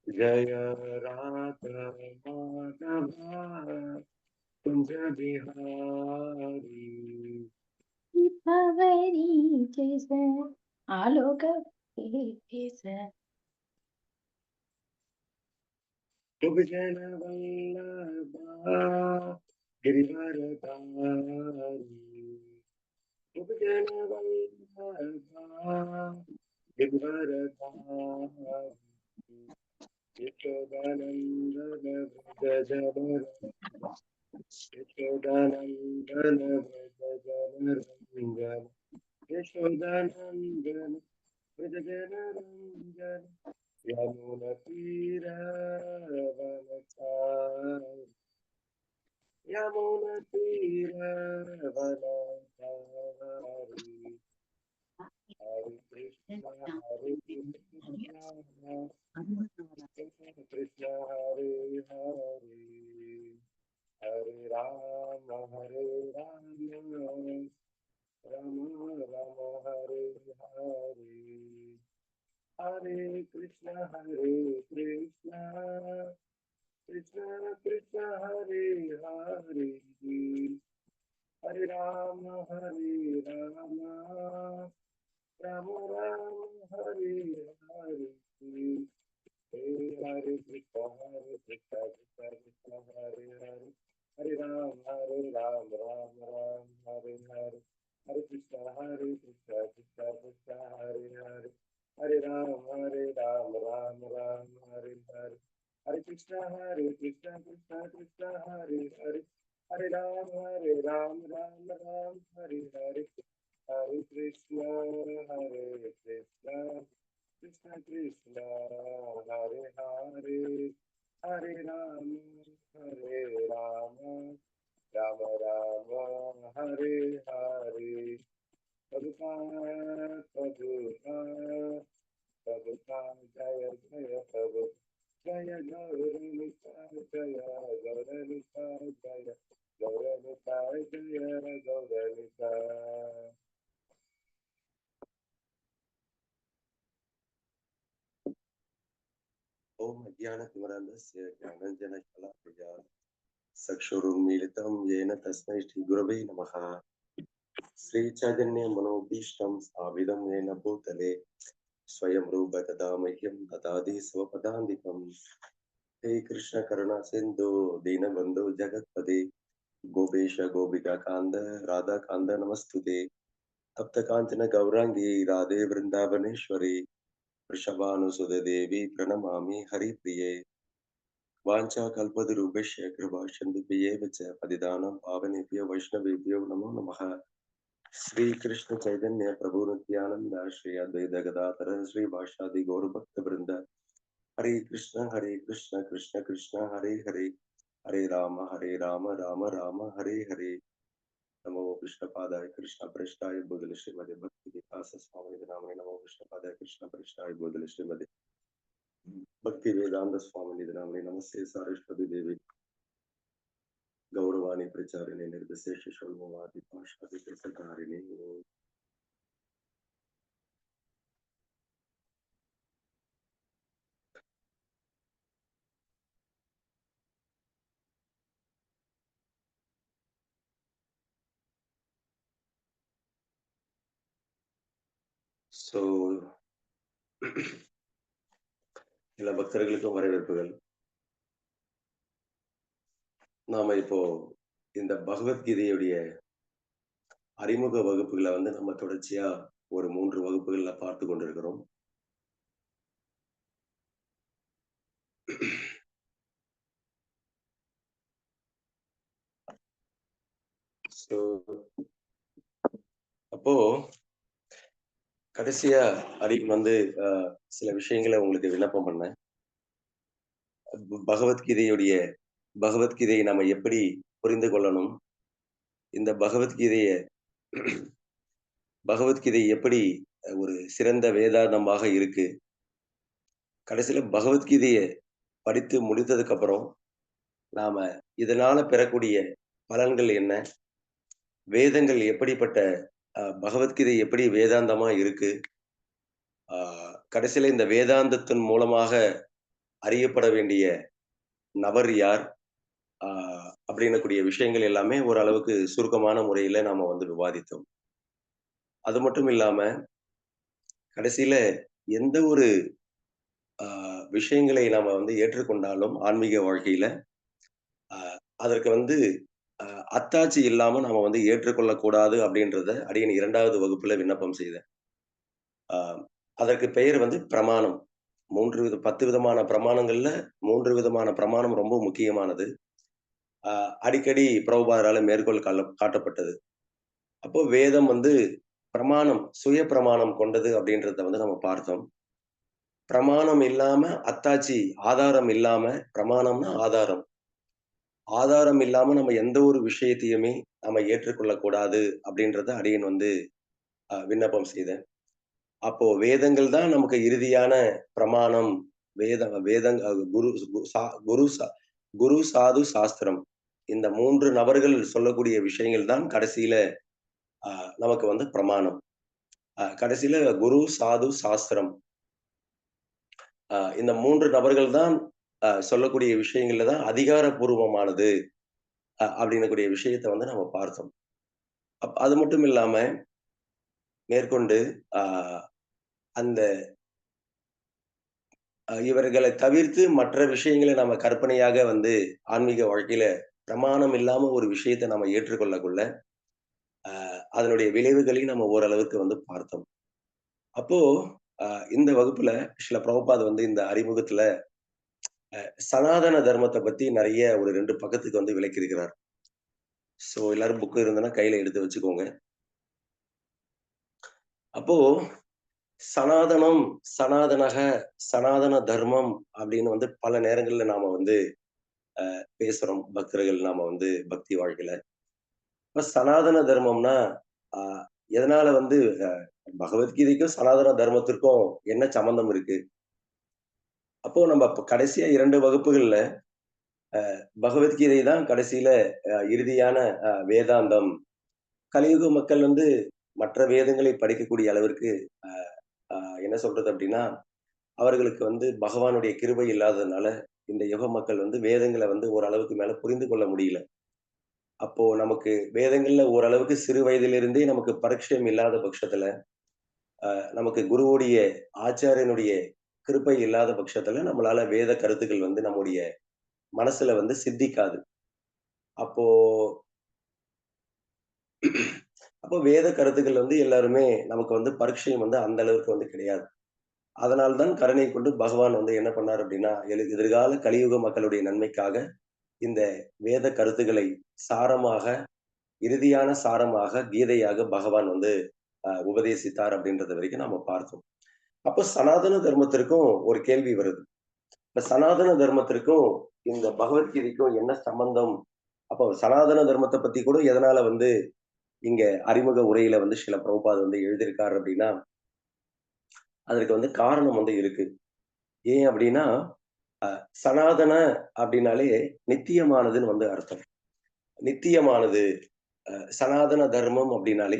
जय राधा माधव कुंज बिहारी आलोक शुभ जन वल्लभा गिरिवरधारी शुभ जन वल्लभा गिरिवरधारी यशोदानंदन व्रज जन यशोदानंदन व्रज जन रंजन यशोदानंदन व्रज जन रंजन यमुनतीरवनचारि यमुनतीरवनचारि हरे कृष्ण कृष्ण हरे हरे हरे राम राम राम हरे हरे हरे कृष्ण कृष्ण कृष्ण हरे हरे हरे राम राम राम हरे हरे हरे कृष्ण कृष्ण कृष्ण हरे हरे हरे राम राम राम हरे हरे हरे कृष्ण कृष्ण कृष्ण हरे हरे हरे राम राम राम हरे हरे हरे कृष्ण कृष्ण कृष्ण हरे हरे हरे राम राम राम हरे हरे हरे कृष्ण कृष्ण कृष्ण हरे हरे हरे राम राम राम राम हरे हरे प्रभुपाद प्रभुपाद जय जय प्रभु जय गौरनिता जय गौरनिता जय गौरनिता जय गौरनिता ओम अज्ञानतिमिरान्धस्य ज्ञानाञ्जनशलाकया चक्षुरुन्मीलितं येन तस्मै श्रीगुरवे नमः श्रीचैतन्यमनोभीष्टं स्थापितं येन भूतले स्वयं रूप तथा मह्यं ददाति स्वपदान्तिकं हे कृष्ण करुणा सिन्धु दीनबन्धु जगत्पते गोपेश गोपिका कान्द राधा कान्द नमस्तुते तप्त कांचन गौरांगी राधे वृंदावनेश्वरी वृषभानुसुते देवी प्रणमामि हरिप्रिये वाञ्छा कल्पतरुभ्यश्च कृपा सिन्धुभ्येव च पतितानां पावनेभ्यो वैष्णवेभ्यो नमो नमः श्री कृष्ण चैतन्य प्रभु नित्यानंद श्री अद्वैत गदाधर श्री वासादि गौर भक्त वृंद हरे कृष्ण कृष्ण कृष्ण हरे हरे हरे राम राम राम हरे हरे नमो विष्णुपादाय कृष्ण प्रेष्ठाय बोधले श्रीमदे भक्ति विकास स्वामी नामने नमो विष्णुपादाय कृष्ण प्रेष्ठाय बोधले श्रीमदे भक्ति वेदांत स्वामी नामने नमस्ते सारस्वती देवी गौरवाणी प्रचारिणे निर्विशेष शून्यवादी भाषादि प्रसंगारिणे So எல்லா பக்தர்களுக்கும் வரவேற்புகள். நாம இப்போ இந்த பகவத்கீதையுடைய அறிமுக வகுப்புகளை நம்ம தொடர்ச்சியா ஒரு 3 வகுப்புகள்ல பார்த்து கொண்டிருக்கிறோம். அப்போ கடைசியா சில விஷயங்களை உங்களுக்கு விண்ணப்பம் பண்ணேன். பகவத்கீதையை நாம எப்படி புரிந்து கொள்ளணும், இந்த பகவத்கீதை எப்படி ஒரு சிறந்த வேதாந்தமாக இருக்கு, கடைசியில பகவத்கீதையை படித்து முடித்ததுக்கு அப்புறம் நாம இதனால பெறக்கூடிய பலன்கள் என்ன, வேதங்கள் எப்படிப்பட்ட பகவத்கீதை எப்படி வேதாந்தமா இருக்கு, கடைசியில இந்த வேதாந்தத்தின் மூலமாக அறியப்பட வேண்டிய நபர் யார்? அப்படின்னக்கூடிய விஷயங்கள் எல்லாமே ஓரளவுக்கு சுருக்கமான முறையில நாம வந்து விவாதித்தோம். அது மட்டும் இல்லாம, கடைசியில எந்த ஒரு அ விஷயங்களை நாம வந்து ஏற்றுக்கொண்டாலும் ஆன்மீக வாழ்க்கையில, அ அதற்கு வந்து அ அத்தாட்சி இல்லாம நாம வந்து ஏற்றுக்கொள்ளக் கூடாது அப்படின்றத அடியேன் 2வது வகுப்புல விண்ணப்பம் செய்தேன். அ அதற்கு பெயர் வந்து பிரமாணம். 10 விதமான பிரமாணங்கள்ல 3 விதமான பிரமாணம் ரொம்ப முக்கியமானது. அ அடிக்கடி பிரபுபாதரால மேற்கோள் காட்டப்பட்டது. அப்போ வேதம் வந்து பிரமாணம், சுய பிரமாணம் கொண்டது அப்படின்றத வந்து நம்ம பார்த்தோம். பிரமாணம் இல்லாம அத்தாட்சி, ஆதாரம் இல்லாம பிரமாணம்னா ஆதாரம். ஆதாரம் இல்லாம நம்ம எந்த ஒரு விஷயத்தையுமே நம்ம ஏற்றுக்கொள்ளக் கூடாது அப்படின்றத அடியேன் வந்து விண்ணப்பம் செய்தேன். அப்போ வேதங்கள் தான் நமக்கு இறுதியான பிரமாணம். வேத வேதங் அ குரு கு சா குரு சா குரு, சாது, சாஸ்திரம். இந்த 3 நபர்கள் சொல்லக்கூடிய விஷயங்கள் தான் கடைசியில அ நமக்கு வந்து பிரமாணம். கடைசியில குரு, சாது, சாஸ்திரம். இந்த 3 நபர்கள் தான் சொல்லக்கூடிய விஷயங்கள்ல தான் அதிகாரப்பூர்வமானது அப்படின்னக்கூடிய விஷயத்த வந்து நம்ம பார்த்தோம். அது மட்டும் இல்லாம மேற்கொண்டு அ அந்த இவர்கள தவிர்த்து மற்ற விஷயங்கள நம்ம கற்பனையாக வந்து ஆன்மீக வாழ்க்கையில பிரமாணம் இல்லாம ஒரு விஷயத்த நம்ம ஏற்றுக்கொள்ளக்குள்ள, அதனுடைய விளைவுகளையும் நம்ம ஓரளவுக்கு வந்து பார்த்தோம். அப்போ அ இந்த வகுப்புல சில பிரபுபாத் வந்து இந்த அறிமுகத்துல சனாதன தர்மத்த பத்தி நெறைய ஒரு 2 பக்கத்துக்கு வந்து விளக்கியிருக்கிறார். ஸோ எல்லாரும் புக் இருந்ததுன்னா கையில எடுத்து வச்சுக்கோங்க. அப்போ சனாதனம், சனாதனக, சனாதன தர்மம் அப்படின்னு வந்து பல நேரங்கள்ல நாம வந்து பேசுறோம். பக்தர்கள் நாம வந்து பக்தி வாழ்க்கையில. இப்ப சனாதன தர்மம்னா, அ எதனால வந்து பகவத்கீதைக்கும், சனாதன தர்மத்திற்கும் என்ன சம்மந்தம் இருக்கு? அப்போ நம்ம இப்ப கடைசியா 2 வகுப்புகள்ல பகவத்கீதை தான் கடைசியில இறுதியான வேதாந்தம். கலியுக மக்கள் வந்து மற்ற வேதங்களை படிக்கக்கூடிய அளவிற்கு அ அ என்ன சொல்றது அப்டின்னா, அவர்களுக்கு வந்து பகவானுடைய கிருபை இல்லாததுனால, இந்த யுக மக்கள் வந்து வேதங்கள வந்து ஓரளவுக்கு மேல புரிந்து கொள்ள முடியல. அப்போ நமக்கு வேதங்கள்ல ஓரளவுக்கு சிறு வயதிலிருந்தே நமக்கு பரிட்சயம் இல்லாத பட்சத்துல, நமக்கு குருவுடைய, ஆச்சாரியனுடைய கிருபை இல்லாத பட்சத்துல, நம்மளால வேத கருத்துக்கள் வந்து நம்முடைய மனசுல வந்து சித்திக்காது. அப்போ அப்போ வேத கருத்துக்கள் வந்து எல்லாருமே நமக்கு வந்து பரிட்சயம் வந்து அந்த அளவுக்கு வந்து கிடையாது. அதனால் தான் கருணை கொண்டு பகவான் வந்து என்ன பண்ணார் அப்படின்னா, எதிர்கால கலியுக மக்களுடைய நன்மைக்காக இந்த வேத கருத்துக்களை சாரமாக, இறுதியான சாரமாக கீதையாக பகவான் வந்து உபதேசித்தார் அப்படின்றத வரைக்கும் நாம பார்த்தோம். அப்போ சனாதன தர்மத்திற்கும் ஒரு கேள்வி வருது. இப்ப சனாதன தர்மத்திற்கும் இந்த பகவத்கீதைக்கும் என்ன சம்பந்தம்? அப்போ சனாதன தர்மத்த பத்தி கூட எதனால வந்து இங்க அறிமுக உரையில வந்து சில பிரபுபாத் வந்து எழுதியிருக்காரு அப்படின்னா, அதற்கு வந்து காரணம் வந்து இருக்கு. ஏன் அப்படின்னா, சனாதன அப்படின்னாலே நித்தியமானதுன்னு வந்து அர்த்தம். நித்தியமானது சனாதன தர்மம் அப்படின்னாலே,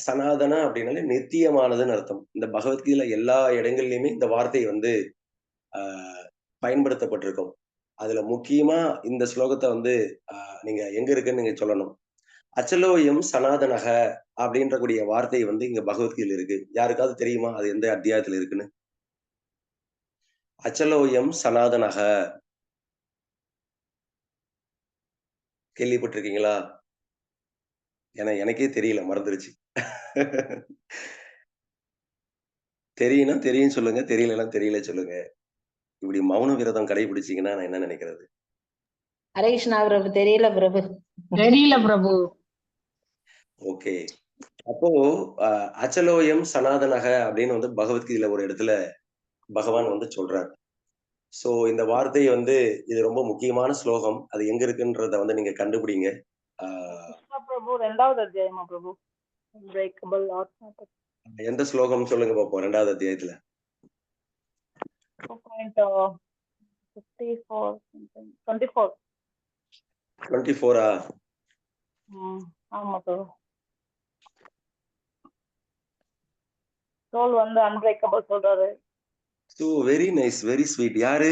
சனாதன அப்படின்னாலே நித்தியமானதுன்னு அர்த்தம். இந்த பகவத்கீதையில எல்லா இடங்கள்லயுமே இந்த வார்த்தை வந்து அ பயன்படுத்தப்பட்டிருக்கும். அதுல முக்கியமா இந்த ஸ்லோகத்த வந்து நீங்க எங்க இருக்குன்னு நீங்க சொல்லணும். "அச்சலோயம் சனாதனக" அப்படின்ற கூடிய வார்த்தை வந்து இங்க பகவத்கீதையில இருக்கு. யாருக்காவது தெரியுமா? அது எந்த அத்தியாயத்துல இருக்குன்னு? "அச்சலோயம் சனாதனக" கேள்விப்பட்டிருக்கீங்களா? ஏன்னா எனக்கே தெரியல, மறந்துருச்சு. தெரியும்னா தெரியும்னு சொல்லுங்க. தெரியலன்னா தெரியல சொல்லுங்க. இப்படி மௌன விரதம் கடைபிடிச்சீங்கன்னா நான் என்ன நினைக்கிறது? ஹரே கிருஷ்ணா பிரபு, தெரியல பிரபு. தெரியல பிரபு. ஓகே. அப்போ அ அச்சலோயம் சனாதனக அப்படின்னு வந்து பகவத்கீதையில ஒரு இடத்துல பகவான் வந்து சொல்றார். ஸோ இந்த வார்த்தை வந்து இது ரொம்ப முக்கியமான ஸ்லோகம். அது எங்க இருக்குன்றத வந்து நீங்க கண்டுபிடிங்க. ஆ பிரபு 2வது அத்தியாயமா பிரபு? பிரேக்கபிள் ஆர் எந்த ஸ்லோகம் சொல்லுங்க பாப்போம் 2வது அத்தியாயத்துல. 2.54 24. 24ஆ? ஆமா பிரபு. சோல் வந்து அன்பிரேக்கபிள் சொல்றாரு. So very nice, very sweet. யாரு?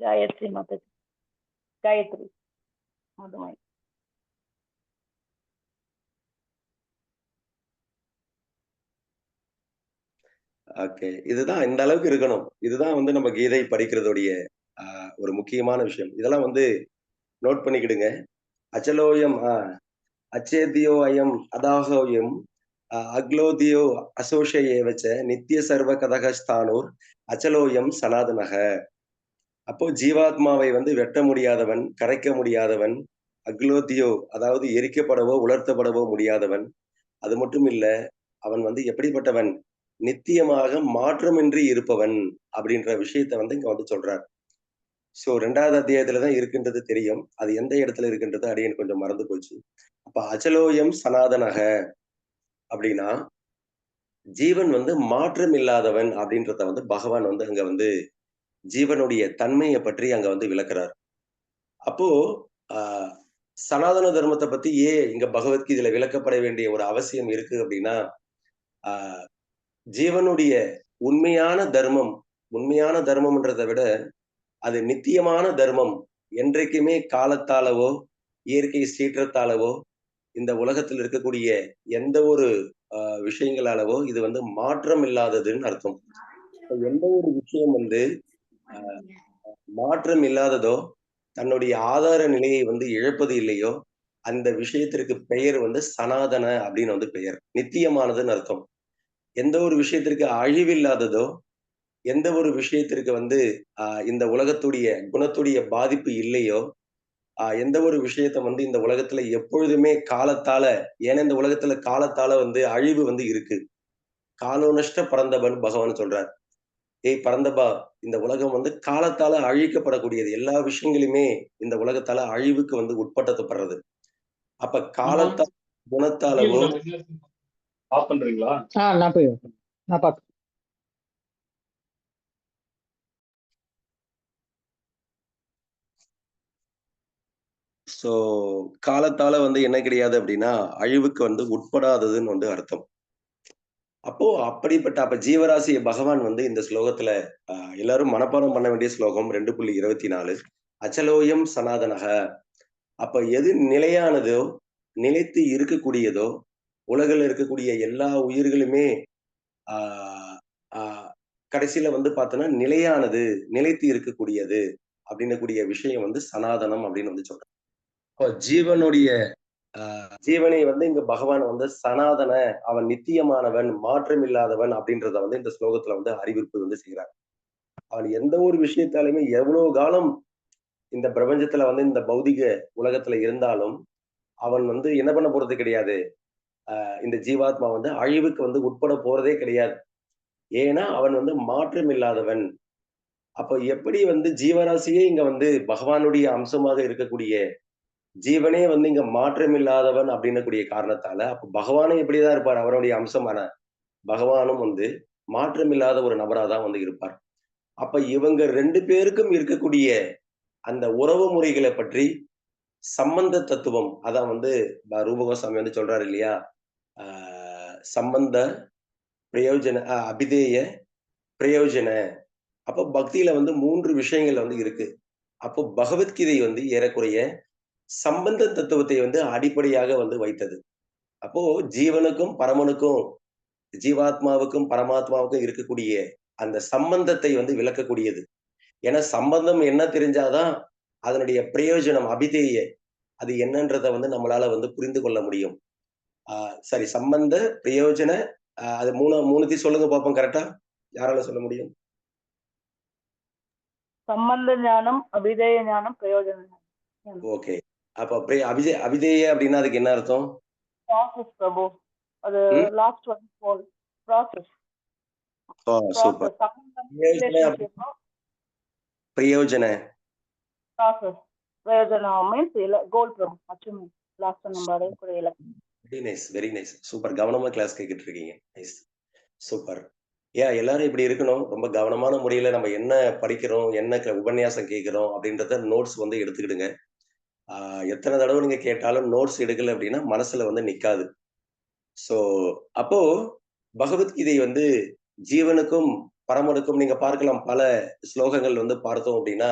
காயத்ரி மாதாஜி. காயத்ரி மதுமை. ஓகே. இதுதான் இந்த அளவுக்கு இருக்கணும். இதுதான் வந்து நம்ம கீதை படிக்கிறதுடைய ஒரு முக்கியமான விஷயம். இதெல்லாம் வந்து நோட் பண்ணிக்கிடுங்க. அச்சலோயம் அச்சேத்யோ அயம் அதாஹோயம் அக்லோதியோ அசோஷயேவச்ச நித்திய சர்வ கதகஸ்தானோர் அச்சலோயம் சனாதனக. அப்போ ஜீவாத்மாவை வந்து வெட்ட முடியாதவன், கரைக்க முடியாதவன், அக்லோதியோ அதாவது எரிக்கப்படவோ, உலர்த்தப்படவோ முடியாதவன். அது மட்டும் இல்ல, அவன் வந்து எப்படிப்பட்டவன்? நித்தியமாக மாற்றமின்றி இருப்பவன் அப்படின்ற விஷயத்த வந்து இங்க வந்து சொல்றார். சோ 2வது அத்தியாயத்துல தான் இருக்கின்றது தெரியும். அது எந்த இடத்துல இருக்கின்றது அடியேன் கொஞ்சம் மறந்து போச்சு. அப்ப அச்சலோயம் சனாதனக அப்படின்னா, ஜீவன் வந்து மாற்றம் இல்லாதவன் அப்படின்றத வந்து பகவான் வந்து அங்க வந்து ஜீவனுடைய தன்மைய பற்றி அங்க வந்து விளக்குறார். அப்போ ஆ சனாதன தர்மத்த பத்தி ஏன் இங்க பகவத்கீதையில விளக்கப்பட வேண்டிய ஒரு அவசியம் இருக்கு அப்படின்னா, ஆ ஜீவனுடைய உண்மையான தர்மம் உண்மையான தர்மம்ன்றத விட, அது நித்தியமான தர்மம். என்றைக்குமே காலத்தாலவோ, இயற்கை சீற்றத்தாலவோ, இந்த உலகத்தில் இருக்கக்கூடிய எந்த ஒரு விஷயங்களாலவோ, இது வந்து மாற்றம் இல்லாததுன்னு அர்த்தம். எந்த ஒரு விஷயம் வந்து அ மாற்றம் இல்லாததோ, தன்னுடைய ஆதார நிலையை வந்து இழப்பது இல்லையோ, அந்த விஷயத்திற்கு பெயர் வந்து சனாதன அப்படின்னு வந்து பெயர். நித்தியமானதுன்னு அர்த்தம். எந்த ஒரு விஷயத்திற்கு அழிவில்லாததோ, எந்த ஒரு விஷயத்திற்கு வந்து இந்த உலகத்துடைய குணத்துடைய பாதிப்பு இல்லையோ, எந்த ஒரு விஷயத்த வந்து இந்த உலகத்துல எப்பொழுதுமே காலத்தால ஏன்னா இந்த உலகத்துல காலத்தால வந்து அழிவு வந்து இருக்கு. "காலோனஷ்ட பரந்தபன்" பகவான் சொல்றார். "ஏய் பரந்தபா, இந்த உலகம் வந்து காலத்தால அழிக்கப்படக்கூடியது. எல்லா விஷயங்களுமே இந்த உலகத்தால அழிவுக்கு வந்து உட்படுத்தப்படுறது. அப்ப காலத்தால், குணத்தாலவோ ஆஃப் பண்றீங்களா? நான் போய் நான் பார்க்க சோ காலத்தால வந்து என்ன கிடையாது அப்படின்னா, அழிவுக்கு வந்து உட்படாததுன்னு வந்து அர்த்தம். அப்போ அப்படிப்பட்ட அப்ப ஜீவராசிய பகவான் வந்து இந்த ஸ்லோகத்துல எல்லாரும் மனப்பாடம் பண்ண வேண்டிய ஸ்லோகம் 2.24 அச்சலோயம் சனாதனக. அப்ப எது நிலையானதோ, நிலைத்து இருக்கக்கூடியதோ, உலகில் இருக்கக்கூடிய எல்லா உயிர்களுமே ஆ ஆ கடைசியில வந்து பார்த்தோன்னா, நிலையானது, நிலைத்து இருக்கக்கூடியது அப்படின்னக்கூடிய விஷயம் வந்து சனாதனம் அப்படின்னு வந்து சொல்றாங்க. அப்ப ஜீவனுடைய ஜீவனை வந்து இங்க பகவான் வந்து சனாதன, அவன் நித்தியமானவன், மாற்றமில்லாதவன் அப்படின்றத வந்து இந்த ஸ்லோகத்துல வந்து அறிவிப்பு வந்து செய்றார். அவன் எந்த ஒரு விஷயத்தாலுமே எவ்வளவு காலம் இந்த பிரபஞ்சத்துல வந்து இந்த பௌதிக உலகத்துல இருந்தாலும், அவன் வந்து என்ன பண்ண போறது கிடையாது. இந்த ஜீவாத்மா வந்து அழிவுக்கு வந்து உட்பட போறதே கிடையாது. ஏன்னா, அவன் வந்து மாற்றம் இல்லாதவன். அப்ப எப்படி வந்து ஜீவராசியே இங்க வந்து பகவானுடைய அம்சமாக இருக்கக்கூடிய ஜீவனே வந்து இங்க மாற்றம் இல்லாதவன் அப்படின்னக்கூடிய காரணத்தால, அப்ப பகவானும் எப்படிதான் இருப்பார்? அவருடைய அம்சமான பகவானும் வந்து மாற்றமில்லாத ஒரு நபரா தான் வந்து இருப்பார். அப்ப இவங்க 2 பேருக்கும் இருக்கக்கூடிய அந்த உறவு முறைகள பற்றி சம்பந்த தத்துவம், அதான் வந்து ரூப கோஸ்வாமி வந்து சொல்றாரு இல்லையா? ஆ சம்பந்த, பிரயோஜன அபிதேய, பிரயோஜன. அப்ப பக்தியில வந்து 3 விஷயங்கள் வந்து இருக்கு. அப்போ பகவத்கீதை வந்து ஏறக்குறைய சம்பந்த தத்துவத்தை வந்து அடிப்படையாக வந்து வைத்தது. அப்போ ஜீவனுக்கும், பரமனுக்கும், ஜீவாத்மாவுக்கும், பரமாத்மாவுக்கும் இருக்கக்கூடிய அந்த சம்பந்தத்தை வந்து விளக்கக்கூடியது. ஏன்னா சம்பந்தம் என்ன தெரிஞ்சா தான், அதனுடைய பிரயோஜனம், அபிதேய அது என்னன்றத வந்து நம்மளால வந்து புரிந்து கொள்ள முடியும். ஆ சரி சம்பந்த, பிரயோஜன அது 3த்தையும் சொல்லுங்க பாப்போம் கரெக்ட்டா? யாரால சொல்ல முடியும்? சம்பந்த ஞானம், அபிதேய ஞானம், பிரயோஜன ஞானம். ஓகே. அப்ப அபிதேய அப்படின்னா அதுக்கு என்ன அர்த்தம்? ப்ராசஸ் பிரபு. அது ம். லாஸ்ட் ஒன் போல் ப்ராசஸ். சூப்பர். சம்பந்தம் பிரயோஜன ரிலேஷன்ஷிப் பிரயோஜன. ப்ராசஸ். பிரயோஜனம் மீன்ஸ் கோல் பிரபு. அச்சுமே லாஸ்ட் நம்ம அடையக்கூடிய இலக்கு. Very nice, very nice. Super. கவனமா கிளாஸ் கேட்டுட்டு இருக்கீங்க. நைஸ். சூப்பர். எல்லாரும் இப்படி இருக்கணும். ரொம்ப கவனமான முறையில நம்ம என்ன படிக்கிறோம், என்ன உபன்யாசம் கேட்கிறோம் அப்படின்றத நோட்ஸ் வந்து எடுத்துக்கிடுங்க. எத்தன தடவ நீங்க கேட்டாலும் நோட்ஸ் எடுக்கல அப்படின்னா, மனசுல வந்து நிக்காது. சோ அப்போ பகவத்கீதை வந்து ஜீவனுக்கும் பரமனுக்கும் நீங்க பார்க்கலாம். பல ஸ்லோகங்கள் வந்து பார்த்தோம் அப்படின்னா,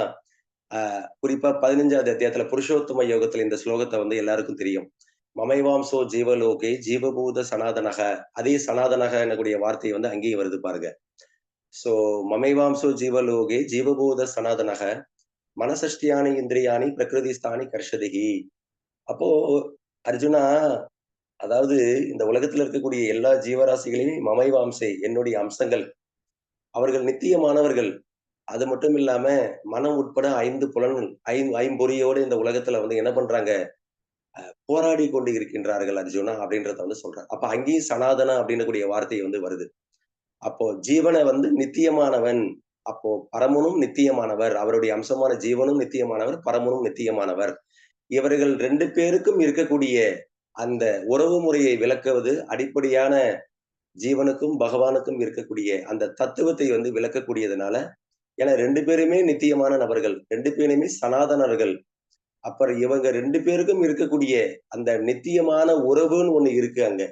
குறிப்பா 15வது அத்தியாயத்துல புருஷோத்தம யோகத்துல இந்த ஸ்லோகத்தை வந்து எல்லாருக்கும் தெரியும். மமைவாம்சோ ஜீவலோகே ஜீவபூத சனாதனக. அதே சனாதனக என்னக்கூடிய வார்த்தை வந்து அங்கேயும் வருது பாருங்க. சோ மமைவாம்சோ ஜீவலோகே ஜீவபூத சனாதனக மனசஷ்டியானி இந்திரியாணி பிரகிருதிஸ்தானி கர்ஷதிகி. அப்போ அர்ஜுனா, அதாவது இந்த உலகத்துல இருக்கக்கூடிய எல்லா ஜீவராசிகளையும் மமைவாம்சை என்னுடைய அம்சங்கள், அவர்கள் நித்தியமானவர்கள். அது மட்டும் இல்லாம மனம் உட்பட 5 புலன்கள், ஐம்பொறியோடு இந்த உலகத்துல வந்து என்ன பண்றாங்க, போராடி கொண்டு இருக்கின்றார்கள் அர்ஜுனா அப்படின்றத வந்து சொல்றாங்க. அப்ப அங்கேயும் சனாதன அப்படின்னக்கூடிய வார்த்தை வந்து வருது. அப்போ ஜீவனை வந்து நித்தியமானவன். அப்போ பரமனும் நித்தியமானவர். அவருடைய அம்சமான ஜீவனும் நித்தியமானவர், பரமனும் நித்தியமானவர். இவர்கள் 2 பேருக்கும் இருக்கக்கூடிய அந்த உறவு முறையை விளக்குவது அடிப்படையான ஜீவனுக்கும் பகவானுக்கும் இருக்கக்கூடிய அந்த தத்துவத்தை வந்து விளக்கக்கூடியதுனால, ஏன்னா 2 பேருமே நித்தியமான நபர்கள், 2 பேருமே சனாதனர்கள். அப்புறம் இவங்க 2 பேருக்கும் இருக்கக்கூடிய அந்த நித்தியமான உறவுன்னு ஒண்ணு இருக்கு அங்க.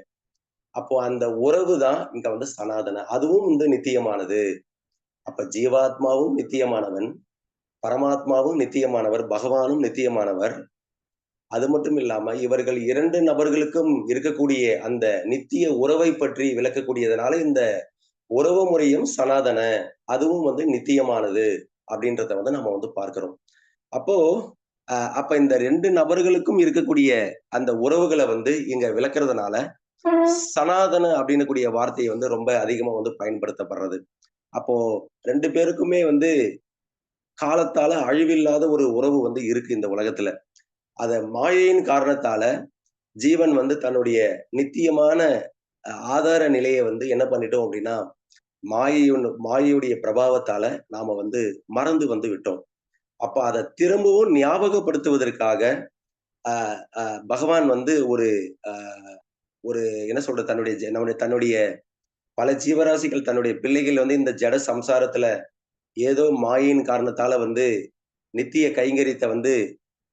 அப்போ அந்த உறவு தான் இங்க வந்து சனாதன. அதுவும் வந்து நித்தியமானது. அப்ப ஜீவாத்மாவும் நித்தியமானவன், பரமாத்மாவும் நித்தியமானவர், பகவானும் நித்தியமானவர். அது மட்டும் இல்லாம இவர்கள் 2 நபர்களுக்கும் இருக்கக்கூடிய அந்த நித்திய உறவை பற்றி விளக்கக்கூடியதுனால இந்த உறவு முறையும் சனாதன. அதுவும் வந்து நித்தியமானது அப்படின்றத வந்து நம்ம வந்து பார்க்கிறோம். அப்போ அப்ப இந்த 2 நபர்களுக்கும் இருக்கக்கூடிய அந்த உறவுகளை வந்து இங்க விளக்குறதுனால சனாதன அப்படின்னு கூடிய வார்த்தையை வந்து ரொம்ப அதிகமா வந்து பயன்படுத்தப்படுறது. அப்போ 2 பேருக்குமே வந்து காலத்தால அழிவில்லாத ஒரு உறவு வந்து இருக்கு இந்த உலகத்துல. அத மாயையின் காரணத்தால ஜீவன் வந்து தன்னுடைய நித்தியமான ஆதார நிலையை வந்து என்ன பண்ணிட்டோம் அப்படின்னா, மாயையுடைய பிரபாவத்தால நாம வந்து மறந்து வந்து விட்டோம். அப்ப அத திரும்பவும் ஞாபகப்படுத்துவதற்காக அஹ் பகவான் வந்து ஒரு ஒரு என்ன சொல்றது, தன்னுடைய பல ஜீவராசிகள் தன்னுடைய பிள்ளைகள் வந்து இந்த ஜட சம்சாரத்துல ஏதோ மாயின் காரணத்தால வந்து நித்திய கைங்கரியத்த வந்து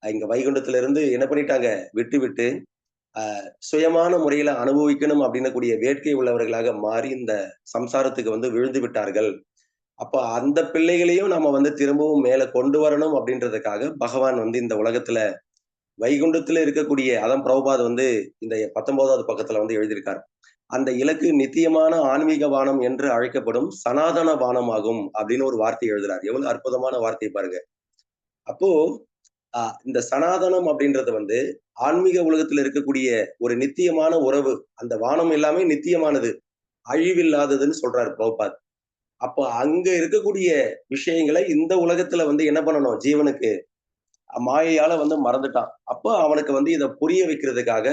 இங்க வைகுண்டத்துல இருந்து என்ன பண்ணிட்டாங்க, விட்டு விட்டு சுயமான முறையில அனுபவிக்கணும் அப்படின்னு கூடிய வேட்கை உள்ளவர்களாக மாறி இந்த சம்சாரத்துக்கு வந்து விழுந்து விட்டார்கள். அப்ப அந்த பிள்ளைகளையும் நம்ம வந்து திரும்பவும் மேல கொண்டு வரணும் அப்படின்றதுக்காக பகவான் வந்து இந்த உலகத்துல வைகுண்டத்துல இருக்கக்கூடிய, அதான் பிரபுபாத் வந்து இந்த 19வது பக்கத்துல வந்து எழுதியிருக்கார். அந்த இலக்கு நித்தியமான ஆன்மீக வானம் என்று அழைக்கப்படும் சனாதன வானமாகும் அப்படின்னு ஒரு வார்த்தை எழுதுறார். எவ்வளவு அற்புதமான வார்த்தை பாருங்க. அப்போ இந்த சனாதனம் அப்படின்றது வந்து ஆன்மீக உலகத்துல இருக்கக்கூடிய ஒரு நித்தியமான உறவு. அந்த வானம் எல்லாமே நித்தியமானது, அழிவில்லாததுன்னு சொல்றாரு பிரபுபாத். அப்போ அங்க இருக்கக்கூடிய விஷயங்களை இந்த உலகத்துல வந்து என்ன பண்ணணும், ஜீவனுக்கு மாயையால வந்து மறந்துட்டான். அப்போ அவனுக்கு வந்து இதை புரிய வைக்கிறதுக்காக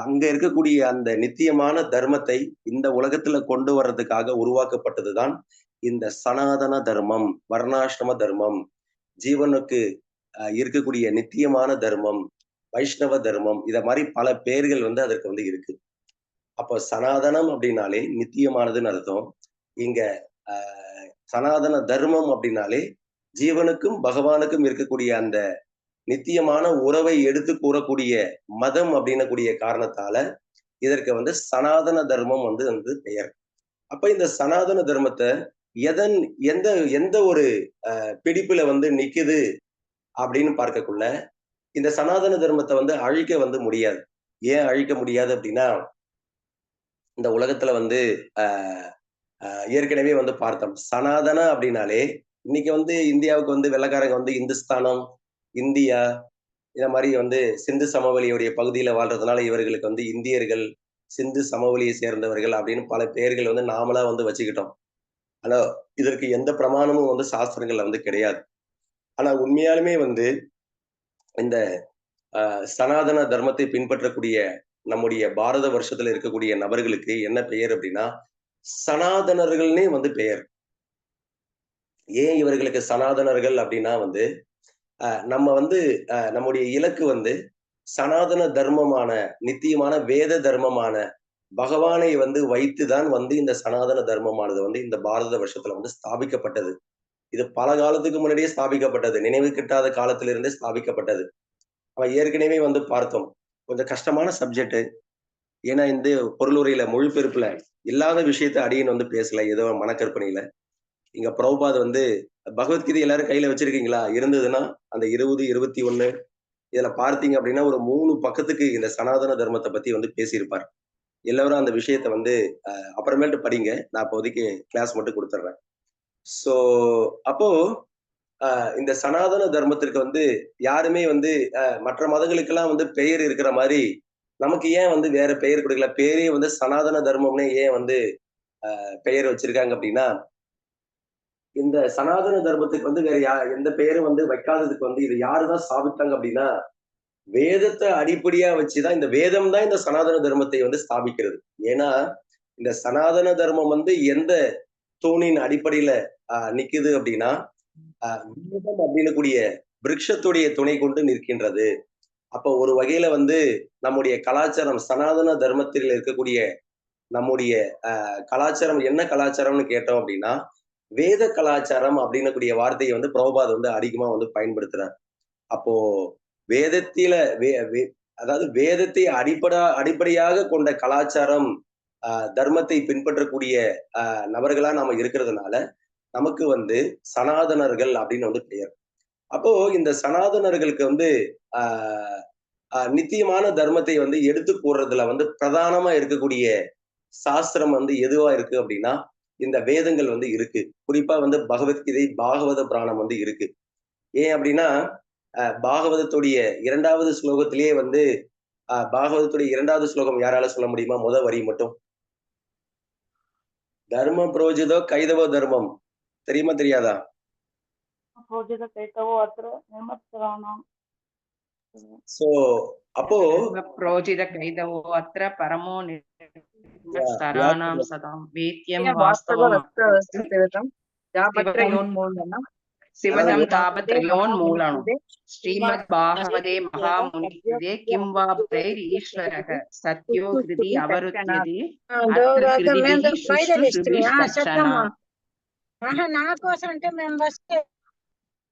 அங்க இருக்கக்கூடிய அந்த நித்தியமான தர்மத்தை இந்த உலகத்துல கொண்டு வர்றதுக்காக உருவாக்கப்பட்டதுதான் இந்த சனாதன தர்மம், வர்ணாசிரம தர்மம், ஜீவனுக்கு இருக்கக்கூடிய நித்தியமான தர்மம், வைஷ்ணவ தர்மம். இத மாதிரி பல பெயர்கள் வந்து அதற்கு வந்து இருக்கு. அப்போ சனாதனம் அப்படின்னாலே நித்தியமானதுன்னு அர்த்தம். இங்க சனாதன தர்மம் அப்படின்னாலே ஜீவனுக்கும் பகவானுக்கும் இருக்கக்கூடிய அந்த நித்தியமான உறவை எடுத்து கூறக்கூடிய மதம் அப்படின்னக்கூடிய காரணத்தால இதற்கு வந்து சனாதன தர்மம் வந்து பெயர். அப்ப இந்த சனாதன தர்மத்தை எந்த எந்த ஒரு பிடிப்புல வந்து நிக்குது அப்படின்னு பார்க்கக்குள்ள இந்த சனாதன தர்மத்தை வந்து அழிக்க வந்து முடியாது. ஏன் அழிக்க முடியாது அப்படின்னா, இந்த உலகத்துல வந்து ஏற்கனவே வந்து பார்த்தோம். சனாதன அப்படின்னாலே இன்னைக்கு வந்து இந்தியாவுக்கு வந்து வெள்ளைக்காரங்க வந்து இந்துஸ்தானம், இந்தியா, இந்த மாதிரி வந்து சிந்து சமவெளியுடைய பகுதியில வாழ்றதுனால இவர்களுக்கு வந்து இந்தியர்கள், சிந்து சமவெளியை சேர்ந்தவர்கள் அப்படின்னு பல பெயர்கள் வந்து நாமளா வந்து வச்சுக்கிட்டோம். ஆனா இதற்கு எந்த பிரமாணமும் வந்து சாஸ்திரங்கள்ல வந்து கிடையாது. ஆனா உண்மையாலுமே வந்து இந்த சனாதன தர்மத்தை பின்பற்றக்கூடிய நம்முடைய பாரத வருஷத்துல இருக்கக்கூடிய நபர்களுக்கு என்ன பெயர் அப்படின்னா, சனாதனர்கள்னே வந்து பெயர். ஏன் இவர்களுக்கு சனாதனர்கள் அப்படின்னா வந்து நம்ம வந்து நம்முடைய இலக்கு வந்து சனாதன தர்மமான, நித்தியமான வேத தர்மமான பகவானை வந்து வைத்துதான் வந்து இந்த சனாதன தர்மமானது வந்து இந்த பாரத வருஷத்துல வந்து ஸ்தாபிக்கப்பட்டது. இது பல காலத்துக்கு முன்னாடியே ஸ்தாபிக்கப்பட்டது. நினைவு கிட்டாத காலத்திலிருந்தே ஸ்தாபிக்கப்பட்டது. ஏற்கனவே வந்து பார்த்தோம். கொஞ்சம் கஷ்டமான சப்ஜெக்ட். ஏன்னா இந்த பொருளுரையில மொழிபெயர்ப்புல இல்லாத விஷயத்த அடியன் வந்து பேசல, ஏதோ மனக்கற்பனையில. இங்க பிரபுபாத் வந்து பகவத்கீதை எல்லாரும் கையில வச்சிருக்கீங்களா? இருந்ததுன்னா அந்த 20, 21 இதுல பார்த்தீங்க அப்படின்னா ஒரு 3 பக்கத்துக்கு இந்த சனாதன தர்மத்தை பத்தி வந்து பேசியிருப்பார். எல்லாரும் அந்த விஷயத்த வந்து அப்புறமேட்டு படிங்க. நான் இப்போதைக்கு கிளாஸ் மட்டும் கொடுத்துட்றேன். ஸோ அப்போ இந்த சனாதன தர்மத்திற்கு வந்து யாருமே வந்து மற்ற மதங்களுக்கெல்லாம் வந்து பெயர் இருக்கிற மாதிரி நமக்கு ஏன் வந்து வேற பெயர் கொடுக்கல? பேரே வந்து சனாதன தர்மம்னே ஏன் வந்து பெயர் வச்சிருக்காங்க அப்படின்னா, இந்த சனாதன தர்மத்துக்கு வந்து வேற எந்த பெயரும் வந்து வைக்காததுக்கு வந்து இது யாருதான் ஸ்தாபித்தாங்க அப்படின்னா, வேதத்தை அடிப்படையா வச்சுதான் இந்த வேதம் தான் இந்த சனாதன தர்மத்தை வந்து ஸ்தாபிக்கிறது. ஏன்னா, இந்த சனாதன தர்மம் வந்து எந்த தூணின் அடிப்படையில நிக்குது அப்படின்னா, வேதம் அப்படின்னு கூடிய விருட்சத்துடைய துணை கொண்டு நிற்கின்றது. அப்ப ஒரு வகையில வந்து நம்முடைய கலாச்சாரம் சனாதன தர்மத்தில் இருக்கக்கூடிய நம்முடைய கலாச்சாரம் என்ன கலாச்சாரம்னு கேட்டோம் அப்படின்னா, வேத கலாச்சாரம் அப்படின்னு கூடிய வார்த்தையை வந்து பிரபுபாத் வந்து அதிகமா வந்து பயன்படுத்துறார். அப்போ வேதத்தில அதாவது வேதத்தை அடிப்படையாக கொண்ட கலாச்சாரம் தர்மத்தை பின்பற்றக்கூடிய நபர்களா நாம இருக்கிறதுனால நமக்கு வந்து சனாதனர்கள் அப்படின்னு வந்து பெயர். அப்போ இந்த சனாதனர்களுக்கு வந்து நித்தியமான தர்மத்தை வந்து எடுத்து கூறுறதுல வந்து பிரதானமா இருக்கக்கூடிய சாஸ்திரம் வந்து எதுவா இருக்கு அப்படின்னா இந்த வேதங்கள் வந்து இருக்கு. குறிப்பா வந்து பகவத்கீதை, பாகவத புராணம் வந்து இருக்கு. ஏன் அப்படின்னா பாகவதத்துடைய 2வது ஸ்லோகத்திலேயே வந்து பாகவதத்துடைய 2வது ஸ்லோகம் யாரால சொல்ல முடியுமா? வரி மட்டும். தர்ம புரோஜிதோ கைதவோ தர்மம். தெரியுமா தெரியாதா? प्रोजित कैतवो अत्र निर्मत्सराणां சோ அப்போ प्रोजित कैदवो अत्र परमो निर्मत्सराणां सदां वेद्यं वास्तवम् वास्तवम् शिवदं तापत्रयोन्मूलनं श्रीमद्भागवते महामुनिकृते किं वा भवैरीश्वरः सत्यो हृदि अवरुध्यते अत्र कृतिभिः शुश्रूषुभिस्तक्षणात्.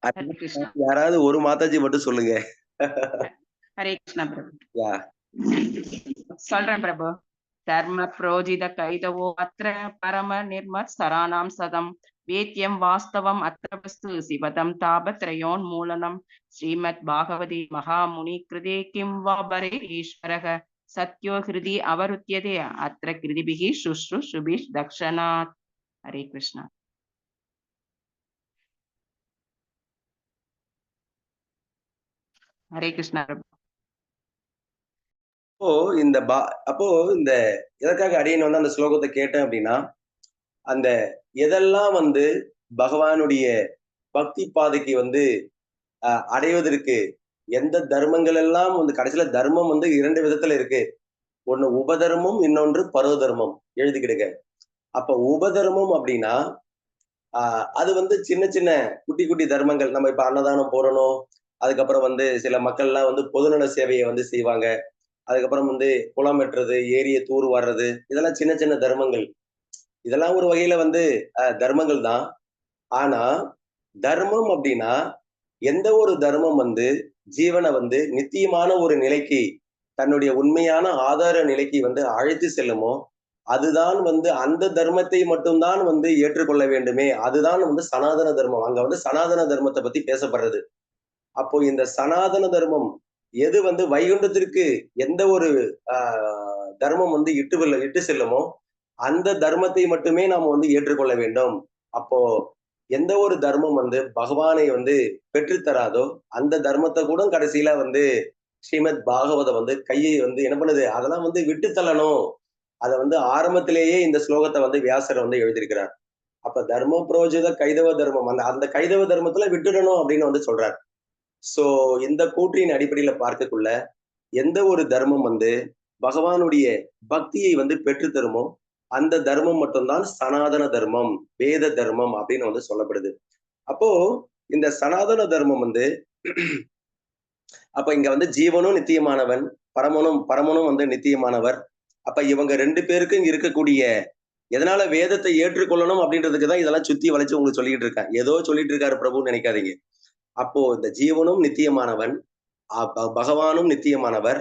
हरे कृष्ण. யாராவது ஒரு மாதாஜி மட்டும் சொல்லுங்க. हरे कृष्ण प्रभु. யா சொல்றேன் பிரபு. धर्म प्रोजित कैदवो अत्र परम निर्मत्सराणां सदं वेद्यं वास्तवम् अत्र वस्तु शिवदं तापत्रयोन्मूलनं श्रीमद्भागवते महामुनिकृते किं वा भवेरीश्वरः सत्यो हृदि अवरुध्यते अत्र कृतिभिः शुश्रूषुभिस्तक्षणात्. हरे कृष्ण. हरे कृष्ण प्रभु. அப்போ இந்த எதற்காக அடியன் வந்து அந்த ஸ்லோகத்தை கேட்டேன் அப்படின்னா, அந்த எதெல்லாம் வந்து பகவானுடைய பக்தி பாதைக்கு வந்து அடைவதற்கு எந்த தர்மங்கள் எல்லாம் வந்து கடைசியில தர்மம் வந்து 2 விதத்துல இருக்கு. ஒண்ணு உபதர்மம், இன்னொன்று பரோதர்மம் எழுதிக்கிடுங்க. அப்ப உபதர்மம் அப்படின்னா அது வந்து சின்ன சின்ன குட்டி குட்டி தர்மங்கள். நம்ம இப்ப அன்னதானம் போடணும், அதுக்கப்புறம் வந்து சில மக்கள்லாம் வந்து பொதுநல சேவையை வந்து செய்வாங்க. அதுக்கப்புறம் வந்து குளம் வெட்டுறது, ஏரியை தூர் வாடுறது, இதெல்லாம் சின்ன சின்ன தர்மங்கள். இதெல்லாம் ஒரு வகையில வந்து தர்மங்கள் தான். ஆனா தர்மம் அப்படின்னா எந்த ஒரு தர்மம் வந்து ஜீவனை வந்து நித்தியமான ஒரு நிலைக்கு தன்னுடைய உண்மையான ஆதார நிலைக்கு வந்து அழைத்து செல்லுமோ அதுதான் வந்து அந்த தர்மத்தை மட்டும்தான் வந்து ஏற்றுக்கொள்ள வேண்டுமே. அதுதான் வந்து சனாதன தர்மம். அங்க வந்து சனாதன தர்மத்தை பத்தி பேசப்படுறது. அப்போ இந்த சனாதன தர்மம் எது வந்து வைகுண்டத்திற்கு எந்த ஒரு தர்மம் வந்து இட்டு செல்லுமோ அந்த தர்மத்தை மட்டுமே நாம வந்து ஏற்றுக்கொள்ள வேண்டும். அப்போ எந்த ஒரு தர்மம் வந்து பகவானை வந்து பெற்றுத்தராதோ அந்த தர்மத்தை கூட கடைசியில வந்து ஸ்ரீமத் பாகவதம் வந்து கையை வந்து என்ன பண்ணுது, அதெல்லாம் வந்து விட்டு தள்ளணும். அதை வந்து ஆரம்பத்திலேயே இந்த ஸ்லோகத்தை வந்து வியாசர் வந்து எழுதியிருக்கிறார். அப்ப தர்ம புரோஜித கைதவ தர்மம் அந்த கைதவ தர்மத்துல விட்டுடணும் அப்படின்னு வந்து சொல்றார். சோ இந்த கூற்றின் அடிப்படையில பார்க்கக்குள்ள எந்த ஒரு தர்மம் வந்து பகவானுடைய பக்தியை வந்து பெற்று தருமோ அந்த தர்மம் மட்டும்தான் சனாதன தர்மம், வேத தர்மம் அப்படின்னு வந்து சொல்லப்படுது. அப்போ இந்த சனாதன தர்மம் வந்து அப்ப இங்க வந்து ஜீவனும் நித்தியமானவன், பரமனும் வந்து நித்தியமானவர். அப்ப இவங்க 2 பேருக்கும் இருக்கக்கூடிய எதனால வேதத்தை ஏற்றுக்கொள்ளணும் அப்படின்றதுக்கு தான் இதெல்லாம் சுத்தி வளைச்சு உங்களுக்கு சொல்லிட்டு இருக்கேன். ஏதோ சொல்லிட்டு இருக்காரு பிரபுன்னு நினைக்காதீங்க. அப்போ இந்த ஜீவனும் நித்தியமானவன், பகவானும் நித்தியமானவர்,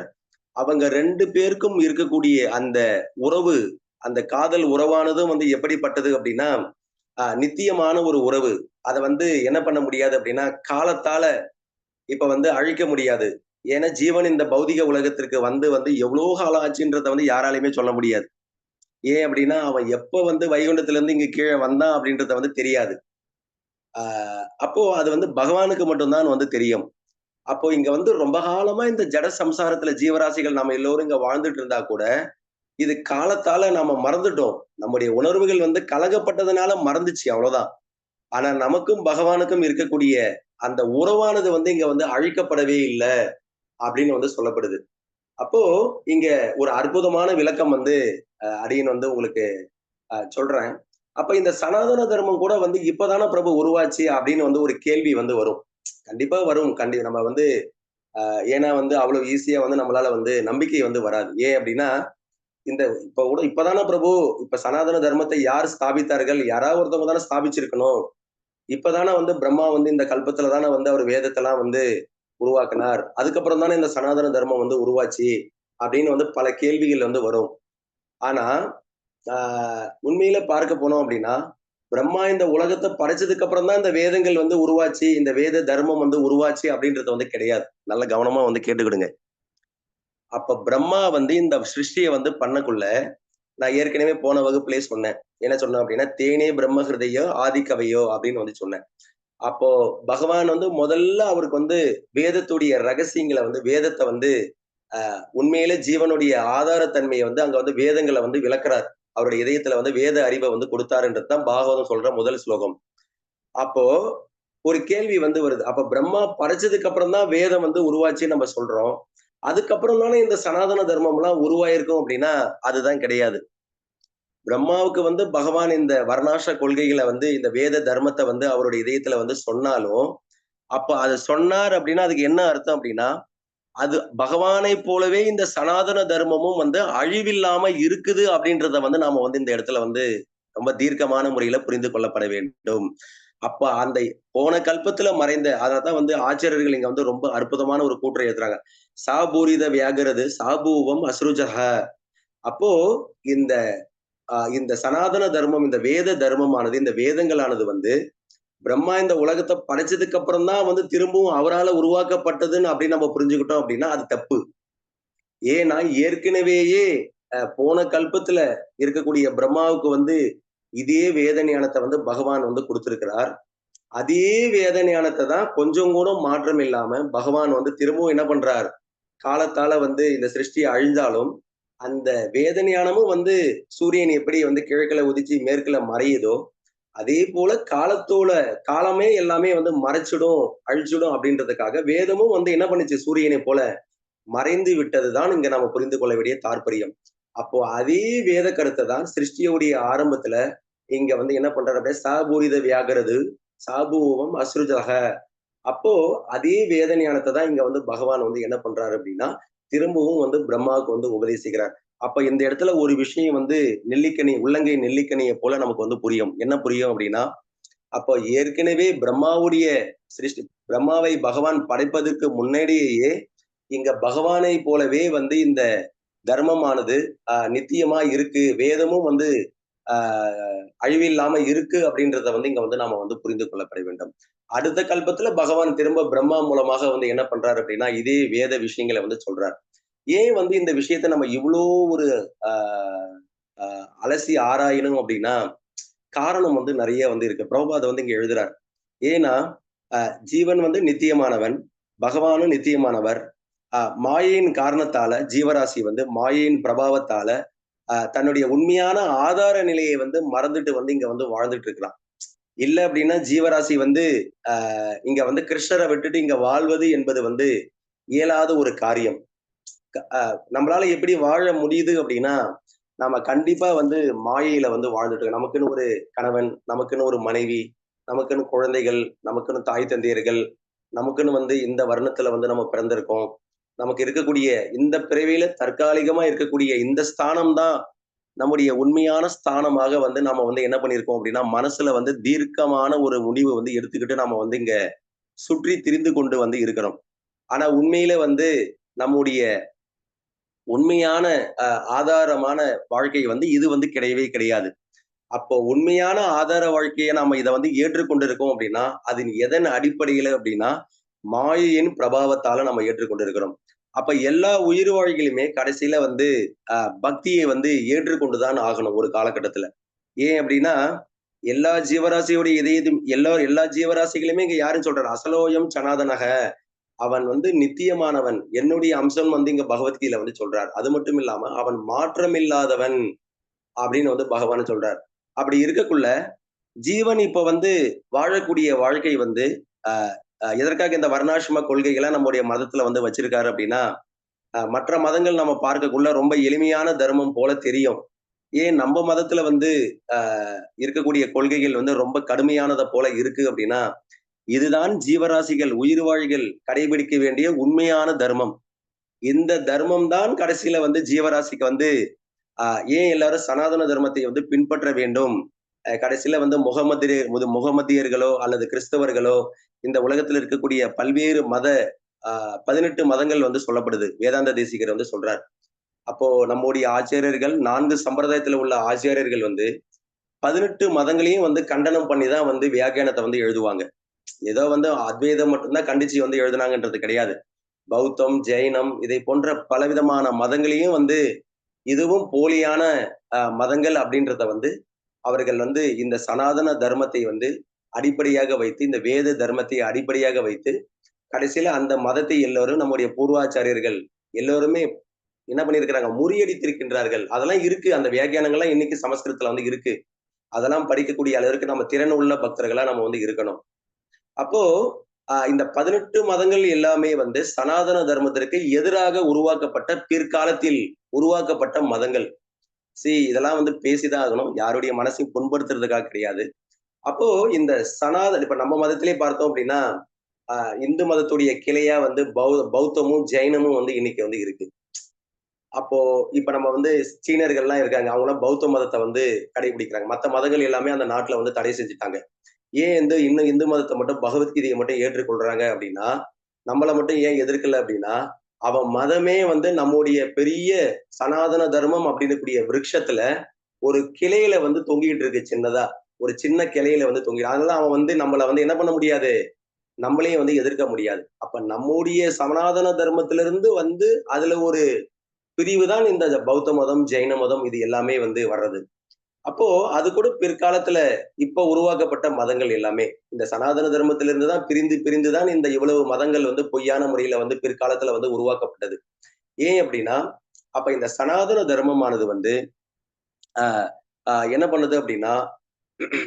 அவங்க 2 பேருக்கும் இருக்கக்கூடிய அந்த உறவு, அந்த காதல் உறவானதும் வந்து எப்படிப்பட்டது அப்படின்னா, நித்தியமான ஒரு உறவு. அத வந்து என்ன பண்ண முடியாது அப்படின்னா, காலத்தால இப்ப வந்து அழிக்க முடியாது. ஏன்னா ஜீவன் இந்த பௌதிக உலகத்திற்கு வந்து வந்து எவ்வளோ காலம் ஆச்சுன்றத வந்து யாராலயுமே சொல்ல முடியாது. ஏன் அப்படின்னா, அவன் எப்ப வந்து வைகுண்டத்திலிருந்து இங்க கீழ வந்தான் அப்படின்றத வந்து தெரியாது. ஆ அப்போ அது வந்து பகவானுக்கு மட்டும் தான் வந்து தெரியும். அப்போ இங்க வந்து ரொம்ப காலமா இந்த ஜட சம்சாரத்துல ஜீவராசிகள் நம்ம எல்லோரும் இங்க வாழ்ந்துட்டு இருந்தா கூட, இது காலத்தால நாம மறந்துட்டோம். நம்முடைய உணர்வுகள் வந்து கலங்கப்பட்டதுனால மறந்துச்சு அவ்வளவுதான். ஆனா நமக்கும் பகவானுக்கும் இருக்கக்கூடிய அந்த உறவானது வந்து இங்க வந்து அழிக்கப்படவே இல்ல அப்படின்னு வந்து சொல்லப்படுது. அப்போ இங்க ஒரு அற்புதமான விளக்கம் வந்து அடியேன் வந்து உங்களுக்கு சொல்றேன். அப்ப இந்த சனாதன தர்மம் கூட வந்து இப்பதான பிரபு உருவாச்சு அப்படின்னு வந்து ஒரு கேள்வி வந்து வரும். கண்டிப்பா வரும். நம்ம வந்து ஏன்னா வந்து அவ்வளவு ஈஸியா வந்து நம்மளால வந்து நம்பிக்கை வந்து வராது. ஏன் அப்படின்னா, இந்த இப்ப கூட இப்பதானே பிரபு இப்ப சனாதன தர்மத்தை யார் ஸ்தாபித்தார்கள்? யாராவது ஒருத்தவங்க தானே ஸ்தாபிச்சிருக்கணும். இப்பதானே வந்து பிரம்மா வந்து இந்த கல்பத்துல தானே வந்து அவர் வேதத்தெல்லாம் வந்து உருவாக்குனார். அதுக்கப்புறம் தானே இந்த சனாதன தர்மம் வந்து உருவாச்சு. அப்படின்னு வந்து பல கேள்விகள் வந்து வரும். ஆனா, ஆ உண்மையில பார்க்க போனோம் அப்படின்னா, பிரம்மா இந்த உலகத்த படைச்சதுக்கு அப்புறம் தான் இந்த வேதங்கள் வந்து உருவாச்சு. இந்த வேத தர்மம் வந்து உருவாச்சு அப்படின்றது வந்து கிடையாது. நல்ல கவனமா வந்து கேட்டுக்கிடுங்க. அப்ப பிரம்மா வந்து இந்த சிருஷ்டிய வந்து பண்ணக்குள்ள, நான் ஏற்கனவே போன வகுப்பிலேயே சொன்னேன். என்ன சொன்னேன் அப்படின்னா, "தேனே பிரம்ம ஹிருதயோ ஆதிகவையோ" அப்படின்னு வந்து சொன்னேன். அப்போ பகவான் வந்து முதல்ல அவருக்கு வந்து வேதத்துடைய ரகசியங்கள வந்து வேதத்த வந்து உண்மையிலே ஜீவனுடைய ஆதாரத்தன்மைய வந்து அங்க வந்து வேதங்கள வந்து விளக்குறார். அவருடைய இதயத்துல வந்து வேத அறிவ வந்து கொடுத்தாருன்றது தான் பாகவதம் சொல்ற முதல் ஸ்லோகம். அப்போ ஒரு கேள்வி வந்து வருது. அப்ப பிரம்மா படைச்சதுக்கு அப்புறம் தான் வேதம் வந்து உருவாச்சுன்னு நம்ம சொல்றோம். அதுக்கப்புறம் தானே இந்த சனாதன தர்மம்லாம் உருவாயிருக்கும் அப்படின்னா, அதுதான் கிடையாது. பிரம்மாவுக்கு வந்து பகவான் இந்த வர்ணாசிர கொள்கைகள வந்து இந்த வேத தர்மத்த வந்து அவருடைய இதயத்துல வந்து சொன்னாலும், அப்ப அத சொன்னார் அப்படின்னா, அதுக்கு என்ன அர்த்தம் அப்படின்னா, அது பகவானைப் போலவே இந்த சனாதன தர்மமும் வந்து அழிவில்லாம இருக்குது அப்படின்றத வந்து நாம வந்து இந்த இடத்துல வந்து ரொம்ப தீர்க்கமான முறையில புரிந்து கொள்ளப்பட வேண்டும். அப்ப அந்த போன கல்பத்துல மறைந்த அதத்தான் வந்து ஆச்சாரியர்கள் இங்க வந்து ரொம்ப அற்புதமான ஒரு கூற்றை எழுதுறாங்க. "சாபூரித வியாகரது சாபூவம் அஸ்ருஜஹ." அப்போ இந்த இந்த சனாதன தர்மம், இந்த வேத தர்மமானது, இந்த வேதங்களானது வந்து பிரம்மா இந்த உலகத்த படைச்சதுக்கு அப்புறம் தான் வந்து திரும்பவும் அவரால உருவாக்கப்பட்டதுன்னு அப்படின்னு நம்ம புரிஞ்சுக்கிட்டோம் அப்படின்னா, அது தப்பு. ஏன்னா ஏற்கனவேயே போன கல்பத்துல இருக்கக்கூடிய பிரம்மாவுக்கு வந்து இதே வேத ஞானத்த வந்து பகவான் வந்து குடுத்திருக்கிறார். அதே வேத ஞானத்த தான் கொஞ்சம் கூட மாற்றம் இல்லாம பகவான் வந்து திரும்பவும் என்ன பண்றார்? காலத்தால வந்து இந்த சிருஷ்டி அழிந்தாலும், அந்த வேத ஞானமும் வந்து சூரியன் எப்படி வந்து கிழக்குல உதிச்சு மேற்குல மறையுதோ, அதே போல காலமே எல்லாமே வந்து மறைச்சிடும், அழிச்சிடும் அப்படின்றதுக்காக வேதமும் வந்து என்ன பண்ணுச்சு சூரியனை போல மறைந்து விட்டதுதான் இங்க நம்ம புரிந்து கொள்ள வேண்டிய தாற்பயம். அப்போ அதே வேத கருத்தை தான் சிருஷ்டியுடைய ஆரம்பத்துல இங்க வந்து என்ன பண்றாரு அப்படியே சாபூரித வியாகரது சாபூவம் அஸ்ருஜக. அப்போ அதே வேத ஞானத்தை தான் இங்க வந்து பகவான் வந்து என்ன பண்றாரு அப்படின்னா திரும்பவும் வந்து பிரம்மாவுக்கு வந்து உபதேசிக்கிறார். அப்ப இந்த இடத்துல ஒரு விஷயம் வந்து நெல்லிக்கனி உள்ளங்கை நெல்லிக்கனியை போல நமக்கு வந்து புரியும். என்ன புரியும் அப்படின்னா, அப்போ ஏற்கனவே பிரம்மாவுடைய சிருஷ்டி பிரம்மாவை பகவான் படைப்பதற்கு முன்னாடியே இங்க பகவானை போலவே வந்து இந்த தர்மமானது நித்தியமா இருக்கு. வேதமும் வந்து அழிவில்லாம இருக்கு அப்படின்றத வந்து இங்க வந்து நாம வந்து புரிந்து கொள்ளப்பட வேண்டும். அடுத்த கல்பத்துல பகவான் திரும்ப பிரம்மா மூலமாக வந்து என்ன பண்றாரு அப்படின்னா, இதே வேத விஷயங்களை வந்து சொல்றார். ஏன் வந்து இந்த விஷயத்த நம்ம இவ்ளோ ஒரு ஆஹ் அலசி ஆராயணும் அப்படின்னா, காரணம் வந்து நிறைய வந்து இருக்கு. பிரபுபாத் வந்து இங்க எழுதுறார். ஏன்னா, ஜீவன் வந்து நித்தியமானவன், பகவானும் நித்தியமானவர். மாயையின் காரணத்தால ஜீவராசி வந்து மாயையின் பிரபாவத்தால தன்னுடைய உண்மையான ஆதார நிலையை வந்து மறந்துட்டு வந்து இங்க வந்து வாழ்ந்துட்டு இருக்கிறான். இல்ல அப்படின்னா ஜீவராசி வந்து இங்க வந்து கிருஷ்ணரை விட்டுட்டு இங்க வாழ்வது என்பது வந்து இயலாத ஒரு காரியம். நம்மளால எப்படி வாழ முடியுது அப்படின்னா, நாம கண்டிப்பா வந்து மாயையில வந்து வாழ்ந்துட்டு இருக்கோம். நமக்குன்னு ஒரு கணவன், நமக்குன்னு ஒரு மனைவி, நமக்குன்னு குழந்தைகள், நமக்குன்னு தாய் தந்தையர்கள், நமக்குன்னு வந்து இந்த வர்ணத்துல வந்து நம்ம பிறந்திருக்கோம். நமக்கு இருக்கக்கூடிய இந்த பிறவியில தற்காலிகமா இருக்கக்கூடிய இந்த ஸ்தானம் தான் நம்முடைய உண்மையான ஸ்தானமாக வந்து நாம வந்து என்ன பண்ணியிருக்கோம் அப்படின்னா, மனசுல வந்து தீர்க்கமான ஒரு முடிவு வந்து எடுத்துக்கிட்டு நாம வந்து இங்க சுற்றி திரிந்து கொண்டு வந்து இருக்கிறோம். ஆனா உண்மையில வந்து நம்முடைய உண்மையான ஆதாரமான வாழ்க்கை வந்து இது வந்து கிடையவே கிடையாது. அப்போ உண்மையான ஆதார வாழ்க்கையை நாம இதை வந்து ஏற்றுக்கொண்டிருக்கோம் அப்படின்னா அதன் எதன் அடிப்படையில அப்படின்னா மாயையின் பிரபாவத்தால நம்ம ஏற்றுக்கொண்டிருக்கிறோம். அப்ப எல்லா உயிர் வாழ்க்கையிலுமே கடைசியில வந்து பக்தியை வந்து ஏற்றுக்கொண்டுதான் ஆகணும் ஒரு காலகட்டத்துல. ஏன் அப்படின்னா எல்லா ஜீவராசியோடைய இதயத்தையும் எல்லா ஜீவராசிகளுமே இங்க யாரும் சொல்றாரு, அசலோயம் சனாதனக, அவன் வந்து நித்தியமானவன், என்னுடைய அம்சம் வந்து இங்க பகவத்கீதையில வந்து சொல்றார். அது மட்டும் இல்லாம அவன் மாற்றமில்லாதவன் அப்படின்னு வந்து பகவான் சொல்றார். அப்படி இருக்கக்குள்ள ஜீவன் இப்ப வந்து வாழக்கூடிய வாழ்க்கை வந்து எதற்காக இந்த வர்ணாசிரம கொள்கைகளை நம்முடைய மதத்துல வந்து வச்சிருக்காரு அப்படின்னா, மற்ற மதங்கள் நம்ம பார்க்கக்குள்ள ரொம்ப எளிமையான தர்மம் போல தெரியும். ஏன் நம்ம மதத்துல வந்து இருக்கக்கூடிய கொள்கைகள் வந்து ரொம்ப கடுமையானதை போல இருக்கு அப்படின்னா, இதுதான் ஜீவராசிகள் உயிர் வாழ்கள் கடைபிடிக்க வேண்டிய உண்மையான தர்மம். இந்த தர்மம் தான் கடைசியில வந்து ஜீவராசிக்கு வந்து ஏன் எல்லாரும் சனாதன தர்மத்தை வந்து பின்பற்ற வேண்டும். கடைசியில வந்து முகமதியர்களோ அல்லது கிறிஸ்தவர்களோ இந்த உலகத்தில் இருக்கக்கூடிய பல்வேறு மத 18 மதங்கள் வந்து சொல்லப்படுது. வேதாந்த தேசிகர் வந்து சொல்றார். அப்போ நம்முடைய ஆச்சாரியர்கள் 4 சம்பிரதாயத்துல உள்ள ஆச்சாரியர்கள் வந்து 18 மதங்களையும் வந்து கண்டனம் பண்ணி தான் வந்து வியாக்கியானத்தை வந்து எழுதுவாங்க. ஏதோ வந்து அத்வைதம் மட்டும்தான் கண்டிச்சு வந்து எழுதுனாங்கன்றது கிடையாது. பௌத்தம், ஜெயினம் இதை போன்ற பலவிதமான மதங்களையும் வந்து இதுவும் போலியான மதங்கள் அப்படின்றத வந்து அவர்கள் வந்து இந்த சனாதன தர்மத்தை வந்து அடிப்படையாக வைத்து, இந்த வேத தர்மத்தை அடிப்படையாக வைத்து கடைசியில அந்த மதத்தை எல்லோரும் நம்முடைய பூர்வாச்சாரியர்கள் எல்லோருமே என்ன பண்ணியிருக்கிறாங்க, முறியடித்திருக்கின்றார்கள். அதெல்லாம் இருக்கு, அந்த வியாக்கியானங்கள்லாம் இன்னைக்கு சமஸ்கிருதத்துல வந்து இருக்கு. அதெல்லாம் படிக்கக்கூடிய அளவிற்கு நம்ம திறன் உள்ள பக்தர்களா நம்ம வந்து இருக்கணும். அப்போ இந்த 18 மதங்கள் எல்லாமே வந்து சனாதன தர்மத்திற்கு எதிராக உருவாக்கப்பட்ட பிற்காலத்தில் உருவாக்கப்பட்ட மதங்கள். இதெல்லாம் வந்து பேசிதான் ஆகணும், யாருடைய மனசையும் புண்படுத்துறதுக்காக கிடையாது. அப்போ இந்த இப்ப நம்ம மதத்திலே பார்த்தோம் அப்படின்னா இந்து மதத்துடைய கிளையா வந்து பௌத்தமும் ஜெயினமும் வந்து இன்னைக்கு வந்து இருக்கு. அப்போ இப்ப நம்ம வந்து சீனர்கள்லாம் இருக்காங்க, அவங்களாம் பௌத்த மதத்தை வந்து கடைபிடிக்கிறாங்க. மற்ற மதங்கள் எல்லாமே அந்த நாட்டுல வந்து தடை செஞ்சுட்டாங்க. ஏன் இன்னும் இந்து மதத்தை மட்டும் பகவத்கீதையை மட்டும் ஏற்றுக்கொள்றாங்க அப்படின்னா, நம்மளை மட்டும் ஏன் எதிர்க்கல அப்படின்னா, அவன் மதமே வந்து நம்முடைய பெரிய சனாதன தர்மம் அப்படின்னு கூடிய விருட்சத்துல ஒரு கிளையில வந்து தொங்கிட்டு இருக்கு, சின்னதா ஒரு சின்ன கிளையில வந்து தொங்கி. அதனால அவன் வந்து நம்மளை வந்து என்ன பண்ண முடியாது, நம்மளையும் வந்து எதிர்க்க முடியாது. அப்ப நம்முடைய சனாதன தர்மத்திலிருந்து வந்து அதுல ஒரு பிரிவு தான் இந்த பௌத்த மதம், ஜெயின மதம் இது எல்லாமே வந்து வர்றது. அப்போ அது கூட பிற்காலத்துல இப்ப உருவாக்கப்பட்ட மதங்கள் எல்லாமே இந்த சனாதன தர்மத்திலிருந்து தான் பிரிந்துதான் இந்த இவ்வளவு மதங்கள் வந்து பொய்யான முறையில வந்து பிற்காலத்துல வந்து உருவாக்கப்பட்டது. ஏன் அப்படின்னா, அப்ப இந்த சனாதன தர்மமானது வந்து என்ன பண்ணுது அப்படின்னா,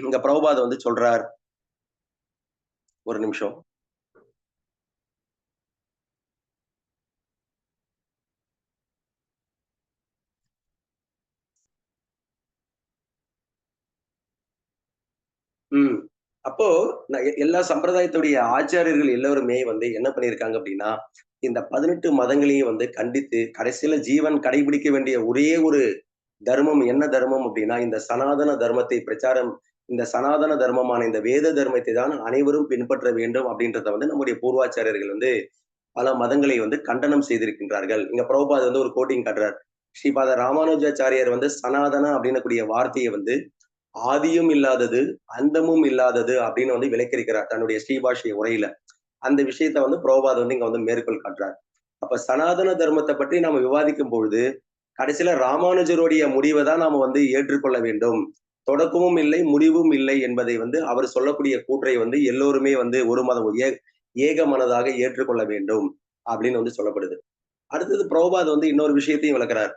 இங்க பிரபுபாத வந்து சொல்றார், ஒரு நிமிஷம். அப்போ எல்லா சம்பிரதாயத்துடைய ஆச்சாரியர்கள் எல்லாருமே வந்து என்ன பண்ணியிருக்காங்க அப்படின்னா, இந்த 18 மதங்களையும் வந்து கண்டித்து கடைசியில ஜீவன் கடைபிடிக்க வேண்டிய ஒரே ஒரு தர்மம் என்ன தர்மம் அப்படின்னா, இந்த சனாதன தர்மத்தை பிரச்சாரம், இந்த சனாதன தர்மமான இந்த வேத தர்மத்தை தான் அனைவரும் பின்பற்ற வேண்டும் அப்படின்றத வந்து நம்முடைய பூர்வாச்சாரியர்கள் வந்து பல மதங்களை வந்து கண்டனம் செய்திருக்கின்றார்கள். இங்க பிரபுபாத் வந்து ஒரு கோட்டிங் காட்டுறார். ஸ்ரீபாத ராமானுஜாச்சாரியர் வந்து சனாதன அப்படின்னக்கூடிய வார்த்தையை வந்து ஆதியும் இல்லாதது அந்தமும் இல்லாதது அப்படின்னு வந்து விளக்கியிருக்கிறார் தன்னுடைய ஸ்ரீபாஷிய உரையில. அந்த விஷயத்த வந்து பிரபுபாத் வந்து இங்க வந்து மேற்கோள் காட்டுறார். அப்ப சனாதன தர்மத்தை பற்றி நாம விவாதிக்கும் பொழுது கடைசியில ராமானுஜருடைய முடிவை தான் நாம வந்து ஏற்றுக்கொள்ள வேண்டும். தொடக்கமும் இல்லை முடிவும் இல்லை என்பதை வந்து அவர் சொல்லக்கூடிய கூற்றை வந்து எல்லோருமே வந்து ஒரு மதம் ஏக மனதாக ஏற்றுக்கொள்ள வேண்டும் அப்படின்னு வந்து சொல்லப்படுது. அடுத்தது பிரபுபாத் வந்து இன்னொரு விஷயத்தையும் விளக்குறார்.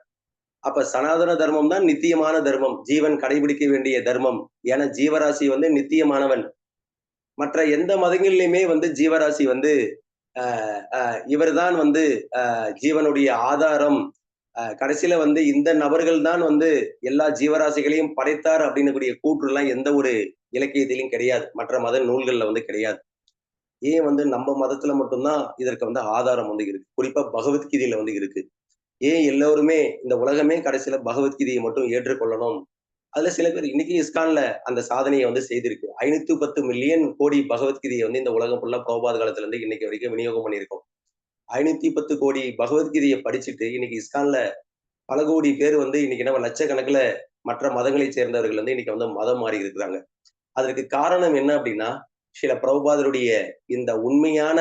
அப்ப சனாதன தர்மம் தான் நித்தியமான தர்மம், ஜீவன் கடைபிடிக்க வேண்டிய தர்மம். ஏன்னா ஜீவராசி வந்து நித்தியமானவன். மற்ற எந்த மதங்களிலுமே வந்து ஜீவராசி வந்து இவர்தான் வந்து ஜீவனுடைய ஆதாரம், கடைசியில வந்து இந்த நபர்கள் தான் வந்து எல்லா ஜீவராசிகளையும் படைத்தார் அப்படின்னு கூடிய கூற்று எல்லாம் எந்த ஒரு இலக்கியத்திலையும் கிடையாது, மற்ற மத நூல்கள்ல வந்து கிடையாது. ஏன் வந்து நம்ம மதத்துல மட்டும்தான் இதற்கு வந்து ஆதாரம் வந்து இருக்கு, குறிப்பா பகவத்கீதையில வந்து இருக்கு. ஏன் எல்லோருமே இந்த உலகமே கடைசியில பகவத்கீதையை மட்டும் ஏற்றுக்கொள்ளணும். அதுல சில பேர் இன்னைக்கு இஸ்கான்ல அந்த சாதனையை வந்து செய்திருக்கு. 510 மில்லியன் கோடி பகவத்கீதையை வந்து இந்த உலகம் ஃபுல்லா பிரபுபாத காலத்துல இருந்து இன்னைக்கு வரைக்கும் விநியோகம் பண்ணியிருக்கோம். 510 கோடி பகவத்கீதையை படிச்சுட்டு இன்னைக்கு இஸ்கான்ல பல கோடி பேர் வந்து இன்னைக்கு என்ன லட்சக்கணக்கில் மற்ற மதங்களை சேர்ந்தவர்கள் வந்து இன்னைக்கு வந்து மதம் மாறி இருக்கிறாங்க. அதற்கு காரணம் என்ன அப்படின்னா, ஸ்ரீல பிரபுபாதருடைய இந்த உண்மையான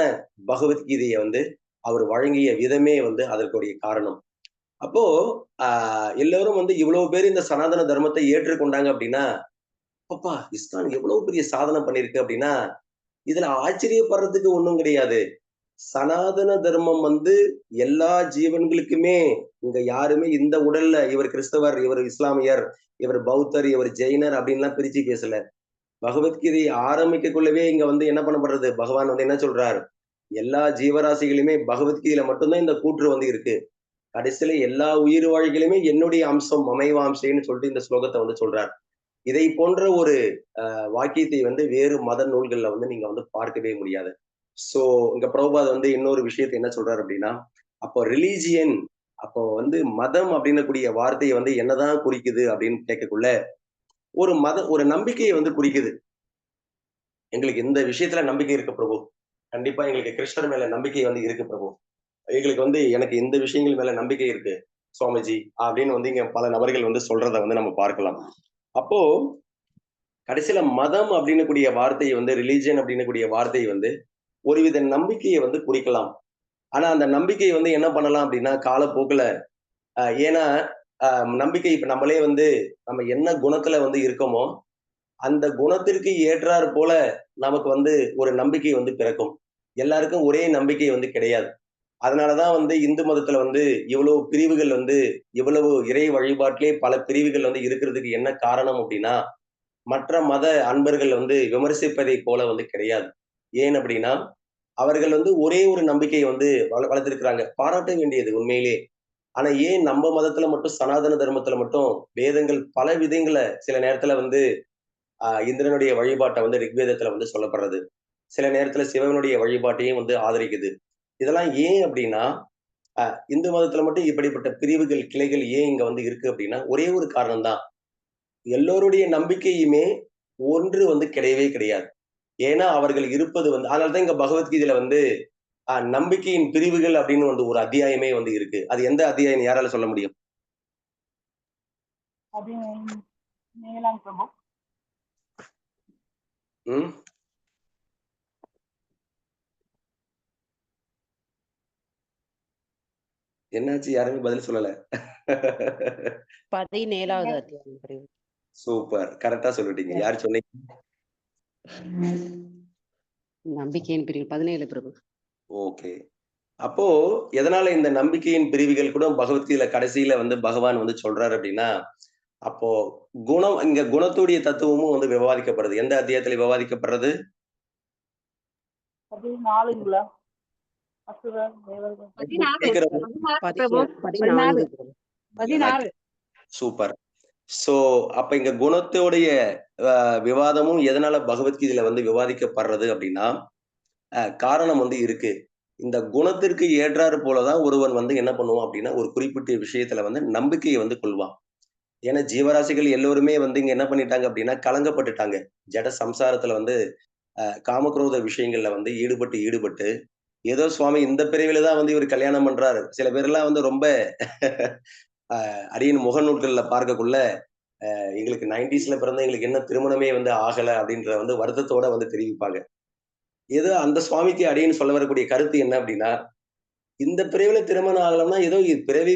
பகவத்கீதையை வந்து அவர் வழங்கிய விதமே வந்து அதற்குரிய காரணம். அப்போ எல்லாரும் வந்து இவ்வளவு பேர் இந்த சனாதன தர்மத்தை ஏற்றுக்கொண்டாங்க அப்படின்னா, அப்பா இஸ்கான் எவ்வளவு பெரிய சாதனை பண்ணிருக்கு அப்படின்னா, இதுல ஆச்சரியப்படுறதுக்கு ஒண்ணும் கிடையாது. சனாதன தர்மம் வந்து எல்லா ஜீவன்களுக்குமே, இங்க யாருமே இந்த உடல்ல இவர் கிறிஸ்தவர், இவர் இஸ்லாமியர், இவர் பௌத்தர், இவர் ஜெயினர் அப்படின்லாம் பிரிச்சு பேசல. பகவத்கீதை ஆரம்பிக்கக்குள்ளவே இங்க வந்து என்ன பண்ணப்படுறது, பகவான் வந்து என்ன சொல்றார், எல்லா ஜீவராசிகளுமே பகவத்கீதையில மட்டும்தான் இந்த கூற்று வந்து இருக்கு. கடைசியில எல்லா உயிர் வாழ்களுமே என்னுடைய அம்சம் மமைவாம்சேன்னு சொல்லிட்டு இந்த ஸ்லோகத்தை வந்து சொல்றார். இதை போன்ற ஒரு வாக்கியத்தை வந்து வேறு மத நூல்கள்ல வந்து நீங்க வந்து பார்க்கவே முடியாது. சோ இங்க பிரபுபாத் வந்து இன்னொரு விஷயத்தை என்ன சொல்றாரு அப்படின்னா, அப்போ ரிலீஜியன், அப்போ வந்து மதம் அப்படின்னக்கூடிய வார்த்தையை வந்து என்னதான் குறிக்குது அப்படின்னு கேட்கக்குள்ள, ஒரு நம்பிக்கையை வந்து குறிக்குது. எங்களுக்கு இந்த விஷயத்துல நம்பிக்கை இருக்கு பிரபு, கண்டிப்பா எங்களுக்கு கிருஷ்ணர் மேல நம்பிக்கை வந்து இருக்கு பிரபு, எங்களுக்கு வந்து எனக்கு இந்த விஷயங்கள் மேல நம்பிக்கை இருக்கு சுவாமிஜி அப்படின்னு வந்து இங்க பல நபர்கள் வந்து சொல்றதை வந்து நம்ம பார்க்கலாம். அப்போ கடைசியில மதம் அப்படின்னு கூடிய வார்த்தையை வந்து, ரிலீஜியன் அப்படின்னு கூடிய வார்த்தையை வந்து ஒருவித நம்பிக்கையை வந்து குறிக்கலாம். ஆனா அந்த நம்பிக்கை வந்து என்ன பண்ணலாம் அப்படின்னா காலப்போக்குல ஏன்னா நம்பிக்கை இப்ப நம்மளே வந்து நம்ம என்ன குணத்துல வந்து இருக்கோமோ அந்த குணத்திற்கு ஏற்றாறு போல நமக்கு வந்து ஒரு நம்பிக்கை வந்து பிறக்கும். எல்லாருக்கும் ஒரே நம்பிக்கை வந்து கிடையாது. அதனாலதான் வந்து இந்து மதத்துல வந்து இவ்வளவு பிரிவுகள் வந்து, இவ்வளவு இறை வழிபாட்டிலே பல பிரிவுகள் வந்து இருக்கிறதுக்கு என்ன காரணம் அப்படின்னா, மற்ற மத அன்பர்கள் வந்து விமர்சிப்பதை போல வந்து கிடையாது. ஏன் அப்படின்னா அவர்கள் வந்து ஒரே ஒரு நம்பிக்கையை வந்து வளர்த்திருக்கிறாங்க, பாராட்ட வேண்டியது உண்மையிலே. ஆனா ஏன் நம்ம மதத்துல மட்டும், சனாதன தர்மத்துல மட்டும் வேதங்கள் பல விதங்களை சில நேரத்துல வந்து இந்திரனுடைய வழிபாட்டை வந்து ரிக்வேதத்துல வந்து சொல்லப்படுறது, சில நேரத்துல சிவனுடைய வழிபாட்டையும் வந்து ஆதரிக்குது. இதெல்லாம் ஏன் அப்படின்னா இந்து மதத்துல மட்டும் இப்படிப்பட்ட பிரிவுகள், கிளைகள் ஏன் இங்க வந்து இருக்கு அப்படின்னா ஒரே ஒரு காரணம் தான், எல்லோருடைய நம்பிக்கையுமே ஒன்று வந்து கிடையவே கிடையாது. ஏன்னா அவர்கள் இருப்பது வந்து, அதனாலதான் இங்க பகவத்கீதையில வந்து நம்பிக்கையின் பிரிவுகள் அப்படின்னு வந்து ஒரு அத்தியாயமே வந்து இருக்கு. அது எந்த அத்தியாயம் யாரால சொல்ல முடியும்? பிரபு. என்னாச்சு, யாருமே பதில் சொல்லல. 17வது அத்தியாயம். சூப்பர், கரெக்டா சொல்லிட்டீங்க. யார் சொன்னீங்க? நம்பிக்கையின் பிரிவு 17 பிரபு. ஓகே. அப்போ எதனால இந்த நம்பிக்கையின் பிரிவுகள் கூட பகவத்கீதையில கடைசியில வந்து பகவான் வந்து சொல்றாரு அப்படின்னா, அப்போ குணம், இங்க குணத்துடைய தத்துவமும் வந்து விவாதிக்கப்படுது. எந்த அத்தியாயத்துல விவாதிக்கப்படுறது? 14ங்களா? 14. சூப்பர். சோ அப்ப இங்க குணத்தோடைய விவாதமும் எதனால பகவத்கீதையில வந்து விவாதிக்கப்படுறது அப்படின்னா, காரணம் வந்து இருக்கு. இந்த குணத்திற்கு ஏற்றாறு போலதான் ஒருவன் வந்து என்ன பண்ணுவான் அப்படின்னா, ஒரு குறிப்பிட்ட விஷயத்துல வந்து நம்பிக்கையை வந்து கொள்வான். ஏன்னா ஜீவராசிகள் எல்லோருமே வந்து இங்க என்ன பண்ணிட்டாங்க அப்படின்னா கலங்கப்பட்டுட்டாங்க. ஜட சம்சாரத்துல வந்து காமக்ரோத விஷயங்கள்ல வந்து ஈடுபட்டு ஏதோ சுவாமி இந்த பிரிவில தான் வந்து இவர் கல்யாணம் பண்றாரு. சில பேர்லாம் வந்து ரொம்ப அடியின் முகநூல்கள்ல பார்க்கக்குள்ள எங்களுக்கு 90ஸ்ல பிறந்த எங்களுக்கு என்ன திருமணமே வந்து ஆகல அப்படின்ற வந்து வருத்தத்தோட வந்து தெரிவிப்பாங்க. ஏதோ அந்த சுவாமிக்கு அடின்னு சொல்ல வரக்கூடிய கருத்து என்ன அப்படின்னா, இந்த பிறவில திருமணம் ஆகலன்னா ஏதோ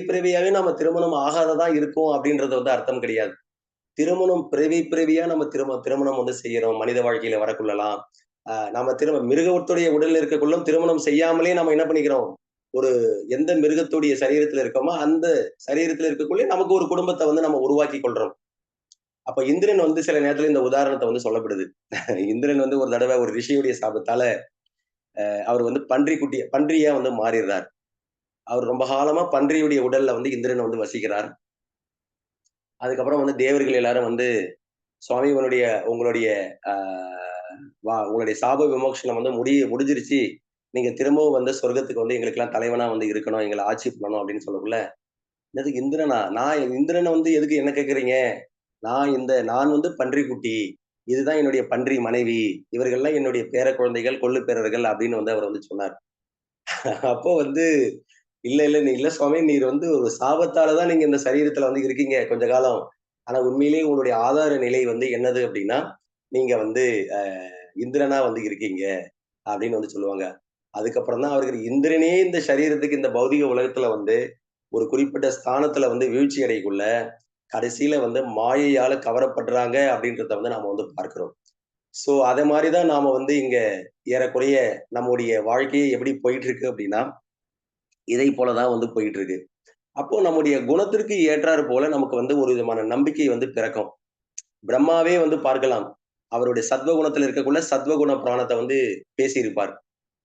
பிறவியாவே நம்ம திருமணம் ஆகாததா இருக்கும் அப்படின்றது வந்து அர்த்தம் கிடையாது. திருமணம் பிறவியா நம்ம திருமணம் வந்து செய்யறோம். மனித வாழ்க்கையில வரக்குள்ளலாம் நம்ம மிருகத்துடைய உடல்ல இருக்கக்குள்ளும் திருமணம் செய்யாமலே நம்ம என்ன பண்ணிக்கிறோம், ஒரு எந்த மிருகத்துடைய சரீரத்துல இருக்கோமோ அந்த சரீரத்துல இருக்கக்குள்ளே நமக்கு ஒரு குடும்பத்தை வந்து நம்ம உருவாக்கி கொள்றோம். அப்ப இந்திரன் வந்து சில நேரத்துல இந்த உதாரணத்தை வந்து சொல்லப்படுது. இந்திரன் வந்து ஒரு தடவை ஒரு ரிஷியுடைய சாபத்தால அவர் வந்து பன்றியா வந்து மாறிடுறார். அவர் ரொம்ப காலமா பன்றியுடைய உடல்ல வந்து இந்திரன் வந்து வசிக்கிறார். அதுக்கப்புறம் வந்து தேவர்கள் எல்லாரும் வந்து சுவாமி உங்களுடைய உங்களுடைய சாப விமோசனம் வந்து முடிஞ்சிருச்சு, நீங்க திரும்பவும் வந்து சொர்க்கத்துக்கு வந்து எங்களுக்கு எல்லாம் தலைவனா வந்து இருக்கணும், எங்களை ஆட்சி பண்ணணும் அப்படின்னு சொல்லக்குள்ள, என்னது இந்திரனா, நான் இந்திரனை வந்து எதுக்கு என்ன கேக்குறீங்க, நான் வந்து பன்றி குட்டி, இதுதான் என்னுடைய பன்றி மனைவி, இவர்கள்லாம் என்னுடைய பேர குழந்தைகள், கொள்ளு பேரர்கள் அப்படின்னு வந்து அவர் வந்து சொன்னார். அப்போ வந்து இல்ல சுவாமி, நீர் வந்து ஒரு சாபத்தாலதான் நீங்க இந்த சரீரத்துல வந்து இருக்கீங்க கொஞ்ச காலம். ஆனா உண்மையிலேயே உங்களுடைய ஆதார நிலை வந்து என்னது அப்படின்னா, நீங்க வந்து இந்திரனா வந்து இருக்கீங்க அப்படின்னு வந்து சொல்லுவாங்க. அதுக்கப்புறம் தான் அவர்கள் இந்திரனே இந்த சரீரத்துக்கு இந்த பௌதிக உலகத்துல வந்து ஒரு குறிப்பிட்ட ஸ்தானத்துல வந்து வீழ்ச்சி அடையக்குள்ள கடைசியில வந்து மாயையால கவரப்படுறாங்க அப்படின்றத வந்து நாம வந்து பார்க்கிறோம். சோ அதே மாதிரிதான் நாம வந்து இங்க ஏறக்குறைய நம்முடைய வாழ்க்கையே எப்படி போயிட்டு இருக்கு அப்படின்னா, இதை போலதான் வந்து போயிட்டு இருக்கு. அப்போ நம்முடைய குணத்திற்கு ஏற்றாறு போல நமக்கு வந்து ஒரு விதமான நம்பிக்கை வந்து பிறக்கும். பிரம்மாவே வந்து பார்க்கலாம். அவருடைய சத்வகுணத்துல இருக்கக்குள்ள சத்வகுண புராணத்தை வந்து பேசியிருப்பார்.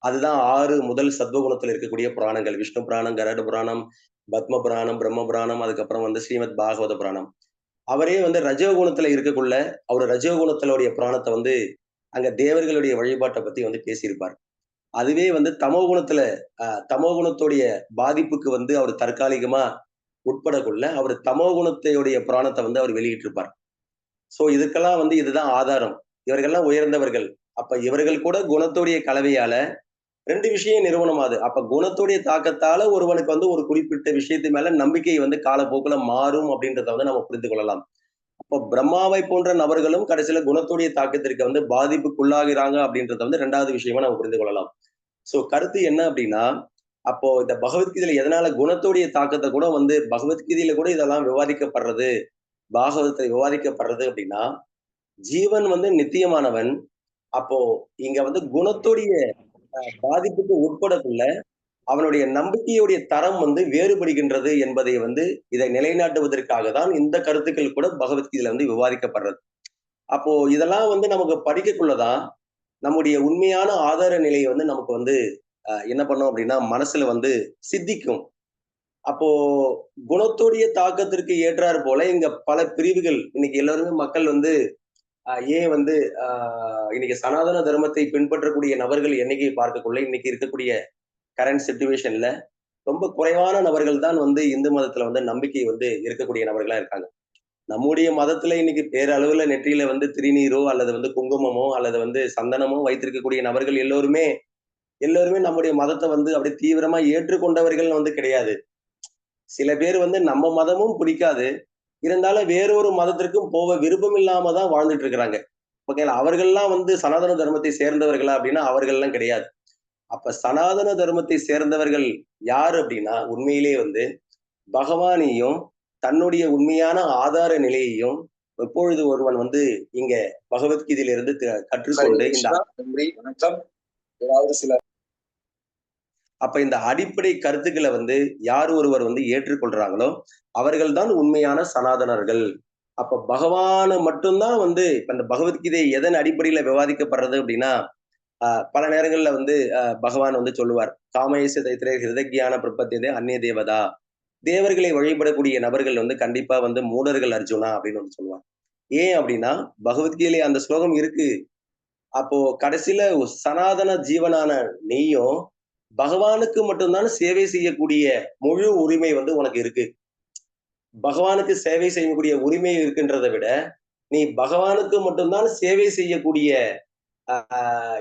அதுதான் 6 முதல் சத்வகுணத்துல இருக்கக்கூடிய புராணங்கள். விஷ்ணு புராணம், கருட புராணம், பத்ம புராணம், பிரம்ம புராணம், அதுக்கப்புறம் வந்து ஸ்ரீமத் பாகவத புராணம். அவரே வந்து ரஜோகுணத்துல இருக்கக்குள்ள, அவரு ரஜோகுணத்தினுடைய புராணத்தை வந்து அங்க தேவர்களுடைய வழிபாட்டை பத்தி வந்து பேசியிருப்பார். அதுவே வந்து தமோகுணத்துல தமோகுணத்துடைய பாதிப்புக்கு வந்து அவர் தற்காலிகமா உட்படக்குள்ள, அவர் தமோகுணத்தையுடைய புராணத்தை வந்து அவர் வெளியிட்டிருப்பார். சோ இதுக்கெல்லாம் வந்து இதுதான் ஆதாரம். இவர்கள்லாம் உயர்ந்தவர்கள். அப்ப இவர்கள் கூட குணத்துடைய கலவையால 2 விஷயம் நிறுவனமாது. அப்ப குணத்துடைய தாக்கத்தால ஒருவனுக்கு வந்து ஒரு குறிப்பிட்ட விஷயத்து மேல நம்பிக்கை வந்து காலப்போக்குல மாறும் அப்படின்றத வந்து நம்ம புரிந்து கொள்ளலாம். அப்போ பிரம்மாவை போன்ற நபர்களும் கடைசியில குணத்துடைய தாக்கத்திற்கு வந்து பாதிப்புக்குள்ளாகிறாங்க அப்படின்றத வந்து 2வது விஷயமா நம்ம புரிந்து கொள்ளலாம். சோ கருத்து என்ன அப்படின்னா, அப்போ இந்த பகவத்கீதையில எதனால குணத்துடைய தாக்கத்த கூட வந்து பகவத்கீதையில கூட இதெல்லாம் விவாதிக்கப்படுறது, பாகவதத்துல விவாதிக்கப்படுறது அப்படின்னா, ஜீவன் வந்து நித்தியமானவன். அப்போ இங்க வந்து குணத்துடைய பாதிப்புக்கு உட்படக்குள்ள அவனுடைய நம்பிக்கையுடைய தரம் வந்து வேறுபடுகின்றது என்பதை வந்து இதை நிலைநாட்டுவதற்காக தான் இந்த கருத்துக்கள் கூட பகவத்கீதையில வந்து விவாதிக்கப்படுறது. அப்போ இதெல்லாம் வந்து நமக்கு படிக்கக்குள்ளதான் நம்முடைய உண்மையான ஆதார நிலையை வந்து நமக்கு வந்து என்ன பண்ணோம் அப்படின்னா மனசுல வந்து சித்திக்கும். அப்போ குணத்துடைய தாக்கத்திற்கு ஏற்றாறு போல இங்க பல பிரிவுகள் இன்னைக்கு எல்லாருமே மக்கள் வந்து ஏன் வந்து இன்னைக்கு சனாதன தர்மத்தை பின்பற்றக்கூடிய நபர்கள் எண்ணிக்கை பார்க்கக்குள்ள இன்னைக்கு இருக்கக்கூடிய கரண்ட் சிச்சுவேஷன்ல ரொம்ப குறைவான நபர்கள் தான் வந்து இந்து மதத்துல வந்து நம்பிக்கை வந்து இருக்கக்கூடிய நபர்களா இருக்காங்க. நம்முடைய மதத்துல இன்னைக்கு பேரளவுல நெற்றியில வந்து திருநீரோ அல்லது வந்து குங்குமமோ அல்லது வந்து சந்தனமோ வைத்திருக்கக்கூடிய நபர்கள் எல்லோருமே நம்முடைய மதத்தை வந்து அப்படி தீவிரமா ஏற்றுக்கொண்டவர்கள் வந்து கிடையாது. சில பேர் வந்து நம்ம மதமும் பிடிக்காது, இருந்தாலும் வேறொரு மதத்திற்கும் போக விருப்பம் இல்லாம தான் வாழ்ந்துட்டு இருக்கிறாங்க. ஓகேங்களா? அவர்கள்லாம் வந்து சனாதன தர்மத்தை சேர்ந்தவர்களா அப்படின்னா அவர்கள்லாம் கிடையாது. அப்ப சனாதன தர்மத்தை சேர்ந்தவர்கள் யாரு அப்படின்னா உண்மையிலேயே வந்து பகவானையும் தன்னுடைய உண்மையான ஆதார நிலையையும் எப்பொழுது ஒருவன் வந்து இங்க பகவத்கீதையிலிருந்து கற்றுக்கொண்டு இந்த அப்ப இந்த அடிப்படை கருத்துக்களை வந்து யார் ஒருவர் வந்து ஏற்றுக்கொள்றாங்களோ அவர்கள் தான் உண்மையான சனாதனர்கள். அப்ப பகவான மட்டும்தான் வந்து இப்ப இந்த பகவத்கீதை எதன் அடிப்படையில விவாதிக்கப்படுறது அப்படின்னா பல நேரங்கள்ல வந்து பகவான் வந்து சொல்லுவார், காமேச தைத்திரே ஹிருதஜான பிரபத்தியதே அந்நிய தேவதா. தேவர்களை வழிபடக்கூடிய நபர்கள் வந்து கண்டிப்பா வந்து மூடர்கள் அர்ஜுனா அப்படின்னு வந்து சொல்லுவார். ஏன் அப்படின்னா பகவத்கீதையிலே அந்த ஸ்லோகம் இருக்கு. அப்போ கடைசியில சனாதன ஜீவனான நீயும் பகவானுக்கு மட்டும்தான் சேவை செய்யக்கூடிய முழு உரிமை வந்து உனக்கு இருக்கு. பகவானுக்கு சேவை செய்யக்கூடிய உரிமை இருக்கின்றதை விட நீ பகவானுக்கு மட்டும்தான் சேவை செய்யக்கூடிய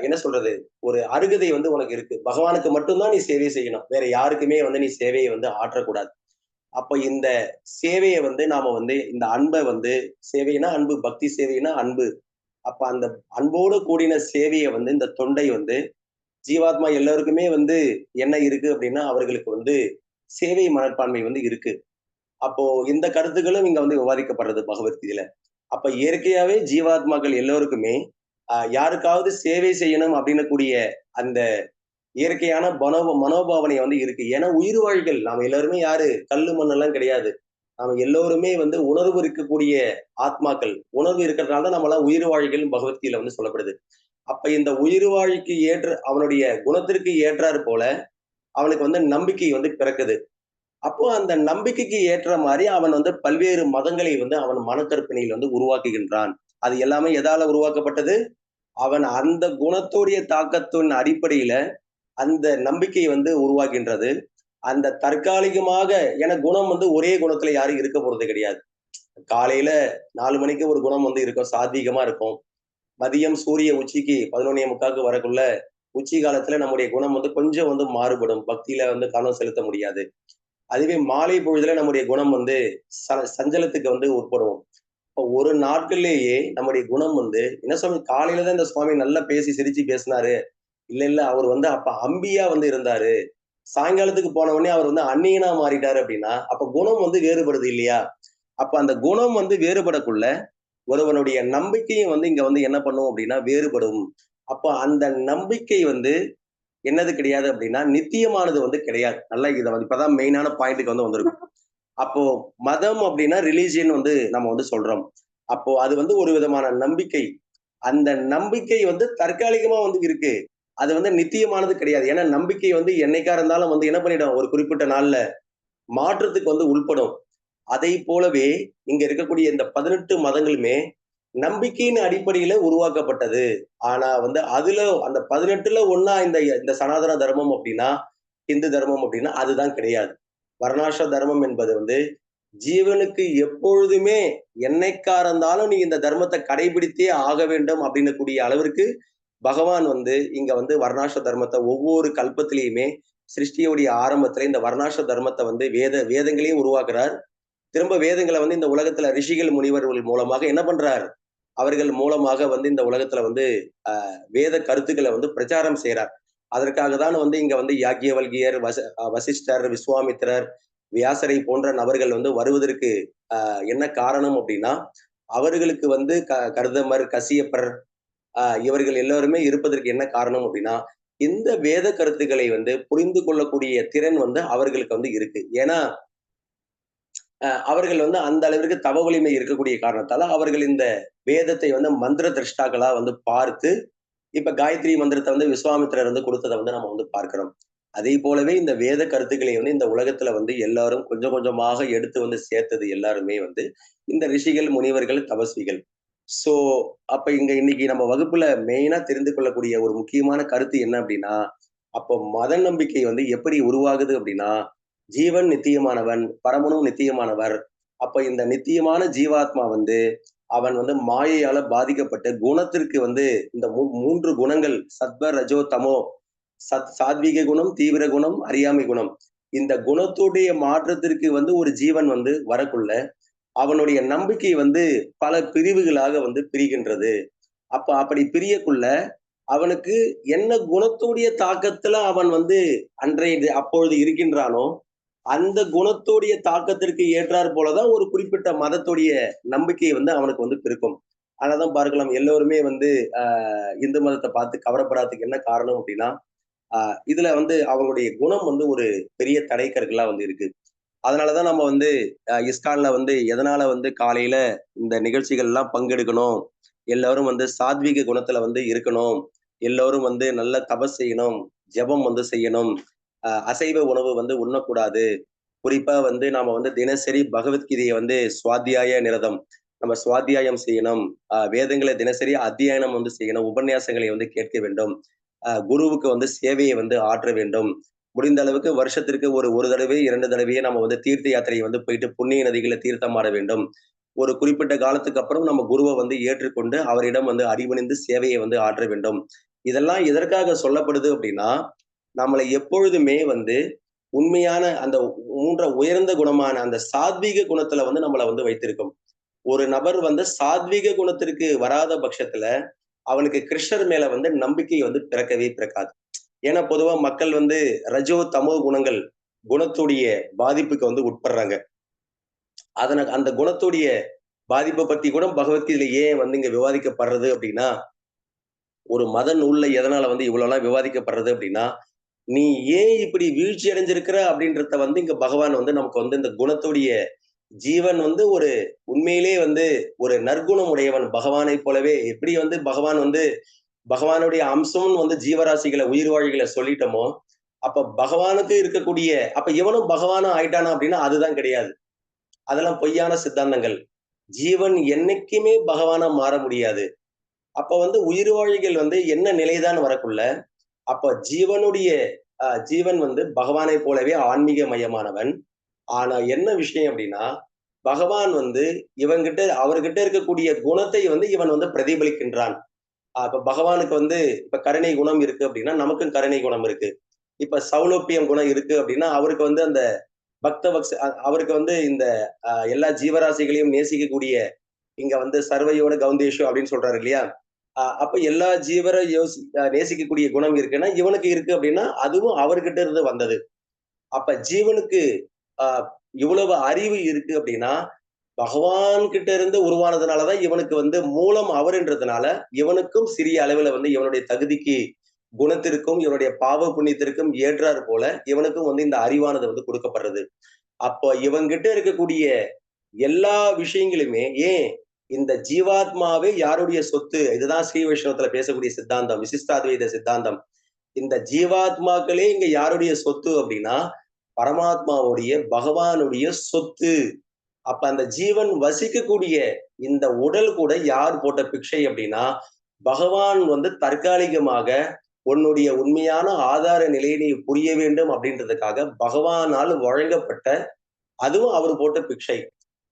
என்ன சொல்றது ஒரு அருகதை வந்து உனக்கு இருக்கு. பகவானுக்கு மட்டும்தான் நீ சேவை செய்யணும், வேற யாருக்குமே வந்து நீ சேவையை வந்து ஆற்றக்கூடாது. அப்ப இந்த சேவையை வந்து நாம வந்து இந்த அன்பை வந்து சேவைனா அன்பு, பக்தி சேவைனா அன்பு. அப்ப அந்த அன்போடு கூடின சேவையை வந்து இந்த தொண்டை வந்து ஜீவாத்மா எல்லாருக்குமே வந்து என்ன இருக்கு அப்படின்னா அவர்களுக்கு வந்து சேவை மனப்பான்மை வந்து இருக்கு. அப்போ இந்த கருத்துக்களும் இங்க வந்து விவாதிக்கப்படுறது பகவத்கீதையில. அப்ப இயற்கையாவே ஜீவாத்மாக்கள் எல்லோருக்குமே யாருக்காவது சேவை செய்யணும் அப்படின்னு கூடிய அந்த இயற்கையான மனோபாவனை வந்து இருக்கு. ஏன்னா உயிர் வாழ்கள் நாம எல்லாருமே யாரு கல்லு மண்ணெல்லாம் கிடையாது. நாம எல்லோருமே வந்து உணர்வு இருக்கக்கூடிய ஆத்மாக்கள். உணர்வு இருக்கிறதுனால தான் நம்ம எல்லாம் உயிர் வாழ்கள் பகவத்கீதையில வந்து சொல்லப்படுது. அப்ப இந்த உயிர் வாழ்க்கைக்கு ஏற்ற அவனுடைய குணத்திற்கு ஏற்றாறு போல அவனுக்கு வந்து நம்பிக்கை வந்து பிறக்குது. அப்போ அந்த நம்பிக்கைக்கு ஏற்ற மாதிரி அவன் வந்து பல்வேறு மதங்களை வந்து அவன் மனக்கற்பனையில் வந்து உருவாக்குகின்றான். அது எல்லாமே எதால உருவாக்கப்பட்டது? அவன் அந்த குணத்துடைய தாக்கத்தின் அடிப்படையில அந்த நம்பிக்கை வந்து உருவாகின்றது. அந்த தற்காலிகமாக ஏன்னா குணம் வந்து ஒரே குணத்துல யாரும் இருக்க போறது கிடையாது. காலையில 4 மணிக்கு ஒரு குணம் வந்து இருக்கும், சாத்வீகமா இருக்கும். மதியம் சூரிய உச்சிக்கு 11:45 வரக்குள்ள உச்சி காலத்துல நம்முடைய குணம் வந்து கொஞ்சம் வந்து மாறுபடும், பக்தியில வந்து கவனம் செலுத்த முடியாது. அதுவே மாலை பொழுதுல நம்முடைய குணம் வந்து சஞ்சலத்துக்கு வந்து உட்படுவோம். இப்போ ஒரு நாட்கள்லேயே நம்முடைய குணம் வந்து என்ன சுவாமி காலையில தான் இந்த சுவாமி நல்லா பேசி சிரிச்சு பேசினாரு, இல்ல இல்ல அவர் வந்து அப்ப அம்பியா வந்து இருந்தாரு, சாயங்காலத்துக்கு போன உடனே அவர் வந்து அந்நியனா மாறிட்டாரு அப்படின்னா அப்ப குணம் வந்து வேறுபடுது இல்லையா? அப்ப அந்த குணம் வந்து வேறுபடக்குள்ள ஒருவனுடைய நம்பிக்கையும் வந்து இங்க வந்து என்ன பண்ணும் அப்படின்னா வேறுபடும். அப்ப அந்த நம்பிக்கை வந்து என்னது கிடையாது அப்படின்னா நித்தியமானது வந்து கிடையாது. நல்லா இதை வந்து இப்பதான் மெயினான பாயிண்ட்டுக்கு வந்து வந்திருக்கும். அப்போ மதம் அப்படின்னா ரிலீஜியன் வந்து நம்ம வந்து சொல்றோம். அப்போ அது வந்து ஒரு விதமான நம்பிக்கை. அந்த நம்பிக்கை வந்து தற்காலிகமா வந்து இருக்கு. அது வந்து நித்தியமானது கிடையாது. ஏன்னா நம்பிக்கை வந்து என்னைக்கா இருந்தாலும் வந்து என்ன பண்ணிடும், ஒரு குறிப்பிட்ட நாள்ல மாற்றத்துக்கு வந்து உட்படும். அதை போலவே இங்க இருக்கக்கூடிய இந்த 18 மதங்களுமே நம்பிக்கையின் அடிப்படையில உருவாக்கப்பட்டது. ஆனா வந்து அதுல அந்த 18ல ஒண்ணா இந்த இந்த சனாதன தர்மம் அப்படின்னா, இந்து தர்மம் அப்படின்னா அதுதான் கிடையாது. வர்ணாசிர தர்மம் என்பது வந்து ஜீவனுக்கு எப்பொழுதுமே என்னைக்கா இருந்தாலும் நீ இந்த தர்மத்தை கடைபிடித்தே ஆக வேண்டும் அப்படின்னு கூடிய அளவிற்கு பகவான் வந்து இங்க வந்து வர்ணாசிர தர்மத்தை ஒவ்வொரு கல்பத்திலையுமே சிருஷ்டியுடைய ஆரம்பத்துல இந்த வர்ணாசிர தர்மத்தை வந்து வேதங்களையும் உருவாக்குறார். திரும்ப வேதங்களை வந்து இந்த உலகத்துல ரிஷிகள் முனிவர்கள் மூலமாக என்ன பண்றார், அவர்கள் மூலமாக வந்து இந்த உலகத்துல வந்து வேத கருத்துக்களை வந்து பிரச்சாரம் செய்யறார். அதற்காக தான் வந்து இங்க வந்து யாக்கியவல்கியர், வசிஷ்டர், விஸ்வாமித்திரர், வியாசரை போன்ற நபர்கள் வந்து வருவதற்கு என்ன காரணம் அப்படின்னா அவர்களுக்கு வந்து கர்தமர், கசியப்பர் இவர்கள் எல்லோருமே இருப்பதற்கு என்ன காரணம் அப்படின்னா இந்த வேத கருத்துக்களை வந்து புரிந்து கொள்ளக்கூடிய திறன் வந்து அவர்களுக்கு வந்து இருக்கு. ஏன்னா அவர்கள் வந்து அந்த அளவிற்கு தவ வலிமை இருக்கக்கூடிய காரணத்தால அவர்கள் இந்த வேதத்தை வந்து மந்திர திரஷ்டாக்களா வந்து பார்த்து இப்ப காயத்ரி மந்திரத்தை வந்து விஸ்வாமித்திரர் வந்து கொடுத்ததை வந்து நம்ம வந்து பார்க்கிறோம். அதே போலவே இந்த வேத கருத்துக்களை வந்து இந்த உலகத்துல வந்து எல்லாரும் கொஞ்சம் கொஞ்சமாக எடுத்து வந்து சேர்த்தது எல்லாருமே வந்து இந்த ரிஷிகள், முனிவர்கள், தபஸ்விகள். சோ அப்ப இங்க இன்னைக்கு நம்ம வகுப்புல மெயினா தெரிந்து கொள்ளக்கூடிய ஒரு முக்கியமான கருத்து என்ன அப்படின்னா, அப்போ மத நம்பிக்கை வந்து எப்படி உருவாகுது அப்படின்னா ஜீவன் நித்தியமானவன், பரமனும் நித்தியமானவர். அப்ப இந்த நித்தியமான ஜீவாத்மா வந்து அவன் வந்து மாயையால பாதிக்கப்பட்டு குணத்திற்கு வந்து இந்த 3 குணங்கள் சத்வ, ரஜோ, தமோ, சாத்வீக குணம், தீவிர குணம், அறியாமை குணம். இந்த குணத்துடைய மாற்றத்திற்கு வந்து ஒரு ஜீவன் வந்து வரக்குள்ள அவனுடைய நம்பிக்கை வந்து பல பிரிவுகளாக வந்து பிரிகின்றது. அப்ப அப்படி பிரியக்குள்ள அவனுக்கு என்ன குணத்துடைய தாக்கத்துல அவன் வந்து அப்பொழுது இருக்கின்றானோ அந்த குணத்துடைய தாக்கத்திற்கு ஏற்றாற் போலதான் ஒரு குறிப்பிட்ட மதத்துடைய நம்பிக்கை வந்து அவனுக்கு வந்து பிறக்கும். அதனாலதான் பார்க்கலாம் எல்லோருமே வந்து இந்து மதத்தை பார்த்து கவரப்படாததுக்கு என்ன காரணம் அப்படின்னா இதுல வந்து அவங்களுடைய குணம் வந்து ஒரு பெரிய தடைக்கற்களா வந்து இருக்கு. அதனாலதான் நம்ம வந்து இஸ்கான்ல வந்து எதனால வந்து காலையில இந்த நிகழ்ச்சிகள் எல்லாம் பங்கெடுக்கணும், எல்லாரும் வந்து சாத்வீக குணத்துல வந்து இருக்கணும், எல்லோரும் வந்து நல்ல தபஸ் செய்யணும், ஜெபம் வந்து செய்யணும், அசைவ உணவு வந்து உண்ணக்கூடாது. குறிப்பா வந்து நாம வந்து தினசரி பகவத்கீதையை வந்து சுவாத்தியாய நிரதம் நம்ம சுவாத்தியாயம் செய்யணும், வேதங்களை தினசரி அத்தியாயனம் வந்து செய்யணும், உபன்யாசங்களை வந்து கேட்க வேண்டும், குருவுக்கு வந்து சேவையை வந்து ஆற்ற வேண்டும். முடிந்த அளவுக்கு வருஷத்திற்கு ஒரு தடவை 2 தடவையே நம்ம வந்து தீர்த்த யாத்திரையை வந்து போயிட்டு புண்ணிய நதிகளை தீர்த்தமாட வேண்டும். ஒரு குறிப்பிட்ட காலத்துக்கு அப்புறம் நம்ம குருவை வந்து ஏற்றுக்கொண்டு அவரிடம் வந்து அடிபணிந்து சேவையை வந்து ஆற்ற வேண்டும். இதெல்லாம் எதற்காக சொல்லப்படுது அப்படின்னா நம்மளை எப்பொழுதுமே வந்து உண்மையான அந்த உயர்ந்த குணமான அந்த சாத்வீக குணத்துல வந்து நம்மளை வந்து வைத்திருக்கும். ஒரு நபர் வந்து சாத்வீக குணத்திற்கு வராத பட்சத்துல அவனுக்கு கிருஷ்ணர் மேல வந்து நம்பிக்கை வந்து பிறக்கவே பிறக்காது. ஏன்னா பொதுவா மக்கள் வந்து ரஜோ தமோ குணத்துடைய பாதிப்புக்கு வந்து உட்படுறாங்க. அந்த குணத்துடைய பாதிப்பை பத்தி கூட பகவத்கீதையில ஏன் வந்து இங்க விவாதிக்கப்படுறது அப்படின்னா ஒரு மத நூல்ல எதனால வந்து இவ்வளவு எல்லாம் விவாதிக்கப்படுறது அப்படின்னா நீ ஏன் இப்படி வீழ்ச்சி அடைஞ்சிருக்கிற அப்படின்றத வந்து இங்க பகவான் வந்து நமக்கு வந்து இந்த குணத்துடைய ஜீவன் வந்து ஒரு உண்மையிலே வந்து ஒரு நற்குணம் உடையவன் பகவானை போலவே எப்படி வந்து பகவான் வந்து பகவானுடைய அம்சம்னு வந்து ஜீவராசிகளை உயிர் வாழ்களை சொல்லிட்டோமோ அப்ப பகவானுக்கு இருக்கக்கூடிய அப்ப இவனும் பகவானும் ஆயிட்டானா அப்படின்னா அதுதான் கிடையாது. அதெல்லாம் பொய்யான சித்தாந்தங்கள். ஜீவன் என்னைக்குமே பகவானா மாற முடியாது. அப்ப வந்து உயிர் வாழ்கள் வந்து என்ன நிலைதான் வரக்குள்ள அப்ப ஜீவன் வந்து பகவானை போலவே ஆன்மீக மயமானவன். ஆனா என்ன விஷயம் அப்படின்னா பகவான் வந்து அவர்கிட்ட இருக்கக்கூடிய குணத்தை வந்து இவன் வந்து பிரதிபலிக்கின்றான். இப்ப பகவானுக்கு வந்து இப்ப கருணை குணம் இருக்கு அப்படின்னா நமக்கும் கருணை குணம் இருக்கு. இப்ப சௌலபியம் குணம் இருக்கு அப்படின்னா அவருக்கு வந்து அந்த அவருக்கு வந்து இந்த எல்லா ஜீவராசிகளையும் நேசிக்கக்கூடிய இங்க வந்து சர்வையோட கவுந்தேஷு அப்படின்னு சொல்றாரு இல்லையா? அப்ப எல்லா ஜீவரை நேசிக்கக்கூடிய குணம் இருக்குன்னா இவனுக்கு இருக்கு அப்படின்னா அதுவும் அவர்கிட்ட இருந்து வந்தது. அப்ப ஜீவனுக்கு இவ்வளவு அறிவு இருக்கு அப்படின்னா பகவான் கிட்ட இருந்து உருவானதுனாலதான் இவனுக்கு வந்து மூலம் அவர்ன்றதுனால இவனுக்கும் சிறிய அளவுல வந்து இவனுடைய தகுதிக்கு குணத்திற்கும் இவனுடைய பாவ புண்ணியத்திற்கும் ஏற்றாறு போல இவனுக்கும் வந்து இந்த அறிவானது வந்து கொடுக்கப்படுறது. அப்போ இவங்கிட்ட இருக்கக்கூடிய எல்லா விஷயங்களுமே ஏன் இந்த ஜீவாத்மாவே யாருடைய சொத்து? இதுதான் ஸ்ரீ வைஷ்ணவத்துல பேசக்கூடிய சித்தாந்தம், விசிஷ்டாத்வைத சித்தாந்தம். இந்த ஜீவாத்மாக்களே இங்க யாருடைய சொத்து அப்படின்னா பரமாத்மாவுடைய பகவானுடைய சொத்து. அப்ப அந்த ஜீவன் வசிக்கக்கூடிய இந்த உடல் கூட யார் போட்ட பிக்ஷை அப்படின்னா பகவான் வந்து தற்காலிகமாக உன்னுடைய உண்மையான ஆதார நிலையை நீ புரிய வேண்டும் அப்படின்றதுக்காக பகவானால் வழங்கப்பட்ட அதுவும் அவர் போட்ட பிக்ஷை.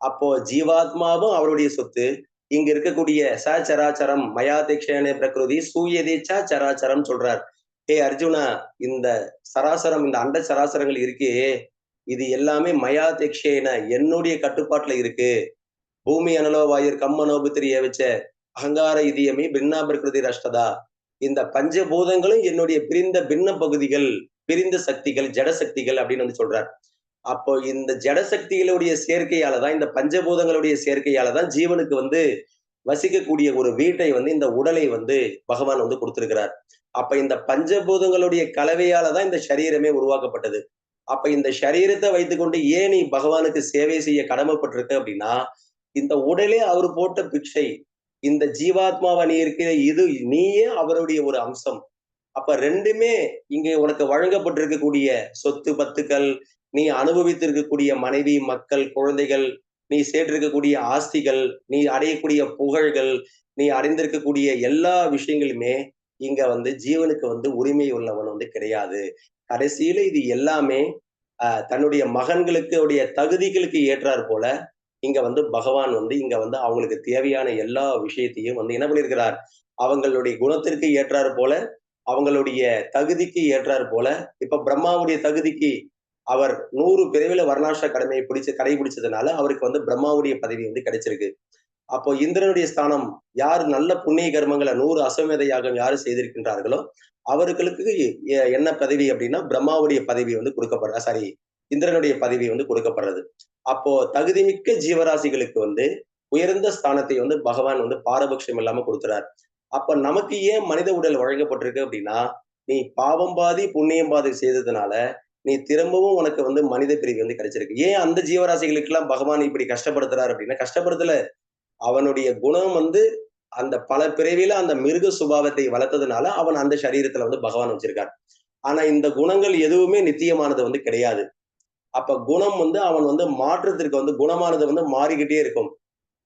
அப்போ ஜீவாத்மாவும் அவருடைய சொத்து. இங்க இருக்கக்கூடிய சராச்சரம் மயாதேக்ஷனே பிரகிருதி சூயதேச்சா சராச்சரம் சொல்றார். அர்ஜுனா, இந்த சராசரம் இந்த அண்ட சராசரங்கள் இருக்கே இது எல்லாமே மயாதேக்ஷேன என்னுடைய கட்டுப்பாட்டுல இருக்கு. பூமி அனலோவாயர் கம்மனோபுத்திரிய வச்ச அகங்கார இதயமே பின்னா பிரகிருதி ரஷ்டதா. இந்த பஞ்சபூதங்களும் என்னுடைய பிரிந்த பின்ன பகுதிகள், பிரிந்த சக்திகள், ஜட சக்திகள் அப்படின்னு வந்து சொல்றார். அப்போ இந்த ஜட சக்திகளுடைய சேர்க்கையாலதான் இந்த பஞ்சபூதங்களுடைய சேர்க்கையாலதான் ஜீவனுக்கு வந்து வசிக்கக்கூடிய ஒரு வீட்டை வந்து இந்த உடலை வந்து பகவான் வந்து கொடுத்திருக்கிறார். அப்ப இந்த பஞ்சபூதங்களுடைய கலவையாலதான் இந்த சரீரமே உருவாக்கப்பட்டது. அப்ப இந்த சரீரத்தை வைத்துக்கொண்டு ஏன் நீ பகவானுக்கு சேவை செய்ய கடமைப்பட்டிருக்க அப்படின்னா இந்த உடலே அவர் போட்ட பிக்ஷை. இந்த ஜீவாத்மாவா நீ இருக்கிற இது நீயே அவருடைய ஒரு அம்சம். அப்ப ரெண்டுமே இங்க உனக்கு வழங்கப்பட்டிருக்கக்கூடிய சொத்து பத்துக்கள், நீ அனுபவித்திருக்கக்கூடிய மனைவி, மக்கள், குழந்தைகள், நீ சேர்த்திருக்கக்கூடிய ஆஸ்திகள், நீ அடையக்கூடிய புகழ்கள், நீ அடைந்திருக்கக்கூடிய எல்லா விஷயங்களுமே இங்க வந்து ஜீவனுக்கு வந்து உரிமை உள்ளவன் வந்து கிடையாது. கடைசியில இது எல்லாமே தன்னுடைய மகன்களுக்கு உடைய தகுதிகளுக்கு ஏற்றார் போல இங்க வந்து பகவான் வந்து இங்க வந்து அவங்களுக்கு தேவையான எல்லா விஷயத்தையும் வந்து என்ன பண்ணியிருக்கிறார், அவங்களுடைய குணத்திற்கு ஏற்றாறு போல அவங்களுடைய தகுதிக்கு ஏற்றாறு போல. இப்ப பிரம்மாவுடைய தகுதிக்கு அவர் 100 பிறவில வர்ணாசிர கடமையை கடைபிடிச்சதுனால அவருக்கு வந்து பிரம்மாவுடைய பதவி வந்து கிடைச்சிருக்கு. அப்போ இந்திரனுடைய ஸ்தானம் யார் நல்ல புண்ணிய கர்மங்களை 100 அஸ்வமேத யாகம் யாரு செய்திருக்கின்றார்களோ அவர்களுக்கு என்ன பதவி அப்படின்னா பிரம்மாவுடைய பதவி வந்து கொடுக்கப்படுற இந்திரனுடைய பதவி வந்து கொடுக்கப்படுறது. அப்போ தகுதிமிக்க ஜீவராசிகளுக்கு வந்து உயர்ந்த ஸ்தானத்தை வந்து பகவான் வந்து பாரபட்சம் இல்லாம கொடுத்துறார். அப்ப நமக்கு ஏன் மனித உடல் வழங்கப்பட்டிருக்கு அப்படின்னா நீ பாவம் பாதி புண்ணியம் பாதி செய்ததுனால நீ திரும்பவும் உனக்கு வந்து மனித பிரிவு வந்து கிடைச்சிருக்கு. ஏன் அந்த ஜீவராசிகளுக்கு எல்லாம் பகவான் இப்படி கஷ்டப்படுத்துறாரு அப்படின்னா கஷ்டப்படுத்தல, அவனுடைய குணம் வந்து அந்த பல பிறவில அந்த மிருக சுபாவத்தை வளர்த்ததுனால அவன் அந்த சரீரத்துல வந்து பகவான் வச்சிருக்கார். ஆனா இந்த குணங்கள் எதுவுமே நித்தியமானது வந்து கிடையாது. அப்ப குணம் வந்து அவன் வந்து மாற்றத்திற்கு வந்து குணமானது வந்து மாறிக்கிட்டே இருக்கும்.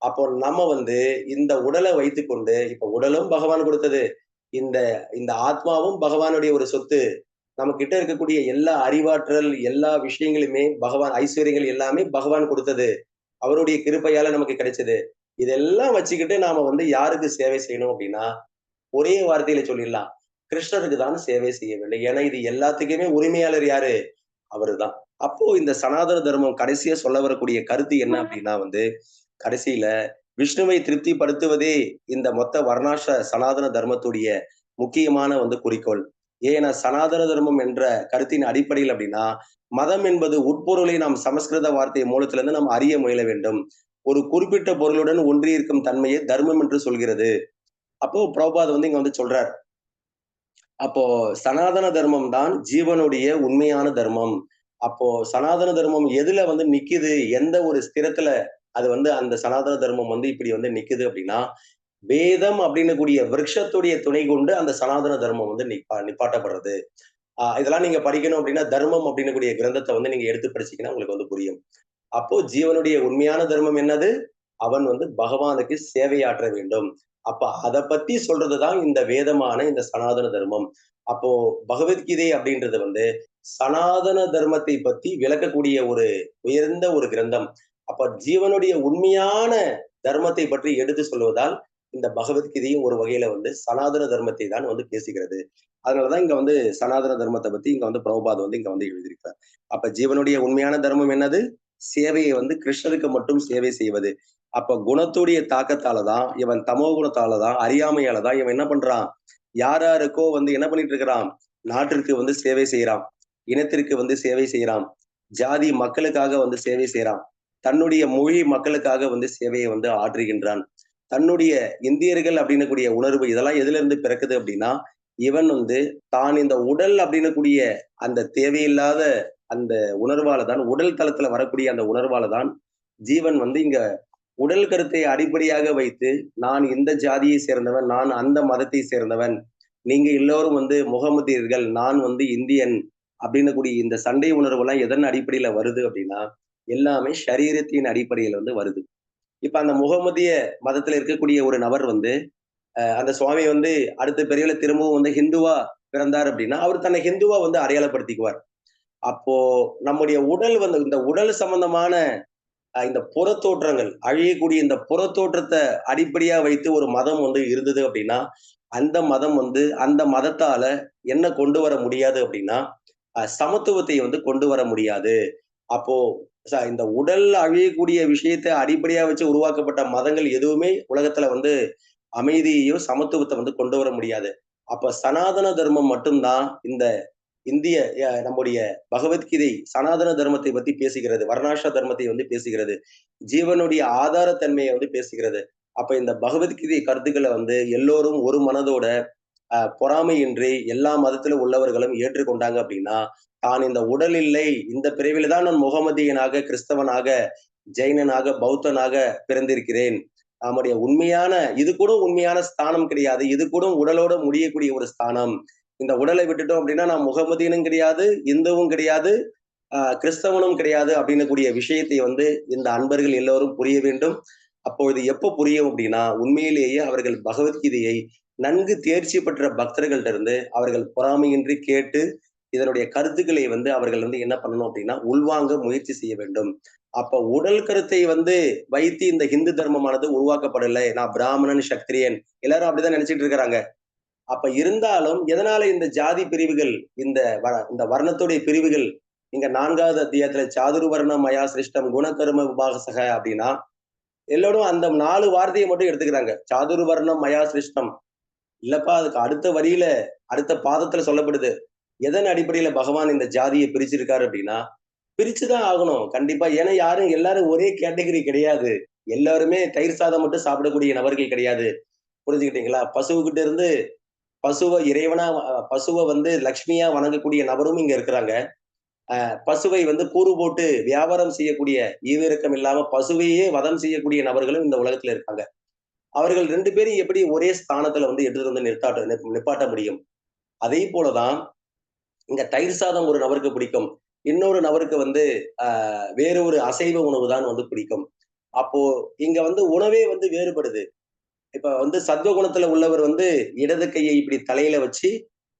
அப்போ நம்ம வந்து இந்த உடலை வைத்துக்கொண்டு இப்ப உடலும் பகவான் கொடுத்தது, இந்த இந்த ஆத்மாவும் பகவானுடைய ஒரு சொத்து. நம்ம கிட்ட இருக்கக்கூடிய எல்லா அறிவாற்றல் எல்லா விஷயங்களுமே பகவான், ஐஸ்வர்யங்கள் எல்லாமே பகவான் கொடுத்தது, அவருடைய கிருபையால நமக்கு கிடைச்சது. இதெல்லாம் வச்சுக்கிட்டு நாம வந்து யாருக்கு சேவை செய்யணும் அப்படின்னா ஒரே வார்த்தையில சொல்லிடலாம், கிருஷ்ணருக்கு தான் சேவை செய்யவில்லை. ஏன்னா இது எல்லாத்துக்குமே உரிமையாளர் யாரு? அவருதான். அப்போ இந்த சனாதன தர்மம் கடைசியா சொல்ல வரக்கூடிய கருத்து என்ன அப்படின்னா வந்து கடைசியில விஷ்ணுவை திருப்திப்படுத்துவதே இந்த மொத்த வர்ணாசிர சனாதன தர்மத்துடைய முக்கியமான வந்து குறிக்கோள். ஏன்னா சனாதன தர்மம் என்ற கருத்தின் அடிப்படையில் அப்படின்னா மதம் என்பது உட்பொருளை நாம் சமஸ்கிருத வார்த்தை மூலத்திலிருந்து நாம் அறிய முயல வேண்டும். ஒரு குறிப்பிட்ட பொருளுடன் ஒன்றியிருக்கும் தன்மையை தர்மம் என்று சொல்கிறது. அப்போ பிரபுபாத் வந்து இங்க வந்து சொல்றார், அப்போ சனாதன தர்மம் தான் ஜீவனுடைய உண்மையான தர்மம். அப்போ சனாதன தர்மம் எதுல வந்து நிக்குது, எந்த ஒரு ஸ்திரத்துல அது வந்து அந்த சனாதன தர்மம் வந்து இப்படி வந்து நிக்குது அப்படின்னா வேதம் அப்படின்னு கூடிய விருட்சத்துடைய துணை கொண்டு அந்த சனாதன தர்மம் வந்து நிப்பாட்டப்படுறது. இதெல்லாம் நீங்க படிக்கணும் அப்படின்னா தர்மம் அப்படின்னு கூடிய கிரந்தத்தை வந்து நீங்க எடுத்து படிச்சீங்கன்னா உங்களுக்கு வந்து புரியும். அப்போ ஜீவனுடைய உண்மையான தர்மம் என்னது? அவன் வந்து பகவானுக்கு சேவையாற்ற வேண்டும். அப்ப அதை பத்தி சொல்றதுதான் இந்த வேதமான இந்த சனாதன தர்மம். அப்போ பகவத்கீதை அப்படின்றது வந்து சனாதன தர்மத்தை பத்தி விளக்கக்கூடிய ஒரு உயர்ந்த ஒரு கிரந்தம். அப்ப ஜீவனுடைய உண்மையான தர்மத்தை பற்றி எடுத்து சொல்வதால் இந்த பகவத்கீதையும் ஒரு வகையில வந்து சனாதன தர்மத்தை தான் வந்து பேசுகிறது. அதனாலதான் இங்க வந்து சனாதன தர்மத்தை பத்தி இங்க வந்து பிரபுபாத் வந்து இங்க வந்து எழுதியிருக்கிறார். அப்ப ஜீவனுடைய உண்மையான தர்மம் என்னது? சேவையை வந்து கிருஷ்ணருக்கு மட்டும் சேவை செய்வது. அப்ப குணத்துடைய தாக்கத்தாலதான் இவன் தமோ குணத்தாலதான் அறியாமையாலதான் இவன் என்ன பண்றான்? யாருக்கோ வந்து என்ன பண்ணிட்டு இருக்கிறான்? நாட்டிற்கு வந்து சேவை செய்யறான், இனத்திற்கு வந்து சேவை செய்யறான், ஜாதி மக்களுக்காக வந்து சேவை செய்யறான், தன்னுடைய மொழி மக்களுக்காக வந்து சேவையை வந்து ஆற்றுகின்றான். தன்னுடைய இந்தியர்கள் அப்படின்னு கூடிய உணர்வு இதெல்லாம் எதுல இருந்து பிறக்குது அப்படின்னா, இவன் வந்து தான் இந்த உடல் அப்படின்னு கூடிய அந்த தேவையில்லாத அந்த உணர்வால தான், உடல் தளத்துல வரக்கூடிய அந்த உணர்வால தான் ஜீவன் வந்து இங்க உடல் கருத்தை அடிப்படையாக வைத்து நான் இந்த ஜாதியை சேர்ந்தவன், நான் அந்த மதத்தை சேர்ந்தவன், நீங்க எல்லோரும் வந்து முகமதியர்கள், நான் வந்து இந்தியன் அப்படின்னு கூடிய இந்த சண்டை உணர்வு எல்லாம் எதன் அடிப்படையில வருது அப்படின்னா, எல்லாமே ஷரீரத்தின் அடிப்படையில வந்து வருது. இப்ப அந்த முகமதிய மதத்துல இருக்கக்கூடிய ஒரு நபர் வந்து அந்த சுவாமி வந்து அடுத்த பிறவில திரும்பவும் வந்து ஹிந்துவா பிறந்தார் அப்படின்னா, அவர் தன்னை ஹிந்துவா வந்து அடையாளப்படுத்திக்குவார். அப்போ நம்முடைய உடல் வந்து இந்த உடல் சம்பந்தமான இந்த புறத்தோற்றங்கள் அழியக்கூடிய இந்த புறத்தோற்றத்தை அடிப்படையா வைத்து ஒரு மதம் வந்து இருந்தது அப்படின்னா, அந்த மதம் வந்து அந்த மதத்தால என்ன கொண்டு வர முடியாது அப்படின்னா, சமத்துவத்தை வந்து கொண்டு வர முடியாது. அப்போ இந்த உடல் அழியக்கூடிய விஷயத்தை அடிப்படையா வச்சு உருவாக்கப்பட்ட மதங்கள் எதுவுமே உலகத்துல வந்து அமைதியையோ சமத்துவத்தை வந்து கொண்டு வர முடியாது. அப்ப சனாதன தர்மம் மட்டும்தான் இந்த இந்திய நம்முடைய பகவத்கீதை சனாதன தர்மத்தை பத்தி பேசுகிறது, வர்ணாசிர தர்மத்தை வந்து பேசுகிறது, ஜீவனுடைய ஆதாரத்தன்மையை வந்து பேசுகிறது. அப்ப இந்த பகவத்கீதை கருத்துக்களை வந்து எல்லோரும் ஒரு மனதோட பொறாமையின்றி எல்லா மதத்துல உள்ளவர்களும் ஏற்றுக்கொண்டாங்க அப்படின்னா, தான் இந்த உடல் இல்லை, இந்த பிறவில தான் நான் முகமதியனாக, கிறிஸ்தவனாக, ஜெயினனாக, பௌத்தனாக பிறந்திருக்கிறேன். நம்முடைய உண்மையான இது கூட உண்மையான ஸ்தானம் கிடையாது. இது கூட உடலோட முடியக்கூடிய ஒரு ஸ்தானம். இந்த உடலை விட்டுட்டோம் அப்படின்னா நான் முகமதியனும் கிடையாது, இந்துவும் கிடையாது, கிறிஸ்தவனும் கிடையாது அப்படின்னு கூடிய விஷயத்தை வந்து இந்த அன்பர்கள் எல்லோரும் புரிய வேண்டும். அப்பொழுது எப்ப புரியும் அப்படின்னா, உண்மையிலேயே அவர்கள் பகவத்கீதையை நன்கு தேர்ச்சி பெற்ற பக்தர்கள்ட்ட இருந்து அவர்கள் பொறாமையின்றி கேட்டு இதனுடைய கருத்துக்களை வந்து அவர்கள் வந்து என்ன பண்ணணும் அப்படின்னா உள்வாங்க முயற்சி செய்ய வேண்டும். அப்ப உடல் கருத்தை வந்து வைத்து இந்த ஹிந்து தர்மமானது உருவாக்கப்படலை. நான் பிராமணன், சத்திரியன் எல்லாரும் அப்படிதான் நினைச்சிட்டு இருக்கிறாங்க. அப்ப இருந்தாலும் எதனால இந்த ஜாதி பிரிவுகள், இந்த இந்த வர்ணத்துடைய பிரிவுகள் இங்க 4வது அத்தியாயத்துல சாதுர்வர்ண மயா சிருஷ்டம் குணகர்ம விபாகசக அப்படின்னா எல்லோரும் அந்த 4 வார்த்தையை மட்டும் எடுத்துக்கிறாங்க. சாதுர்வர்ணம் மயா சிருஷ்டம் இல்லப்பா, அதுக்கு அடுத்த வரியில அடுத்த பாதத்துல சொல்லப்படுது எதன் அடிப்படையில பகவான் இந்த ஜாதியை பிரிச்சிருக்காரு அப்படின்னா, பிரிச்சுதான் ஆகணும் கண்டிப்பா. ஏன்னா எல்லாரும் ஒரே கேட்டகரி கிடையாது. எல்லாருமே தயிர் சாதம் மட்டும் சாப்பிடக்கூடிய நபர்கள் கிடையாது. புரிஞ்சுக்கிட்டீங்களா? பசுவுகிட்ட இருந்து பசுவை இறைவனா, பசுவை வந்து லக்ஷ்மியா வணங்கக்கூடிய நபரும் இங்க இருக்கிறாங்க. பசுவை வந்து கூறு போட்டு வியாபாரம் செய்யக்கூடிய ஈவிரக்கம் இல்லாம பசுவையே வதம் செய்யக்கூடிய நபர்களும் இந்த உலகத்துல இருக்காங்க. அவர்கள் 2 பேரும் எப்படி ஒரே ஸ்தானத்துல வந்து எடுத்துட்டு வந்து நிப்பாட்ட முடியும்? அதே போலதான் இங்க தயிர் சாதம் ஒரு நபருக்கு பிடிக்கும், இன்னொரு நபருக்கு வந்து வேற ஒரு அசைவ உணவு தான் வந்து பிடிக்கும். அப்போ இங்க வந்து உணவே வந்து வேறுபடுது. இப்ப வந்து சத்துவ குணத்துல உள்ளவர் வந்து இடது கையை இப்படி தலையில வச்சு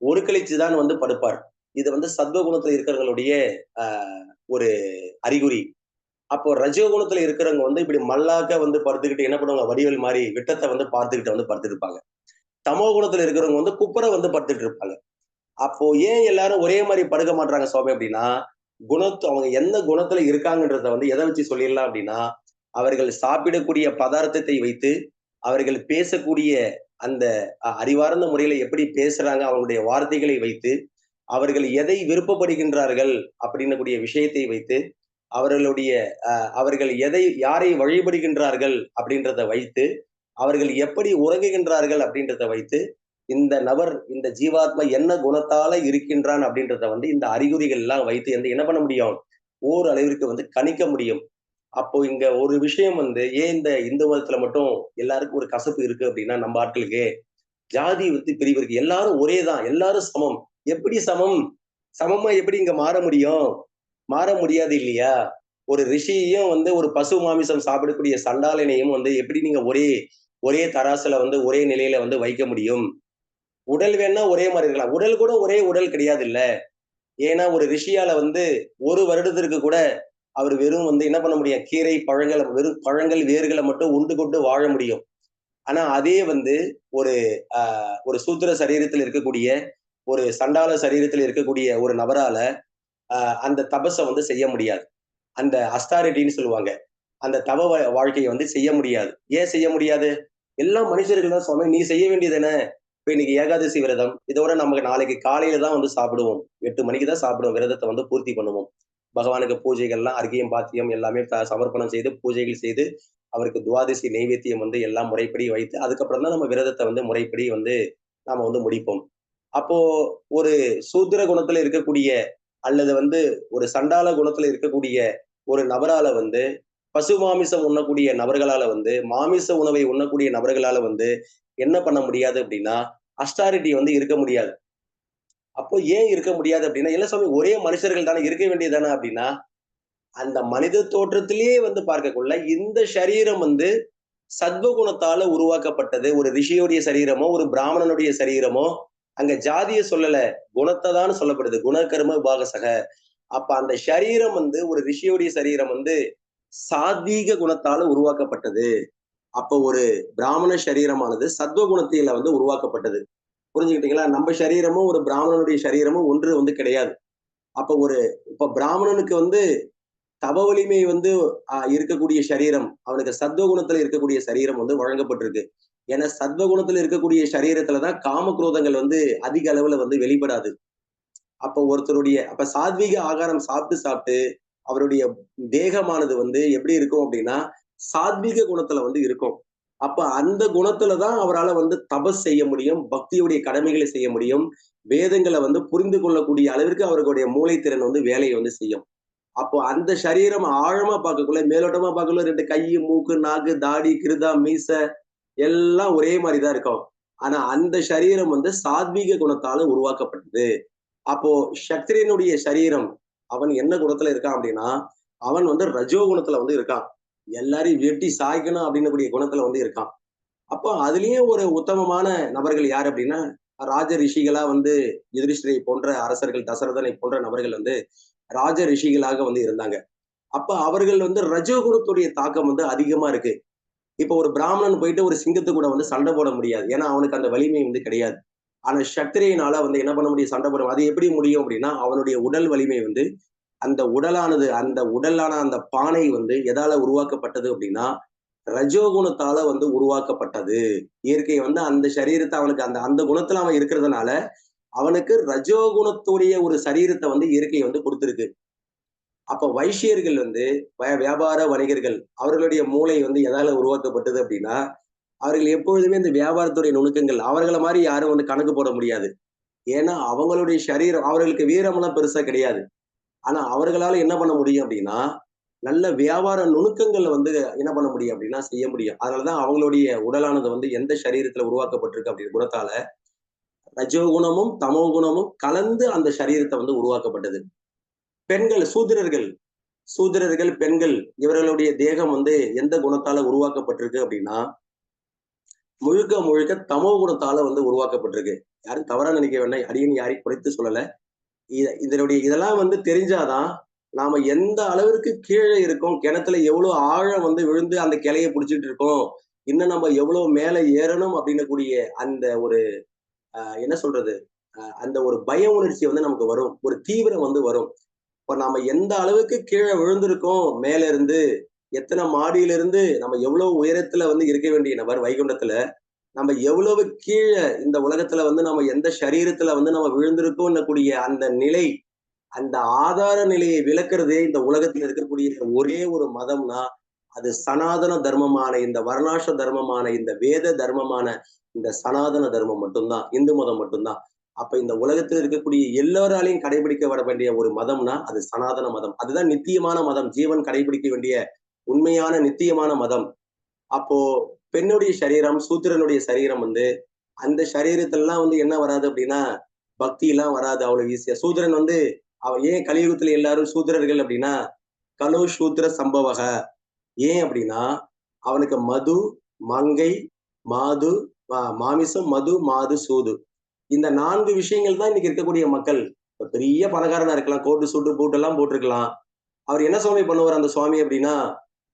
ஒரு கழிச்சுதான் வந்து படுப்பார். இது வந்து சத்துவ குணத்துல இருக்கிறவங்களுடைய ஒரு அறிகுறி. அப்போ ரஜோ குணத்துல இருக்கிறவங்க வந்து இப்படி மல்லாக்க வந்து படுத்துக்கிட்டு என்ன பண்ணுவாங்க, வடிவேல் மாதிரி விட்டத்தை வந்து பார்த்துக்கிட்டு வந்து படுத்துட்டு இருப்பாங்க. தமோ குணத்துல இருக்கிறவங்க வந்து குப்புற வந்து படுத்துட்டு இருப்பாங்க. அப்போ ஏன் எல்லாரும் ஒரே மாதிரி படுக்க மாட்டாங்க சுவாமி அப்படின்னா, அவங்க எந்த குணத்துல இருக்காங்கன்றத வந்து எதை வச்சு சொல்லிடலாம் அப்படின்னா, அவர்கள் சாப்பிடக்கூடிய பதார்த்தத்தை வைத்து, அவர்கள் பேசக்கூடிய அந்த அறிவார்ந்த முறையில எப்படி பேசுறாங்க, அவங்களுடைய வார்த்தைகளை வைத்து, அவர்கள் எதை விருப்பப்படுகின்றார்கள் அப்படின்னு கூடிய விஷயத்தை வைத்து, அவர்களுடைய அவர்கள் யாரை வழிபடுகின்றார்கள் அப்படின்றத வைத்து, அவர்கள் எப்படி உறங்குகின்றார்கள் அப்படின்றத வைத்து, இந்த நபர் இந்த ஜீவாத்மா என்ன குணத்தால இருக்கின்றான் அப்படின்றத வந்து இந்த அறிகுறிகள் எல்லாம் வைத்து என்ன பண்ண முடியும், ஓரளவிற்கு வந்து கணிக்க முடியும். அப்போ இங்க ஒரு விஷயம் வந்து ஏன் இந்த இந்து மதத்துல மட்டும் எல்லாருக்கும் ஒரு கசப்பு இருக்கு அப்படின்னா, நம்ம ஆட்களுக்கு ஜாதி வந்து பிரிவு இருக்கு. எல்லாரும் ஒரேதான், எல்லாரும் சமம். எப்படி சமம்? சமமா எப்படி இங்க மாற முடியும்? மாற முடியாது இல்லையா? ஒரு ரிஷியையும் வந்து ஒரு பசு மாமிசம் சாப்பிடக்கூடிய சண்டாளனையும் வந்து எப்படி நீங்க ஒரே தராசுல வந்து ஒரே நிலையில வந்து வைக்க முடியும்? உடல் வேணா ஒரே மாதிரி இருக்கலாம், உடல் கூட ஒரே உடல் கிடையாது இல்ல. ஏன்னா ஒரு ரிஷியால வந்து 1 வருடத்திற்கு கூட அவர் வெறும் வந்து என்ன பண்ண முடியும், கீரை பழங்கள் வெறும் பழங்கள் வேர்களை மட்டும் உண்டு கொண்டு வாழ முடியும். ஆனா அதே வந்து ஒரு ஒரு சூத்திர சரீரத்தில் இருக்கக்கூடிய ஒரு சண்டாள சரீரத்தில் இருக்கக்கூடிய ஒரு நபரால அந்த தபஸை வந்து செய்ய முடியாது. அந்த அஸ்டாரிட்டின்னு சொல்லுவாங்க. அந்த தவ வாழ்க்கையை வந்து செய்ய முடியாது. ஏன் செய்ய முடியாது? எல்லாம் மனுஷர்கள் தான் சுவாமி, நீ செய்ய வேண்டியது என்ன? இப்ப இன்னைக்கு ஏகாதசி விரதம், இதோட நமக்கு நாளைக்கு காலையில தான் வந்து சாப்பிடுவோம். 8 மணிக்கு தான் சாப்பிடுவோம். விரதத்தை வந்து பூர்த்தி பண்ணுவோம். பகவானுக்கு பூஜைகள்லாம் அர்க்கியம் பாத்தியம் எல்லாமே சமர்ப்பணம் செய்து பூஜைகள் செய்து அவருக்கு துவாதசி நைவேத்தியம் வந்து எல்லாம் முறைப்படி வைத்து அதுக்கப்புறம் தான் நம்ம விரதத்தை வந்து முறைப்படி வந்து நாம வந்து முடிப்போம். அப்போ ஒரு சூத்திர குணத்துல இருக்கக்கூடிய அல்லது வந்து ஒரு சண்டாள குணத்துல இருக்கக்கூடிய ஒரு நபரால வந்து பசு மாமிசம் உண்ணக்கூடிய நபர்களால வந்து மாமிச உணவை உண்ணக்கூடிய நபர்களால வந்து என்ன பண்ண முடியாது அப்படின்னா அஸ்டாரிட்டி வந்து இருக்க முடியாது. அப்போ ஏன் இருக்க முடியாது அப்படின்னா எல்லா சாமி ஒரே மனுஷர்கள் தானே, இருக்க வேண்டியதானே அப்படின்னா அந்த மனித தோற்றத்திலேயே வந்து பார்க்கக்குள்ள இந்த சரீரம் வந்து சத்வகுணத்தால உருவாக்கப்பட்டது. ஒரு ரிஷியோடைய சரீரமோ ஒரு பிராமணனுடைய சரீரமோ அங்க ஜாதிய சொல்லல, குணத்தை தான் சொல்லப்படுது. குணகர்ம உபாகசக. அப்ப அந்த சரீரம் வந்து ஒரு ரிஷியோடைய சரீரம் வந்து சாத்வீக குணத்தால உருவாக்கப்பட்டது. அப்போ ஒரு பிராமண சரீரமானது சத்வகுணத்தில வந்து உருவாக்கப்பட்டது. புரிஞ்சுக்கிட்டீங்களா? நம்ம சரீரமும் ஒரு பிராமணனுடைய சரீரமும் ஒன்று வந்து கிடையாது. அப்ப இப்ப பிராமணனுக்கு வந்து தவ வலிமை வந்து இருக்கக்கூடிய சரீரம், அவனுக்கு சத்வகுணத்துல இருக்கக்கூடிய சரீரம் வந்து வழங்கப்பட்டிருக்கு. ஏன்னா சத்வகுணத்துல இருக்கக்கூடிய சரீரத்துலதான் காமக்ரோதங்கள் வந்து அதிக அளவுல வந்து வெளிப்படாது. அப்ப சாத்வீக ஆகாரம் சாப்பிட்டு அவருடைய தேகமானது வந்து எப்படி இருக்கும் அப்படின்னா சாத்வீக குணத்துல வந்து இருக்கும். அப்ப அந்த குணத்துலதான் அவரால் வந்து தபஸ் செய்ய முடியும், பக்தியுடைய கடமைகளை செய்ய முடியும், வேதங்களை வந்து புரிந்து கொள்ளக்கூடிய அளவிற்கு அவர்களுடைய மூளைத்திறன் வந்து வேலையை வந்து செய்யும். அப்போ அந்த சரீரம் ஆழமா பார்க்கக்குள்ள மேலோட்டமா பார்க்கக்குள்ள 2 கை, மூக்கு, நாக்கு, தாடி, கிருதா, மீச எல்லாம் ஒரே மாதிரிதான் இருக்கும். ஆனா அந்த சரீரம் வந்து சாத்வீக குணத்தால உருவாக்கப்பட்டது. அப்போ சத்திரியனுடைய சரீரம் அவன் என்ன குணத்துல இருக்கான் அப்படின்னா அவன் வந்து ரஜோ குணத்துல வந்து இருக்கான். எல்லாரையும் வெட்டி சாய்க்கணும் அப்படின்னு கூடிய குணத்துல வந்து இருக்கான். அப்போ அதுலயும் ஒரு உத்தமமான நபர்கள் யார் அப்படின்னா ராஜ ரிஷிகளா வந்து யுதிஷ்டிரை போன்ற அரசர்கள், தசரதனை போன்ற நபர்கள் வந்து ராஜ ரிஷிகளாக வந்து இருந்தாங்க. அப்ப அவர்கள் வந்து ரஜோகுணத்துடைய தாக்கம் வந்து அதிகமா இருக்கு. இப்ப ஒரு பிராமணன் போயிட்டு ஒரு சிங்கத்து கூட வந்து சண்டை போட முடியாது. ஏன்னா அவனுக்கு அந்த வலிமை வந்து கிடையாது. ஆனா சத்திரியனால வந்து என்ன பண்ண முடியும்? சண்டை போட. அது எப்படி முடியும் அப்படின்னா அவனுடைய உடல் வலிமை வந்து அந்த உடலான அந்த பானை வந்து எதால உருவாக்கப்பட்டது அப்படின்னா ரஜோகுணத்தால வந்து உருவாக்கப்பட்டது. இயற்கை வந்து அந்த சரீரத்தை அவனுக்கு அந்த குணத்துல அவன் இருக்கிறதுனால அவனுக்கு ரஜோகுணத்துடைய ஒரு சரீரத்தை வந்து இயற்கை வந்து கொடுத்திருக்கு. அப்ப வைசியர்கள் வந்து வியாபார வணிகர்கள் அவர்களுடைய மூளை வந்து எதால உருவாக்கப்பட்டது அப்படின்னா அவர்கள் எப்பொழுதுமே இந்த வியாபாரத்துடைய நுணுக்கங்கள் அவர்களை மாதிரி யாரும் வந்து கணக்கு போட முடியாது. ஏன்னா அவங்களுடைய சரீரம் அவர்களுக்கு வீரம்லாம் பெருசா கிடையாது. ஆனா அவர்களால என்ன பண்ண முடியும் அப்படின்னா நல்ல வியாபார நுணுக்கங்களை வந்து என்ன பண்ண முடியும் அப்படின்னா செய்ய முடியும். அதனாலதான் அவங்களுடைய உடலானது வந்து எந்த சரீரத்துல உருவாக்கப்பட்டிருக்கு அப்படின்னு குணத்தால ரஜோகுணமும் தமோ குணமும் கலந்து அந்த சரீரத்தை வந்து உருவாக்கப்பட்டது. பெண்கள் சூத்திரர்கள் பெண்கள் இவர்களுடைய தேகம் வந்து எந்த குணத்தால உருவாக்கப்பட்டிருக்கு அப்படின்னா முழுக்க தமோ குணத்தால வந்து உருவாக்கப்பட்டிருக்கு. யாரும் தவறா நினைக்க வேண்டாம், அடியன் யாரையும் குறைத்து சொல்லல. இதெல்லாம் வந்து தெரிஞ்சாதான் நாம எந்த அளவிற்கு கீழே இருக்கோம், கிணத்துல எவ்வளவு ஆழம் வந்து விழுந்து அந்த கிளையை பிடிச்சிட்டு இருக்கோம், இன்னும் நம்ம எவ்வளவு மேல ஏறணும் அப்படின்னு கூடிய அந்த ஒரு என்ன சொல்றது அந்த ஒரு பய உணர்ச்சி வந்து நமக்கு வரும், ஒரு தீவிரம் வந்து வரும். இப்ப நாம எந்த அளவுக்கு கீழே விழுந்திருக்கோம், மேல இருந்து எத்தனை மாடியில இருந்து நம்ம எவ்வளவு உயரத்துல வந்து இருக்க வேண்டிய நபர் வைகுண்டத்துல நம்ம எவ்வளவு கீழே இந்த உலகத்துல வந்து நம்ம எந்த சரீரத்துல வந்து நம்ம விழுந்திருக்கோம்னு கூடிய அந்த நிலை, அந்த ஆதார நிலையை விளக்குறதே இந்த உலகத்துல இருக்கக்கூடிய ஒரே ஒரு மதம்னா அது சனாதன தர்மமான இந்த வர்ணாச தர்மமான இந்த வேத தர்மமான இந்த சனாதன தர்மம் மட்டும்தான், இந்து மதம் மட்டும்தான். அப்ப இந்த உலகத்துல இருக்கக்கூடிய எல்லோராலையும் கடைபிடிக்கப்பட வேண்டிய ஒரு மதம்னா அது சனாதன மதம். அதுதான் நித்தியமான மதம், ஜீவன் கடைபிடிக்க வேண்டிய உண்மையான நித்தியமான மதம். அப்போ பெண்ணுடைய சரீரம், சூத்திரனுடைய சரீரம் வந்து அந்த சரீரத்திலாம் வந்து என்ன வராது அப்படின்னா பக்தி எல்லாம் வராது அவ்வளவு ஈஸியா. சூத்திரன் வந்து அவன் ஏன் கலியுகத்துல எல்லாரும் சூத்திரர்கள் அப்படின்னா கலோ சூத்திர சம்பவக. ஏன் அப்படின்னா அவனுக்கு மது, மங்கை, மாது, மாமிசம், மது, மாது, சூது இந்த 4 விஷயங்கள் தான் இன்னைக்கு இருக்கக்கூடிய மக்கள். இப்ப பெரிய பணக்காரனா இருக்கலாம், கோட்டு சூட்டு பூட்டு எல்லாம் போட்டிருக்கலாம். அவர் என்ன சுவாமி பண்ணுவார் அந்த சுவாமி அப்படின்னா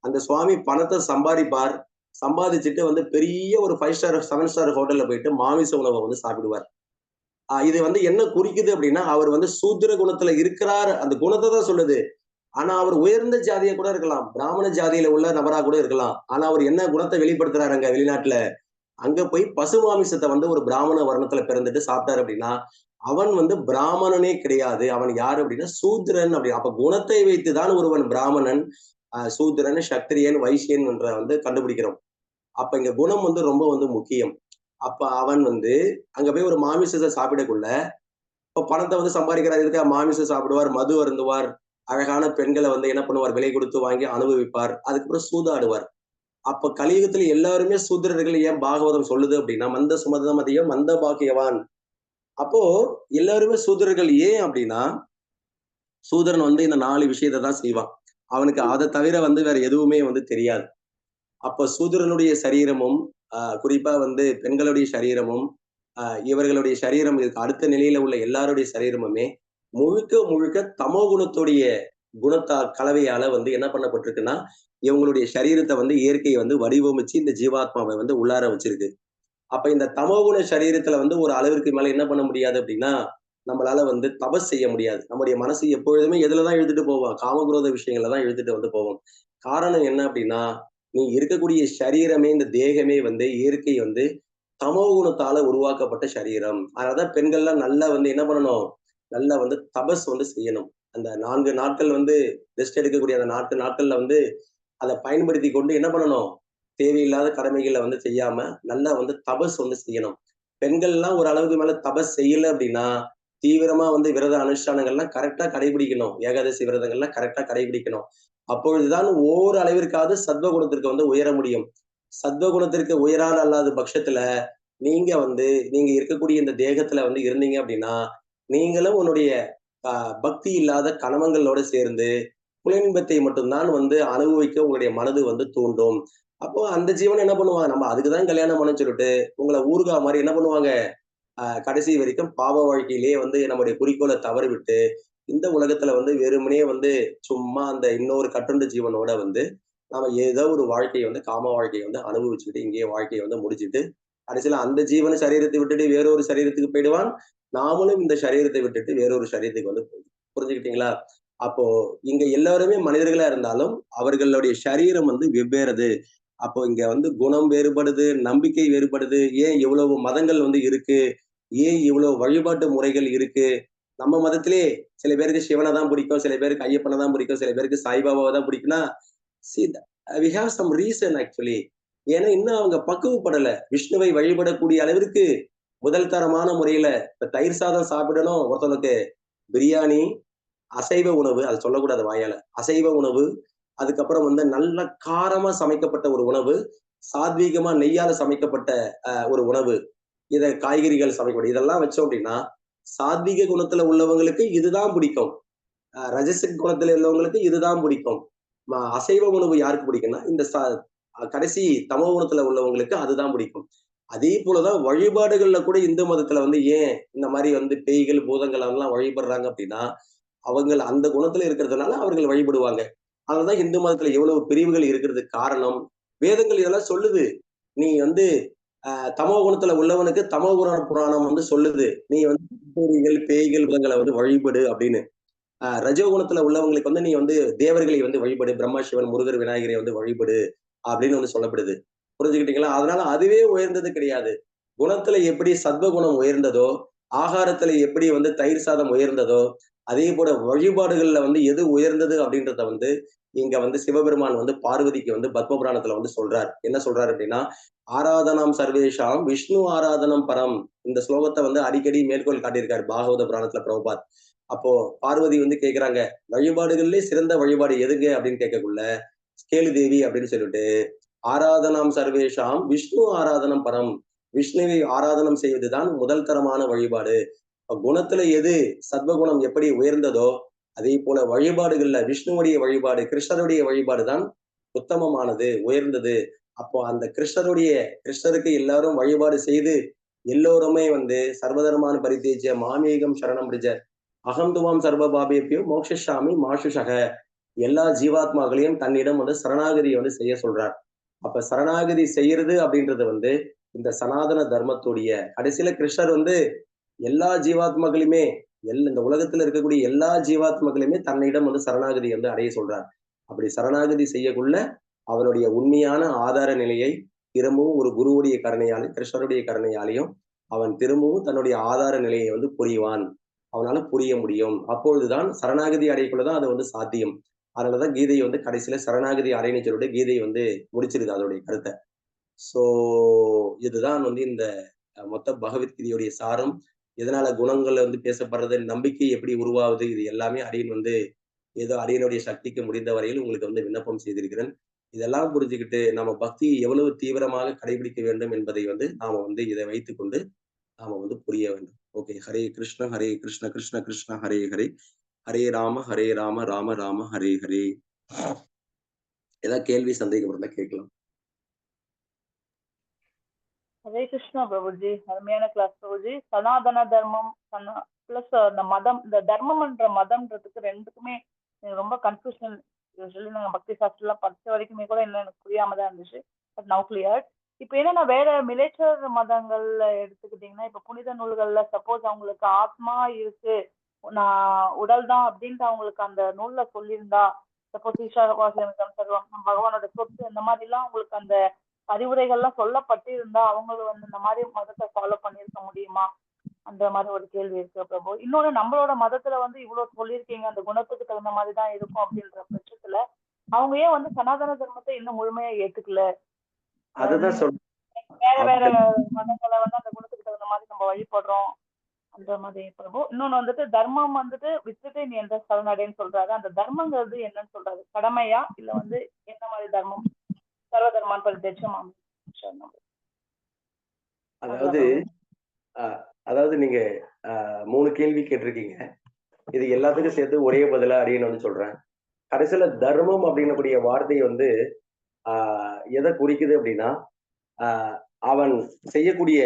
அந்த சுவாமி பணத்தை சம்பாதிப்பார், சம்பாதிச்சுட்டு வந்து பெரிய ஒரு 5 ஸ்டார் 7 ஸ்டார் ஹோட்டல்ல போயிட்டு மாமிச உணவை வந்து சாப்பிடுவார். இது வந்து என்ன குறிக்குது அப்படின்னா, அவர் வந்து சூத்திர குணத்துல இருக்கிறார், அந்த குணத்தை தான் சொல்லுது. ஆனா அவர் உயர்ந்த ஜாதியா கூட இருக்கலாம், பிராமண ஜாதியில உள்ள நபரா கூட இருக்கலாம். ஆனா அவர் என்ன குணத்தை வெளிப்படுத்துறாரு அங்க வெளிநாட்டுல? அங்க போய் பசு மாமிசத்தை வந்து ஒரு பிராமண வர்ணத்துல பிறந்துட்டு சாப்பிட்டாரு அப்படின்னா, அவன் வந்து பிராமணனே கிடையாது. அவன் யாரு அப்படின்னா சூத்திரன். அப்படி அப்ப குணத்தை வைத்துதான் ஒருவன் பிராமணன், சூத்திரன், சத்திரியன், வைசியன் என்ற வந்து கண்டுபிடிக்கிறோம். அப்ப இங்க குணம் வந்து ரொம்ப வந்து முக்கியம். அப்ப அவன் வந்து அங்க போய் ஒரு மாமிசத்தை சாப்பிடக்குள்ள, இப்ப பணத்தை வந்து சம்பாதிக்கிறார், இதுக்காக மாமிசம் சாப்பிடுவார், மது அருந்துவார், அழகான பெண்களை வந்து என்ன பண்ணுவார், விலை கொடுத்து வாங்கி அனுபவிப்பார், அதுக்கப்புறம் சூதாடுவார். அப்ப கலியுகத்துல எல்லாருமே சூத்திரர்கள். ஏன் பாகவதம் சொல்லுது அப்படின்னா, மந்த சுமதமதியம் மந்த பாக்கியவான். அப்போ எல்லாருமே சூத்திரர்கள். ஏன் அப்படின்னா, சூத்திரன் வந்து இந்த 4 விஷயத்தை தான் செய்வான். அவனுக்கு அதை தவிர வந்து வேற எதுவுமே வந்து தெரியாது. அப்ப சூத்திரனுடைய சரீரமும் குறிப்பா வந்து பெண்களுடைய சரீரமும் இவர்களுடைய சரீரம், இதுக்கு அடுத்த நிலையில உள்ள எல்லாருடைய சரீரமுமே முழுக்க முழுக்க தமோ குணத்துடைய கலவையால வந்து என்ன பண்ணப்பட்டிருக்குன்னா, இவங்களுடைய சரீரத்தை வந்து இயற்கையை வந்து வடிவமைச்சு இந்த ஜீவாத்மாவை வந்து உள்ளார வச்சிருக்கு. அப்ப இந்த தமோகுண சரீரத்துல வந்து ஒரு அளவிற்கு மேல என்ன பண்ண முடியாது அப்படின்னா, நம்மளால வந்து தபஸ் செய்ய முடியாது. நம்முடைய மனசு எப்பொழுதுமே எதுலதான் இழுத்துட்டு போவோம், காமகுரோத விஷயங்கள்ல தான் இழுத்துட்டு வந்து போவோம். காரணம் என்ன அப்படின்னா, நீ இருக்கக்கூடிய சரீரமே, இந்த தேகமே வந்து இயற்கை வந்து தமோ குணத்தால உருவாக்கப்பட்ட சரீரம். அதனாலதான் பெண்கள்லாம் நல்லா வந்து என்ன பண்ணணும், நல்லா வந்து தபஸ் வந்து செய்யணும். அந்த 4 நாட்கள் வந்து ரெஸ்ட் எடுக்கக்கூடிய அந்த 4 நாட்கள்ல வந்து அதை பயன்படுத்தி கொண்டு என்ன பண்ணணும், தேவையில்லாத கடமைகளை வந்து செய்யாம நல்லா வந்து தபஸ் வந்து செய்யணும். பெண்கள்லாம் ஒரு அளவுக்கு மேல தபஸ் செய்யல அப்படின்னா, தீவிரமா வந்து விரத அனுஷ்டானங்கள்லாம் கரெக்டா கடைபிடிக்கணும். ஏகாதசி விரதங்கள்லாம் கரெக்டா கடைபிடிக்கணும். அப்பொழுதுதான் ஓர் அளவிற்காவது சத்வகுணத்திற்கு வந்து உயர முடியும். சத்வகுணத்திற்கு உயராத அல்லாத பட்சத்துல நீங்க இருக்கக்கூடிய இந்த தேகத்துல வந்து இருந்தீங்க அப்படின்னா, நீங்களும் உன்னுடைய பக்தி இல்லாத கணவங்களோட சேர்ந்து புலனின்பத்தை மட்டும்தான் வந்து அனுபவிக்க உங்களுடைய மனது வந்து தூண்டும். அப்போ அந்த ஜீவன் என்ன பண்ணுவாங்க, நம்ம அதுக்குதான் கல்யாணம் பண்ண சொல்லிட்டு உங்களை ஊர்கா மாதிரி என்ன பண்ணுவாங்க, கடைசி வரைக்கும் பாவ வாழ்க்கையிலேயே வந்து நம்முடைய குறிக்கோளை தவறு விட்டு இந்த உலகத்துல வந்து வெறுமனே வந்து சும்மா அந்த இன்னொரு கட்டுண்ட ஜீவனோட வந்து நாம ஏதோ ஒரு வாழ்க்கையை வந்து காம வாழ்க்கையை வந்து அனுபவிச்சுக்கிட்டு இங்கேயே வாழ்க்கையை வந்து முடிச்சுட்டு கடைசியில அந்த ஜீவன சரீரத்தை விட்டுட்டு வேறொரு சரீரத்துக்கு போயிடுவான். நாமளும் இந்த சரீரத்தை விட்டுட்டு வேறொரு சரீரத்துக்கு வந்து புரிஞ்சுக்கிட்டீங்களா? அப்போ இங்க எல்லாருமே மனிதர்களா இருந்தாலும் அவர்களுடைய சரீரம் வந்து வெவ்வேறது. அப்போ இங்க வந்து குணம் வேறுபடுது, நம்பிக்கை வேறுபடுது. ஏன் இவ்வளவு மதங்கள் வந்து இருக்கு, ஏன் இவ்வளவு வழிபாட்டு முறைகள் இருக்கு? நம்ம மதத்திலே சில பேருக்கு சிவனை தான் பிடிக்கும், சில பேருக்கு ஐயப்பனை தான் பிடிக்கும், சில பேருக்கு சாய்பாபாவை தான் பிடிக்கும்னா, see we have some reason actually. ஏன்னா இன்னும் அவங்க பக்குவப்படல. விஷ்ணுவை வழிபடக்கூடிய அளவிற்கு முதல் தரமான முறையில இப்ப தயிர் சாதம் சாப்பிடணும் ஒருத்தனுக்கு, பிரியாணி, அசைவ உணவு, அது சொல்லக்கூடாது வாயால, அசைவ உணவு, அதுக்கப்புறம் வந்து நல்ல காரமா சமைக்கப்பட்ட ஒரு உணவு, சாத்வீகமா நெய்யால சமைக்கப்பட்ட ஒரு உணவு, இத காய்கறிகள் சமைக்கப்படும், இதெல்லாம் வச்சோம் அப்படின்னா சாத்வீக குணத்துல உள்ளவங்களுக்கு இதுதான் பிடிக்கும், ரஜசிக் குணத்துல உள்ளவங்களுக்கு இதுதான் பிடிக்கும். அசைவ உணவு யாருக்கு பிடிக்கும்னா இந்த கடைசி தமோ குணத்துல உள்ளவங்களுக்கு அதுதான் பிடிக்கும். அதே போலதான் வழிபாடுகள்ல கூட இந்து மதத்துல வந்து ஏன் இந்த மாதிரி வந்து பேய்கள் பூதங்கள் எல்லாம் வழிபடுறாங்க அப்படின்னா, அவங்க அந்த குணத்துல இருக்கிறதுனால அவர்கள் வழிபடுவாங்க. அதனாலதான் இந்து மதத்துல எவ்வளவு பிரிவுகள் இருக்கிறதுக்கு காரணம். வேதங்கள் இதெல்லாம் சொல்லுது. நீ வந்து தமோ குணத்துல உள்ளவனுக்கு தமோ புராணம் வந்து சொல்லுது, நீ வந்து பேய்கள் பூதங்களை வந்து வழிபடு அப்படின்னு. ரஜோ குணத்துல உள்ளவங்களுக்கு வந்து நீ வந்து தேவர்களை வந்து வழிபடு, பிரம்மா சிவன் முருகர் விநாயகரை வந்து வழிபடு அப்படின்னு வந்து சொல்லப்படுது. புரிஞ்சுக்கிட்டீங்களா? அதனால அதுவே உயர்ந்தது கிடையாது. குணத்துல எப்படி சத்வகுணம் உயர்ந்ததோ, ஆகாரத்துல எப்படி வந்து தயிர் சாதம் உயர்ந்ததோ, அதே போல வழிபாடுகள்ல வந்து எது உயர்ந்தது அப்படின்றத வந்து இங்க வந்து சிவபெருமான் வந்து பார்வதிக்கு வந்து பத்ம புராணத்துல வந்து சொல்றார். என்ன சொல்றாரு அப்படின்னா, ஆராதனம் சர்வேஷாம் விஷ்ணு ஆராதனம் பரம். இந்த ஸ்லோகத்தை வந்து அடிக்கடி மேற்கோள் காட்டியிருக்காரு பாகவத புராணத்துல பிரபுபாத். அப்போ பார்வதி வந்து கேக்குறாங்க, வழிபாடுகள்லயே சிறந்த வழிபாடு எதுங்க அப்படின்னு கேட்கக்குள்ள, கேளு தேவி அப்படின்னு சொல்லிட்டு, ஆராதனம் சர்வேஷாம் விஷ்ணு ஆராதனம் பரம், விஷ்ணுவை ஆராதனம் செய்வதுதான் முதல் தரமான வழிபாடு. குணத்துல எது சத்வகுணம் எப்படி உயர்ந்ததோ அதே போல வழிபாடுகள்ல விஷ்ணுவுடைய வழிபாடு, கிருஷ்ணருடைய வழிபாடு தான் உத்தமமானது, உயர்ந்தது. அப்போ அந்த கிருஷ்ணருக்கு எல்லாரும் வழிபாடு செய்து எல்லோருமே வந்து சர்வதர்மான பரித்தேஜ்ய மாமேகம் சரணம் பிரிஜ அகந்துவாம் சர்வ பாபேபியோ மோக்ஷாமி மாஷுஷக, எல்லா ஜீவாத்மாக்களையும் தன்னிடம் வந்து சரணாகதியை வந்து செய்ய சொல்றார். அப்ப சரணாகதி செய்யறது அப்படின்றது வந்து இந்த சனாதன தர்மத்துடைய கடைசியில கிருஷ்ணர் வந்து எல்லா ஜீவாத்மகளையுமே இந்த உலகத்துல இருக்கக்கூடிய எல்லா ஜீவாத்மகளையுமே தன்னிடம் வந்து சரணாகதி வந்து அடைய சொல்றார். அப்படி சரணாகதி செய்யக்குள்ள அவனுடைய உண்மையான ஆதார நிலையை திரும்பவும் ஒரு குருவுடைய கருணையாலும் கிருஷ்ணருடைய கருணையாலையும் அவன் திரும்பவும் தன்னுடைய ஆதார நிலையை வந்து புரிவான். அவனால புரிய முடியும். அப்பொழுதுதான் சரணாகதி அடையக்குள்ளதான் அது வந்து சாத்தியம். அதனாலதான் கீதையை வந்து கடைசியில சரணாகதி அடையணும்னு சொல்லிட்டு கீதையை வந்து முடிச்சிருக்கு அதோடைய கருத்தை. சோ இதுதான் வந்து இந்த மொத்த பகவத்கீதையுடைய சாரம். எதனால குணங்கள்ல வந்து பேசப்படுறது, நம்பிக்கை எப்படி உருவாகுது, இது எல்லாமே அடியன் வந்து ஏதோ அடியனுடைய சக்திக்கு முடிந்த வரையில் உங்களுக்கு வந்து விண்ணப்பம் செய்திருக்கிறேன். இதெல்லாம் புரிஞ்சுக்கிட்டு நம்ம பக்தியை எவ்வளவு தீவிரமாக கடைபிடிக்க வேண்டும் என்பதை வந்து நாம வந்து இதை வைத்துக்கொண்டு நாம வந்து புரிய வேண்டும். ஓகே, ஹரே கிருஷ்ண கிருஷ்ண கிருஷ்ண ஹரே ஹரே, ஹரே ராம ராம ராம ஹரே ஹரே. ஏதாவது கேள்வி சந்தேகம் இருந்தா கேட்கலாம். ஹரே கிருஷ்ணா பிரபுஜி, அருமையான கிளாஸ் பிரபுஜி. சனாதன தர்மம் பிளஸ் அந்த மதம், இந்த தர்மம்ன்ற மதம்ன்றதுக்கு ரெண்டுக்குமே எனக்கு ரொம்ப கன்ஃபியூஷன். யூஸ்வலி நாங்க பக்தி சாஸ்திரம் படிச்ச வரைக்குமே கூட என்ன எனக்கு புரியாம தான் இருந்துச்சு. But now clear. இப்ப என்னன்னா வேற மிலேச்சர் மதங்கள்ல எடுத்துக்கிட்டீங்கன்னா, இப்ப புனித நூல்கள்ல சப்போஸ் அவங்களுக்கு ஆத்மா இருக்கு, நான் உடல் தான் அப்படின்ட்டு அவங்களுக்கு அந்த நூல்ல சொல்லியிருந்தா, சப்போஸ் ஈஷாவாசியம் சர்வம் பகவானோட சொத்து இந்த மாதிரி எல்லாம் அவங்களுக்கு அந்த அறிவுரைகள்லாம் சொல்லப்பட்டிருந்தா அவங்களும் வந்து இந்த மாதிரி மதத்தை ஃபாலோ பண்ணியிருக்க முடியுமா? அந்த மாதிரி ஒரு கேள்வி இருக்கு பிரபு. இன்னொன்னு, நம்மளோட மதத்துல வந்து இவ்வளவு சொல்லியிருக்கீங்க, அந்த குணத்துக்கு தகுந்த மாதிரி தான் இருக்கும் அப்படின்ற பட்சத்துல அவங்க ஏன் வந்து சனாதன தர்மத்தை இன்னும் முழுமையா ஏத்துக்கல? அதுதான் வேற வேற மதங்களை வந்து அந்த குணத்துக்கு தகுந்த மாதிரி நம்ம வழிபடுறோம் அந்த மாதிரி பிரபு. இன்னொன்னு வந்துட்டு தர்மம் வந்துட்டு வித்துட்டு நீ எந்த சரணடைன்னு சொல்றாரு. அந்த தர்மங்கிறது என்னன்னு சொல்றாரு? கடமையா இல்ல வந்து என்ன மாதிரி தர்மம்? சர்வதர்மான் பரிதேட்சம். அதாவது நீங்க 3 கேள்வி கேட்டிருக்கீங்க. இது எல்லாத்துக்கும் சேர்த்து ஒரே பதிலா அப்படின்னு வந்து சொல்றேன். கடைசியில தர்மம் அப்படின்னக்கூடிய வார்த்தை வந்து எதை குறிக்குது அப்படின்னா, அவன் செய்யக்கூடிய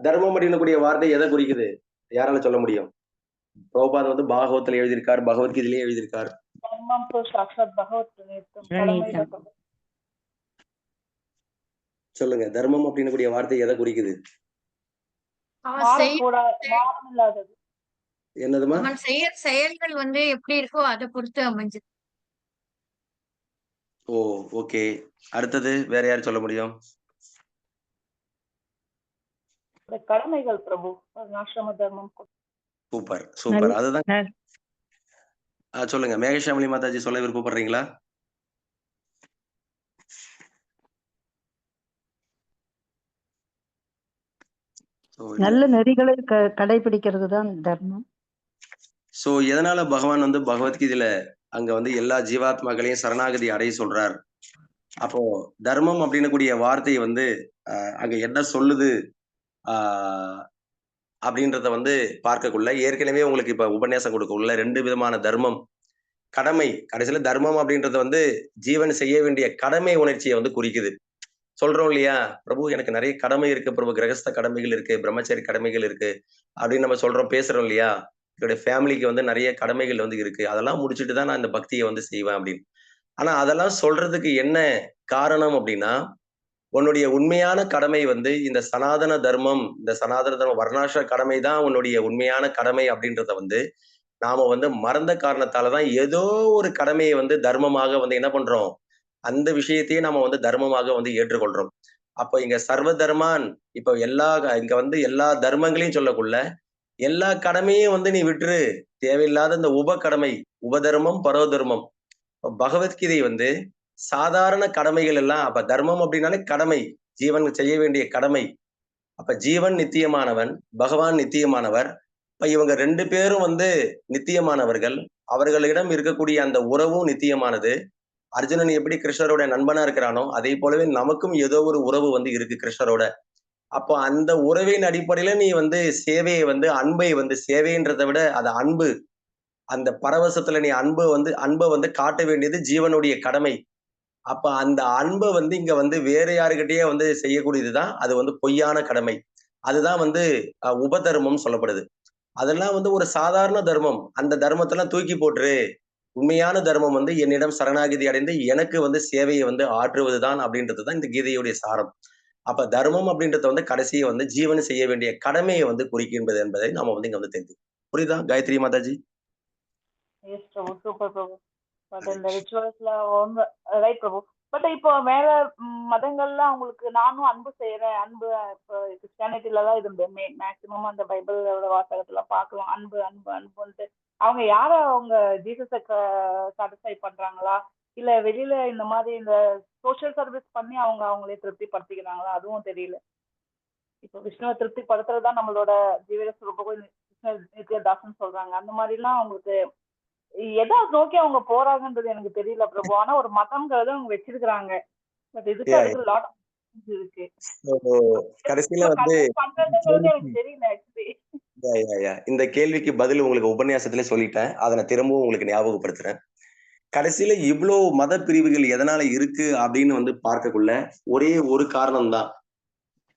தர்மம் அப்படின்னக்கூடிய வார்த்தை எதை குறிக்குது? யாரால சொல்ல முடியும்? பிரபுபாத் வந்து பாகவத்துல எழுதியிருக்கார், பகவத்கீதையிலேயே எழுதியிருக்கார். சொல்லுங்க, தர்மம் அப்படின்னக்கூடிய வார்த்தை எதை குறிக்குது? என்னதுமா? செயல்கள் வந்து எப்படி இருக்கோ அதை பொறுத்து அமைஞ்சது. ஓ, ஓகே. அடுத்தது வேற யார் சொல்ல முடியும்? கடமைகள் பிரபு, ஆசிரம தர்மம். Super super. அதுதான். சொல்லுங்க, மேகஷாமலி மாதாஜி சொல்ல விருப்பப்படுறீங்களா? நல்ல நெறிகளை கடைபிடிக்கிறது தான் தர்மம். சோ எதனால பகவான் வந்து பகவத்கீதையில அங்க வந்து எல்லா ஜீவாத்மாக்களையும் சரணாகதி அடைய சொல்றார்? அப்போ தர்மம் அப்படின்னு கூடிய வார்த்தை வந்து அங்க என்ன சொல்லுது அப்படின்றத வந்து பார்க்கக்குள்ள ஏற்கனவே உங்களுக்கு இப்ப உபன்யாசம் கொடுக்கக்குள்ள 2 விதமான தர்மம், கடமை. கடைசியில தர்மம் அப்படின்றது வந்து ஜீவன் செய்ய வேண்டிய கடமை உணர்ச்சியை வந்து குறிக்குது. சொல்றோம் இல்லையா, பிரபு எனக்கு நிறைய கடமை இருக்கு பிரபு, கிரகஸ்த கடமைகள் இருக்கு, பிரம்மச்சரி கடமைகள் இருக்கு அப்படின்னு நம்ம சொல்றோம், பேசுறோம் இல்லையா. என்னுடைய ஃபேமிலிக்கு வந்து நிறைய கடமைகள் வந்து இருக்கு, அதெல்லாம் முடிச்சுட்டு தான் நான் இந்த பக்தியை வந்து செய்வேன் அப்படின்னு. ஆனா அதெல்லாம் சொல்றதுக்கு என்ன காரணம் அப்படின்னா, உன்னுடைய உண்மையான கடமை வந்து இந்த சனாதன தர்மம், இந்த சனாதன தர்மம் வர்ணாசிர கடமை தான் உன்னுடைய உண்மையான கடமை அப்படின்றத வந்து நாம வந்து மறந்த காரணத்தாலதான் ஏதோ ஒரு கடமையை வந்து தர்மமாக வந்து என்ன பண்றோம், அந்த விஷயத்தையே நாம வந்து தர்மமாக வந்து ஏற்றுக்கொள்றோம். அப்போ இங்க சர்வ தர்மான், இப்போ இங்க வந்து எல்லா தர்மங்களையும் சொல்லக்குள்ள எல்லா கடமையும் வந்து நீ விட்டுரு, தேவையில்லாத இந்த கடமை, உபதர்மம் பரோதர்மம். பகவத்கீதை வந்து சாதாரண கடமைகள் எல்லாம், அப்ப தர்மம் அப்படின்னாலே கடமை, ஜீவன் செய்ய வேண்டிய கடமை. அப்ப ஜீவன் நித்தியமானவன், பகவான் நித்தியமானவர். இப்ப இவங்க 2 பேரும் வந்து நித்தியமானவர்கள், அவர்களிடம் இருக்கக்கூடிய அந்த உறவும் நித்தியமானது. அர்ஜுனன் எப்படி கிருஷ்ணரோட நண்பனா இருக்கிறானோ அதே போலவே நமக்கும் ஏதோ ஒரு உறவு வந்து இருக்கு கிருஷ்ணரோட. அப்போ அந்த உறவின் அடிப்படையில நீ வந்து சேவையை வந்து அன்பை வந்து சேவைன்றதை விட அது அன்பு, அந்த பரவசத்துல நீ அன்பை வந்து காட்ட வேண்டியது ஜீவனுடைய கடமை. அப்ப அந்த அன்பை வந்து இங்க வந்து வேற யாருக்கிட்டயே வந்து செய்யக்கூடியதுதான் அது வந்து பொய்யான கடமை. அதுதான் வந்து உபதர்மம் சொல்லப்படுது. அதெல்லாம் வந்து ஒரு சாதாரண தர்மம். அந்த தர்மத்தெல்லாம் தூக்கி போட்டுரு, உண்மையான தர்மம் வந்து என்னிடம் சரணாகதி அடைந்து எனக்கு வந்து சேவையை வந்து ஆற்றுவதுதான் அப்படின்றதுதான் இந்த கீதையுடைய சாரம். அப்ப தர்மம் அப்படின்றத வந்து கடைசியை வந்து ஜீவன் செய்ய வேண்டிய கடமையை வந்து குறிக்கின்றது என்பதை நாம வந்து இங்க வந்து தெரிஞ்சு. புரியுதா Gayatri Mataji? Yes Prabhu, super Prabhu. But இந்த ரிச்சுவல்ஸ்ல அவங்க ரைட் பிரபு. பட் இப்போ வேற மதங்கள்ல அவங்களுக்கு நானும் அன்பு செய்யறேன், அன்பு இப்போ கிறிஸ்டியானிட்டில தான் இது மேக்சிமம் அந்த பைபிளோட வாசகத்துல பார்க்கலாம், அன்பு அன்பு அன்புன்ட்டு. அவங்க யார அவங்க ஜீசஸை சாட்டிஸ்ஃபை பண்றாங்களா, இல்ல வெளியில இந்த மாதிரி இந்த சோஷியல் சர்வீஸ் பண்ணி அவங்க அவங்களே திருப்தி படுத்திக்கிறாங்களா, அதுவும் தெரியல. இப்போ விஷ்ணுவை திருப்தி படுத்துறதுதான் நம்மளோட ஜீவிர சுரூபம் நித்யதாசன் சொல்றாங்க. அந்த மாதிரி எல்லாம் அவங்களுக்கு எதை நோக்கி அவங்க போறாங்கன்றது எனக்கு தெரியல பிரபு. ஆனா ஒரு மதம்ங்கிறத அவங்க வச்சிருக்கிறாங்க. பட் இதுக்கு அதுக்கு லாட் இருக்கு. கடைசியில வந்து பண்றதுங்கிறது எனக்கு தெரியல ஆக்சுவலி. இந்த கேள்விக்கு பதில் உங்களுக்கு உபன்யாசத்துல சொல்லிட்டேன். அதை நான் திரும்பவும் உங்களுக்கு ஞாபகப்படுத்துறேன். கடைசியில இவ்வளவு மத பிரிவுகள் எதனால இருக்கு அப்படின்னு வந்து பார்க்கக்குள்ள ஒரே ஒரு காரணம் தான்.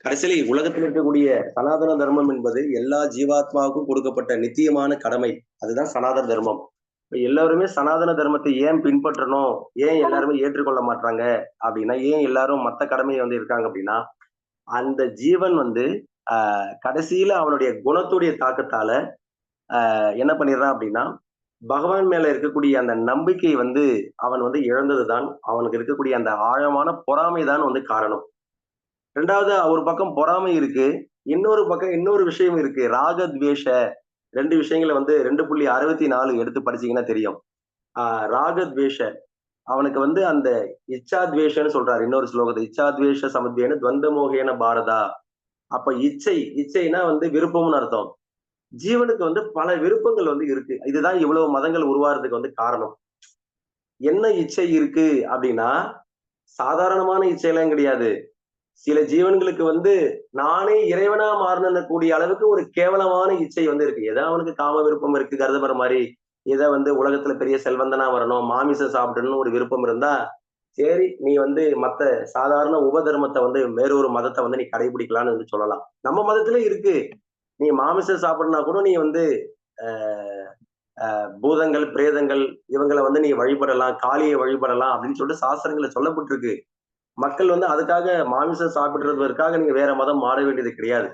கடைசியில உலகத்தில் இருக்கக்கூடிய சனாதன தர்மம் என்பது எல்லா ஜீவாத்மாவுக்கும் கொடுக்கப்பட்ட நித்தியமான கடமை. அதுதான் சனாதன தர்மம். எல்லாருமே சனாதன தர்மத்தை ஏன் பின்பற்றணும், ஏன் எல்லாருமே ஏற்றுக்கொள்ள மாட்டாங்க அப்படின்னா, ஏன் எல்லாரும் மத்த கடமையை வந்து இருக்காங்க அப்படின்னா, அந்த ஜீவன் வந்து கடைசியில அவனுடைய குணத்துடைய தாக்கத்தால என்ன பண்ணிடுறான் அப்படின்னா, பகவான் மேல இருக்கக்கூடிய அந்த நம்பிக்கை வந்து அவன் வந்து இழந்ததுதான் அவனுக்கு இருக்கக்கூடிய அந்த ஆழமான பொறாமை தான் வந்து காரணம். ரெண்டாவது ஒரு பக்கம் பொறாமை இருக்கு, இன்னொரு பக்கம் இன்னொரு விஷயம் இருக்கு, ராகத்வேஷ. ரெண்டு விஷயங்களை வந்து 2.64 எடுத்து படிச்சீங்கன்னா தெரியும். ராகத்வேஷ அவனுக்கு வந்து அந்த இச்சாத்வேஷன்னு சொல்றாரு இன்னொரு ஸ்லோகத்தை. இச்சாத்வேஷ சமுத்தியன துவந்தமோகேன பாரதா. அப்ப இச்சைனா வந்து விருப்பம்னு அர்த்தம். ஜீவனுக்கு வந்து பல விருப்பங்கள் வந்து இருக்கு. இதுதான் இவ்வளவு மதங்கள் உருவாறதுக்கு வந்து காரணம். என்ன இச்சை இருக்கு அப்படின்னா, சாதாரணமான இச்சையெல்லாம் கிடையாது. சில ஜீவன்களுக்கு வந்து நானே இறைவனா மாறணும் கூடிய அளவுக்கு ஒரு கேவலமான இச்சை வந்து இருக்கு. ஏதோ அவனுக்கு காம விருப்பம் இருக்கு, கருதப்படுற மாதிரி இதை வந்து உலகத்துல பெரிய செல்வந்தனா வரணும், மாமிசம் சாப்பிடணும்னு ஒரு விருப்பம் இருந்தா சரி, நீ வந்து மத்த சாதாரண உபதர்மத்தை வந்து வேறொரு மதத்தை வந்து நீ கடைபிடிக்கலாம்னு வந்து சொல்லலாம். நம்ம மதத்துல இருக்கு, நீ மாமிசம் சாப்பிடணும்னா கூட நீ வந்து பூதங்கள் பிரேதங்கள் இவங்களை வந்து நீ வழிபடலாம், காளியை வழிபடலாம் அப்படின்னு சொல்லிட்டு சாஸ்திரங்களை சொல்லப்பட்டிருக்கு. மக்கள் வந்து அதுக்காக மாமிசம் சாப்பிடுறதுக்காக நீங்க வேற மதம் மாற வேண்டியது கிடையாது.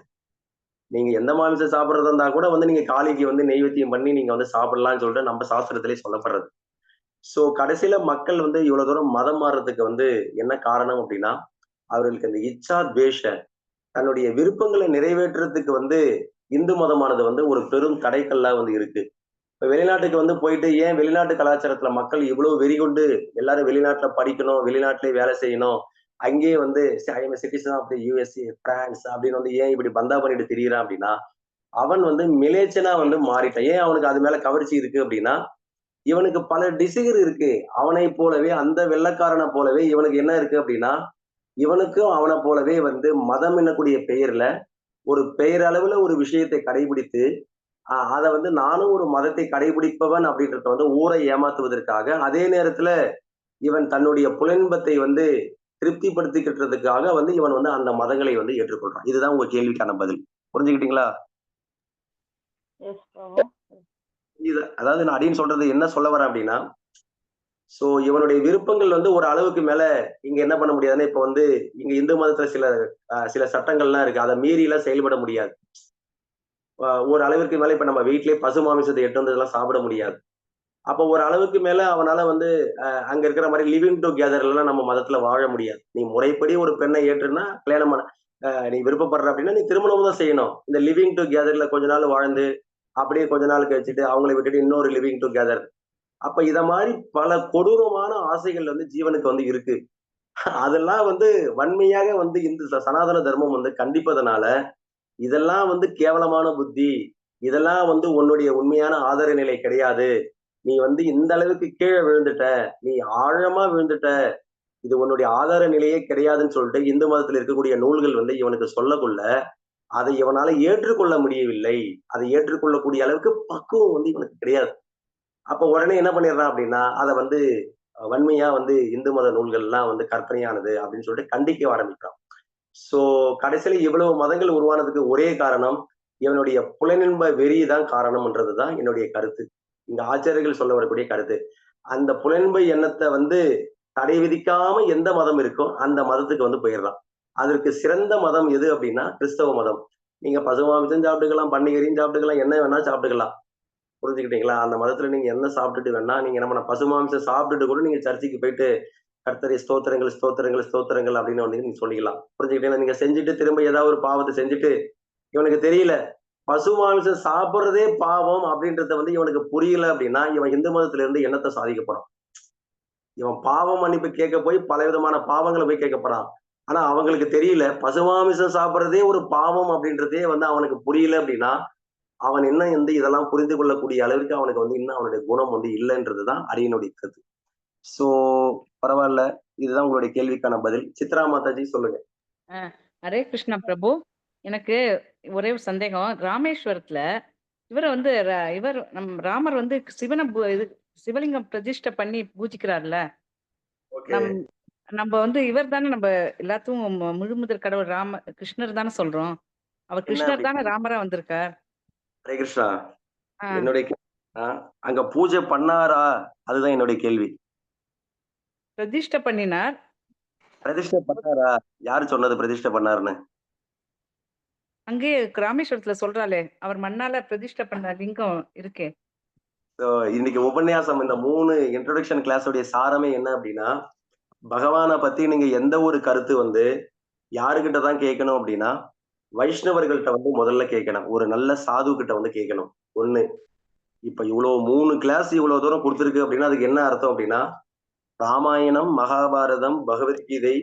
நீங்க எந்த மாமிசம் சாப்பிடுறதா இருந்தா கூட வந்து நீங்க காளிக்கு வந்து நெய்வேத்தியம் பண்ணி நீங்க வந்து சாப்பிடலாம்னு சொல்லிட்டு நம்ம சாஸ்திரத்திலே சொல்லப்படுறது. சோ கடைசியில மக்கள் வந்து இவ்வளவு தூரம் மதம் மாறுறதுக்கு வந்து என்ன காரணம் அப்படின்னா, அவர்களுக்கு அந்த இச்சா துவேஷ தன்னுடைய விருப்பங்களை நிறைவேற்றுறதுக்கு வந்து இந்து மதமானது வந்து ஒரு பெரும் தடைக்கல்லா வந்து இருக்கு. இப்ப வெளிநாட்டுக்கு வந்து போயிட்டு ஏன் வெளிநாட்டு கலாச்சாரத்துல மக்கள் இவ்வளவு வெறி கொண்டு எல்லாரும் வெளிநாட்டுல படிக்கணும், வெளிநாட்டிலே வேலை செய்யணும், அங்கேயே வந்து citizen of the USA France அப்படின்னு வந்து ஏன் இப்படி பந்தா பண்ணிட்டு திரியிறான் அப்படின்னா, அவன் வந்து மிலேச்சனா வந்து மாறிட்டான். ஏன் அவனுக்கு அது மேல கவர்ச்சி இருக்கு அப்படின்னா, இவனுக்கு பல டிசைர் இருக்கு. அவனை போலவே அந்த வெள்ளைக்காரனை போலவே இவனுக்கு என்ன இருக்கு அப்படின்னா, இவனுக்கும் அவனை போலவே வந்து மதம் என்னக்கூடிய பெயர்ல ஒரு பெயரளவுல ஒரு விஷயத்தை கடைபிடித்து அதை வந்து நானும் ஒரு மதத்தை கடைபிடிப்பவன் அப்படின்றத வந்து ஊரை ஏமாத்துவதற்காக, அதே நேரத்துல இவன் தன்னுடைய புலன்பத்தை வந்து திருப்திப்படுத்திக்கிறதுக்காக வந்து இவன் வந்து அந்த மதங்களை வந்து ஏற்றுக்கொள்றான். இதுதான் உங்க கேள்விக்கான பதில். புரிஞ்சுக்கிட்டீங்களா? அதாவது நான் அடின்னு சொல்றது என்ன சொல்ல வரேன் அப்படின்னா, சோ இவனுடைய விருப்பங்கள் வந்து ஒரு அளவுக்கு மேல இங்க என்ன பண்ண முடியாதுன்னா, இப்ப வந்து இங்க இந்து மதத்துல சில சட்டங்கள்லாம் இருக்கு, அதை மீறி எல்லாம் செயல்பட முடியாது. ஒரு அளவிற்கு மேல இப்ப நம்ம வீட்டிலேயே பசு மாமிசத்தை எட்டு வந்ததெல்லாம் சாப்பிட முடியாது. அப்ப ஒரு அளவுக்கு மேல அவனால வந்து அங்க இருக்கிற மாதிரி லிவிங் டுகெதர் எல்லாம் நம்ம மதத்துல வாழ முடியாது. நீ முறைப்படி ஒரு பெண்ணை ஏற்றுனா கல்யாணம் பண்ண நீ விருப்பப்படுற அப்படின்னா நீ திருமணம் தான் செய்யணும். இந்த லிவிங் டுகெதர்ல கொஞ்ச நாள் வாழ்ந்து அப்படியே கொஞ்ச நாள் கழிச்சுட்டு அவங்களை விட்டுட்டு இன்னொரு லிவிங் டுகெதர். அப்ப இத மாதிரி பல கொடூரமான ஆசைகள் வந்து ஜீவனுக்கு வந்து இருக்கு. அதெல்லாம் வந்து வன்மையாக வந்து இந்த சனாதன தர்மம் வந்து கண்டிப்பதனால இதெல்லாம் வந்து கேவலமான புத்தி, இதெல்லாம் வந்து உன்னுடைய உண்மையான ஆதர நிலை கிடையாது, நீ வந்து இந்த அளவுக்கு கீழே விழுந்துட்ட, நீ ஆழமா விழுந்துட்ட, இது உன்னுடைய ஆதார நிலையே கிடையாதுன்னு சொல்லிட்டு இந்து மதத்துல இருக்கக்கூடிய நூல்கள் வந்து இவனுக்கு சொல்லக்குள்ள அதை இவனால ஏற்றுக்கொள்ள முடியவில்லை. அதை ஏற்றுக்கொள்ளக்கூடிய அளவுக்கு பக்குவம் வந்து இவனுக்கு கிடையாது. அப்ப உடனே என்ன பண்ணிடுறான் அப்படின்னா, அதை வந்து வன்மையா வந்து இந்து மத நூல்கள் எல்லாம் வந்து கற்பனையானது அப்படின்னு சொல்லிட்டு கண்டிக்க ஆரம்பிக்கிறான். சோ கடைசியில இவ்வளவு மதங்கள் உருவானதுக்கு ஒரே காரணம் இவனுடைய புலனின்ப வெறி தான் காரணம்ன்றதுதான் என்னுடைய கருத்து. இங்க ஆச்சாரியர்கள் சொல்ல வரக்கூடிய கருத்து. அந்த புலன்பை எண்ணத்தை வந்து தடை விதிக்காம எந்த மதம் இருக்கோ அந்த மதத்துக்கு வந்து போயிடலாம். அதற்கு சிறந்த மதம் எது அப்படின்னா கிறிஸ்தவ மதம். நீங்க பசுமாமிசம் சாப்பிட்டுக்கலாம், பன்னிகரியும் சாப்பிட்டுக்கலாம், என்ன வேணா சாப்பிட்டுக்கலாம். புரிஞ்சுக்கிட்டீங்களா? அந்த மதத்துல நீங்க என்ன சாப்பிட்டுட்டு வேணா நீங்க நம்ம பசுமாமிசம் சாப்பிட்டுட்டு கூட நீங்க சர்ச்சுக்கு போயிட்டு கர்த்தரை ஸ்தோத்திரங்கள் ஸ்தோத்திரங்கள் ஸ்தோத்திரங்கள் அப்படின்னு வந்து நீங்க சொல்லிக்கலாம். புரிஞ்சுக்கிட்டீங்களா? நீங்க செஞ்சுட்டு திரும்ப ஏதாவது ஒரு பாவத்தை செஞ்சுட்டு இவனுக்கு தெரியல பசு மாமிசம் சாப்பிடுறதே பாவம் அப்படின்றத வந்து இவனுக்கு புரியல அப்படின்னா இவன் இந்து மதத்துல இருந்து என்னத்தை சாதிக்க போறான்? இவன் பாவ மன்னிப்பு கேட்க போய் பல விதமான பாவங்களை போய் கேட்க போறான். ஆனா அவங்களுக்கு தெரியல பசுமாமிசம் சாப்பிடுறதே ஒரு பாவம் அப்படின்றதே வந்து அவனுக்கு புரியல அப்படின்னா அவன் இன்னும் வந்து இதெல்லாம் புரிந்து கொள்ளக்கூடிய அளவிற்கு அவனுக்கு வந்து இன்னும் அவனுடைய குணம் வந்து இல்லைன்றதுதான் அடியனுடைய கருத்து. சோ பரவாயில்ல, இதுதான் உங்களுடைய கேள்விக்கான பதில். சித்ரா மாதாஜி சொல்லுங்க. ஹரே கிருஷ்ணா பிரபு. எனக்கு ஒரே ஒரு சந்தேகம். ராமேஸ்வரத்துல இவரை வந்து இவர் ராமர் வந்து சிவனை இது சிவலிங்கம் பிரதிஷ்டை பண்ணி பூஜிக்கிறார்ல. நம்ம வந்து இவர் தானே நம்ம எல்லாத்துக்கும் முழுமுதற் கடவுள் கிருஷ்ணர் தானே சொல்றோம். அவர் கிருஷ்ணர் தானே ராமரா வந்திருக்கார். ஹரே கிருஷ்ணா. என்னுடைய அங்க பூஜை பண்ணாரா? அதுதான் என்னுடைய கேள்வி. பிரதிஷ்டை பண்ணினார். பிரதிஷ்டை பண்ணாரா? யாரு சொன்னது பிரதிஷ்டை பண்ணாருன்னு? அங்கே ராமேஸ்வரத்துல சொல்றாளே, அவர் மண்ணால பிரதிஷ்டை பண்ண லிங்கம் இருக்கே. இன்னைக்கு உபன்யாசம் இந்த 3 இன்ட்ரோடக்ஷன் கிளாஸோடைய சாரமே என்ன அப்படின்னா, பகவானை பத்தி நீங்க எந்த ஒரு கருத்து வந்து யாருக்கிட்ட தான் கேட்கணும் அப்படின்னா வைஷ்ணவர்கள்ட்ட வந்து முதல்ல கேட்கணும். ஒரு நல்ல சாது கிட்ட வந்து கேட்கணும். ஒண்ணு. இப்ப இவ்வளவு 3 கிளாஸ் இவ்வளவு தூரம் கொடுத்துருக்கு அப்படின்னா அதுக்கு என்ன அர்த்தம் அப்படின்னா ராமாயணம், மகாபாரதம், பகவத்கீதை,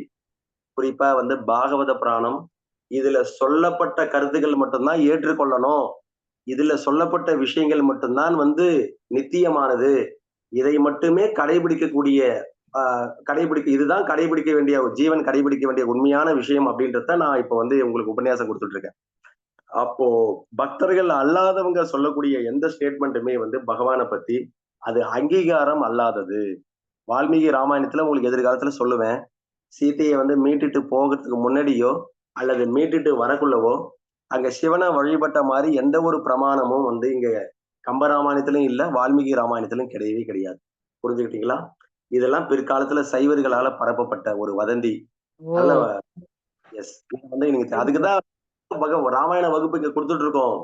குறிப்பா வந்து பாகவத புராணம், இதுல சொல்லப்பட்ட கருத்துக்கள் மட்டும்தான் ஏற்றுக்கொள்ளணும். இதுல சொல்லப்பட்ட விஷயங்கள் மட்டும்தான் வந்து நித்தியமானது. இதை மட்டுமே கடைபிடிக்கக்கூடிய இதுதான் கடைபிடிக்க வேண்டிய ஜீவன் கடைபிடிக்க வேண்டிய உண்மையான விஷயம் அப்படின்றத நான் இப்ப வந்து உங்களுக்கு உபன்யாசம் கொடுத்துட்டு இருக்கேன். அப்போ பக்தர்கள் அல்லாதவங்க சொல்லக்கூடிய எந்த ஸ்டேட்மெண்ட்டுமே வந்து பகவானை பத்தி அது அங்கீகாரம் அல்லாதது. வால்மீகி ராமாயணத்துல உங்களுக்கு எதிர்காலத்துல சொல்லுவேன், சீதையை வந்து மீட்டுட்டு போகிறதுக்கு முன்னாடியோ அல்லது மீட்டுட்டு வரக்குள்ளவோ அங்க சிவனை வழிபட்ட மாதிரி எந்த ஒரு பிரமாணமும் வந்து இங்க கம்பராமாயணத்திலும் இல்ல, வால்மீகி ராமாயணத்திலும் கிடையவே கிடையாது. புரிஞ்சுக்கிட்டீங்களா? இதெல்லாம் பிற்காலத்துல சைவர்களால பரப்பப்பட்ட ஒரு வதந்தி. எஸ், வந்து நீங்க அதுக்குதான் ராமாயண வகுப்பு இங்க கொடுத்துட்டு இருக்கோம்.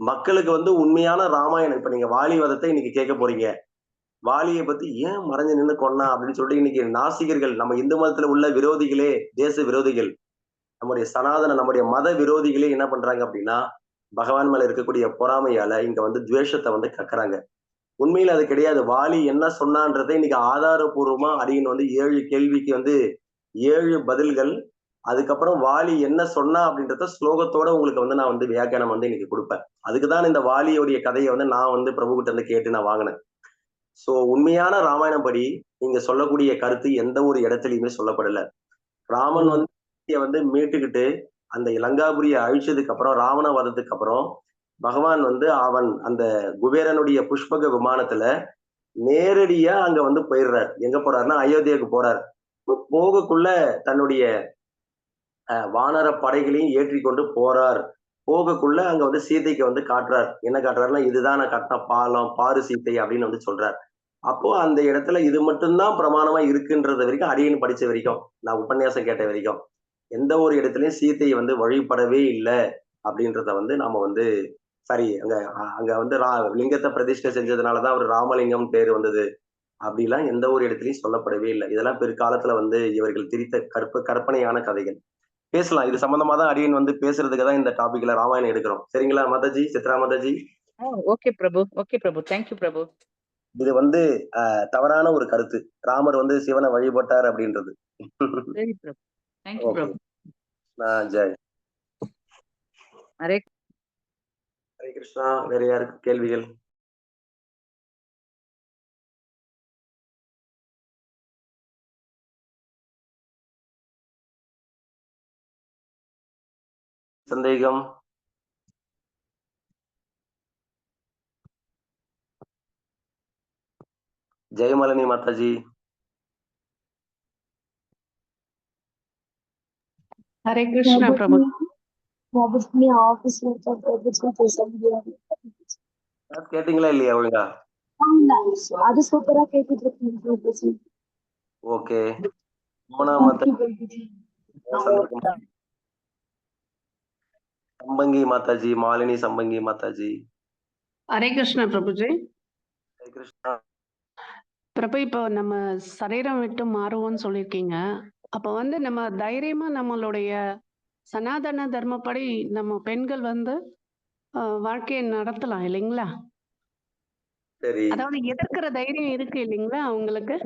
மக்களுக்கு வந்து உண்மையான ராமாயணம். இப்ப நீங்க வாலி வதத்தை இன்னைக்கு கேட்க போறீங்க. வாலியை பத்தி ஏன் மறைஞ்சு நின்று கொன்னா அப்படின்னு சொல்லிட்டு இன்னைக்கு நாசிகர்கள், நம்ம இந்து மதத்துல உள்ள விரோதிகளே, தேச விரோதிகள், நம்முடைய சனாதன நம்முடைய மத விரோதிகளே என்ன பண்றாங்க அப்படின்னா பகவான் மேல இருக்கக்கூடிய பொறாமையால இங்க வந்து துவேஷத்தை வந்து கக்குறாங்க. உண்மையில அது கிடையாது. வாலி என்ன சொன்னான்றதை இன்னைக்கு ஆதாரபூர்வமா அடியின் வந்து 7 கேள்விக்கு வந்து 7 பதில்கள், அதுக்கப்புறம் வாலி என்ன சொன்னா அப்படின்றத ஸ்லோகத்தோட உங்களுக்கு வந்து நான் வந்து வியாக்கியானம் வந்து இன்னைக்கு கொடுப்பேன். அதுக்குதான் இந்த வாலியோடைய கதையை வந்து நான் வந்து பிரபுகிட்ட இருந்து கேட்டு நான் வாங்கினேன். சோ உண்மையான ராமாயணம் படி நீங்க சொல்லக்கூடிய கருத்து எந்த ஒரு இடத்துலயுமே சொல்லப்படல. ராமன் வந்து மீட்டுக்கிட்டு அந்த லங்காபுரியை அழிச்சதுக்கு அப்புறம் ராவண வதத்துக்கு அப்புறம் பகவான் வந்து அவன் அந்த குபேரனுடைய புஷ்பக விமானத்துல நேரடியா அங்க வந்து போயிடுறார். எங்க போறாருன்னா அயோத்தியாவுக்கு போறார். போகக்குள்ள தன்னுடைய வானர படைகளையும் ஏற்றி கொண்டு போறார். போகக்குள்ள அங்க வந்து சீதைக்கு வந்து காட்டுறார். என்ன காட்டுறாருன்னா இதுதான் நான் கட்டின பாலம், பாரு சீதை அப்படின்னு வந்து சொல்றார். அப்போ அந்த இடத்துல இது மட்டும்தான் பிரமாணமா இருக்குன்றது வரைக்கும் அடியன் படிச்ச வரைக்கும், நான் உபன்யாசம் கேட்ட வரைக்கும் எந்த ஒரு இடத்துலயும் சீதையை வந்து வழிபடவே இல்லை அப்படின்றத வந்து நாம வந்து சரி அங்க வந்து லிங்கத்தை பிரதிஷ்டை செஞ்சதுனாலதான் அவர் ராமலிங்கம் பேரு வந்தது அப்படிலாம் எந்த ஒரு இடத்துலயும் சொல்லப்படவே இல்லை. இதெல்லாம் பிற்காலத்துல வந்து இவர்கள் திரித்த கற்பனையான கதைகள். பேசலாம். இது சம்பந்தமா தான் அடியன் வந்து பேசுறதுக்கு தான் இந்த டாபிக்ல ராமாயணம் எடுக்கிறோம். சரிங்களா மாதாஜி, சித்ரா மாதாஜி? ஓகே பிரபு, ஓகே பிரபு, தேங்க்யூ பிரபு. இது வந்து தவறான ஒரு கருத்து. ராமர் வந்து சிவனை வழிபட்டார் அப்படின்றது. சரி பிரபு, தேங்க்யூ பிரபு. ஜெய். ஹரே ஹரே கிருஷ்ணா. வேற யாருக்கு கேள்விகள்? சந்தேகம்? ஜெயமாலினி மாதாஜி. ஹரே கிருஷ்ணா பிரபு. கேட்டீங்களா இல்லையா ஒழுங்கா? அது சூப்பரா கேட்டுட்டு இருக்கீங்க. ஓகே. மோனா மாதாஜி, சம்பங்கி மாதாஜி, மாலினி சம்பங்கி மாதாஜி. ஹரே கிருஷ்ணா பிரபுஜி. ஹரே கிருஷ்ணா. பிரபு, இப்போ நம்ம சரீரம் விட்டு மாறுவோம்னு சொல்லியிருக்கீங்க. அப்போ வந்து நம்ம தைரியமா நம்மளுடைய சனாதன தர்மப்படி நம்ம பெண்கள் வந்து வாழ்க்கையை நடத்தலாம் இல்லைங்களா? சரி, அதாவது எதிர்க்கிற தைரியம் இருக்கு இல்லைங்களா அவங்களுக்கு?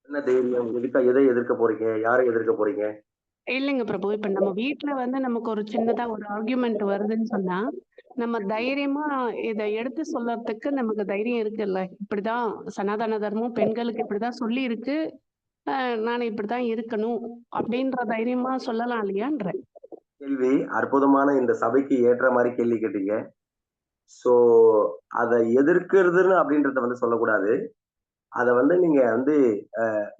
என்ன தைரியம்? எதை எதிர்க்க போறீங்க? யாரை எதிர்க்க போறீங்க? இல்லைங்க பிரபு, இப்ப நம்ம வீட்டுல வந்து நமக்கு ஒரு சின்னதா ஒரு ஆர்கியூமெண்ட் வருதுன்னு சொன்னா நம்ம தைரியமா இதை எடுத்து சொல்றதுக்கு நமக்கு தைரியம் இருக்குல்ல. இப்படிதான் சனாதன தர்மம் பெண்களுக்கு இப்படிதான் சொல்லி இருக்கு, நான் இப்படிதான் இருக்கணும் அப்படின்ற தைரியமா சொல்லலாம் இல்லையான்ற கேள்வி அற்புதமான, இந்த சபைக்கு ஏற்ற மாதிரி கேள்வி கேட்டீங்க. சோ அதை எதிர்க்கிறதுன்னு அப்படின்றத வந்து சொல்லக்கூடாது. அதை வந்து நீங்க வந்து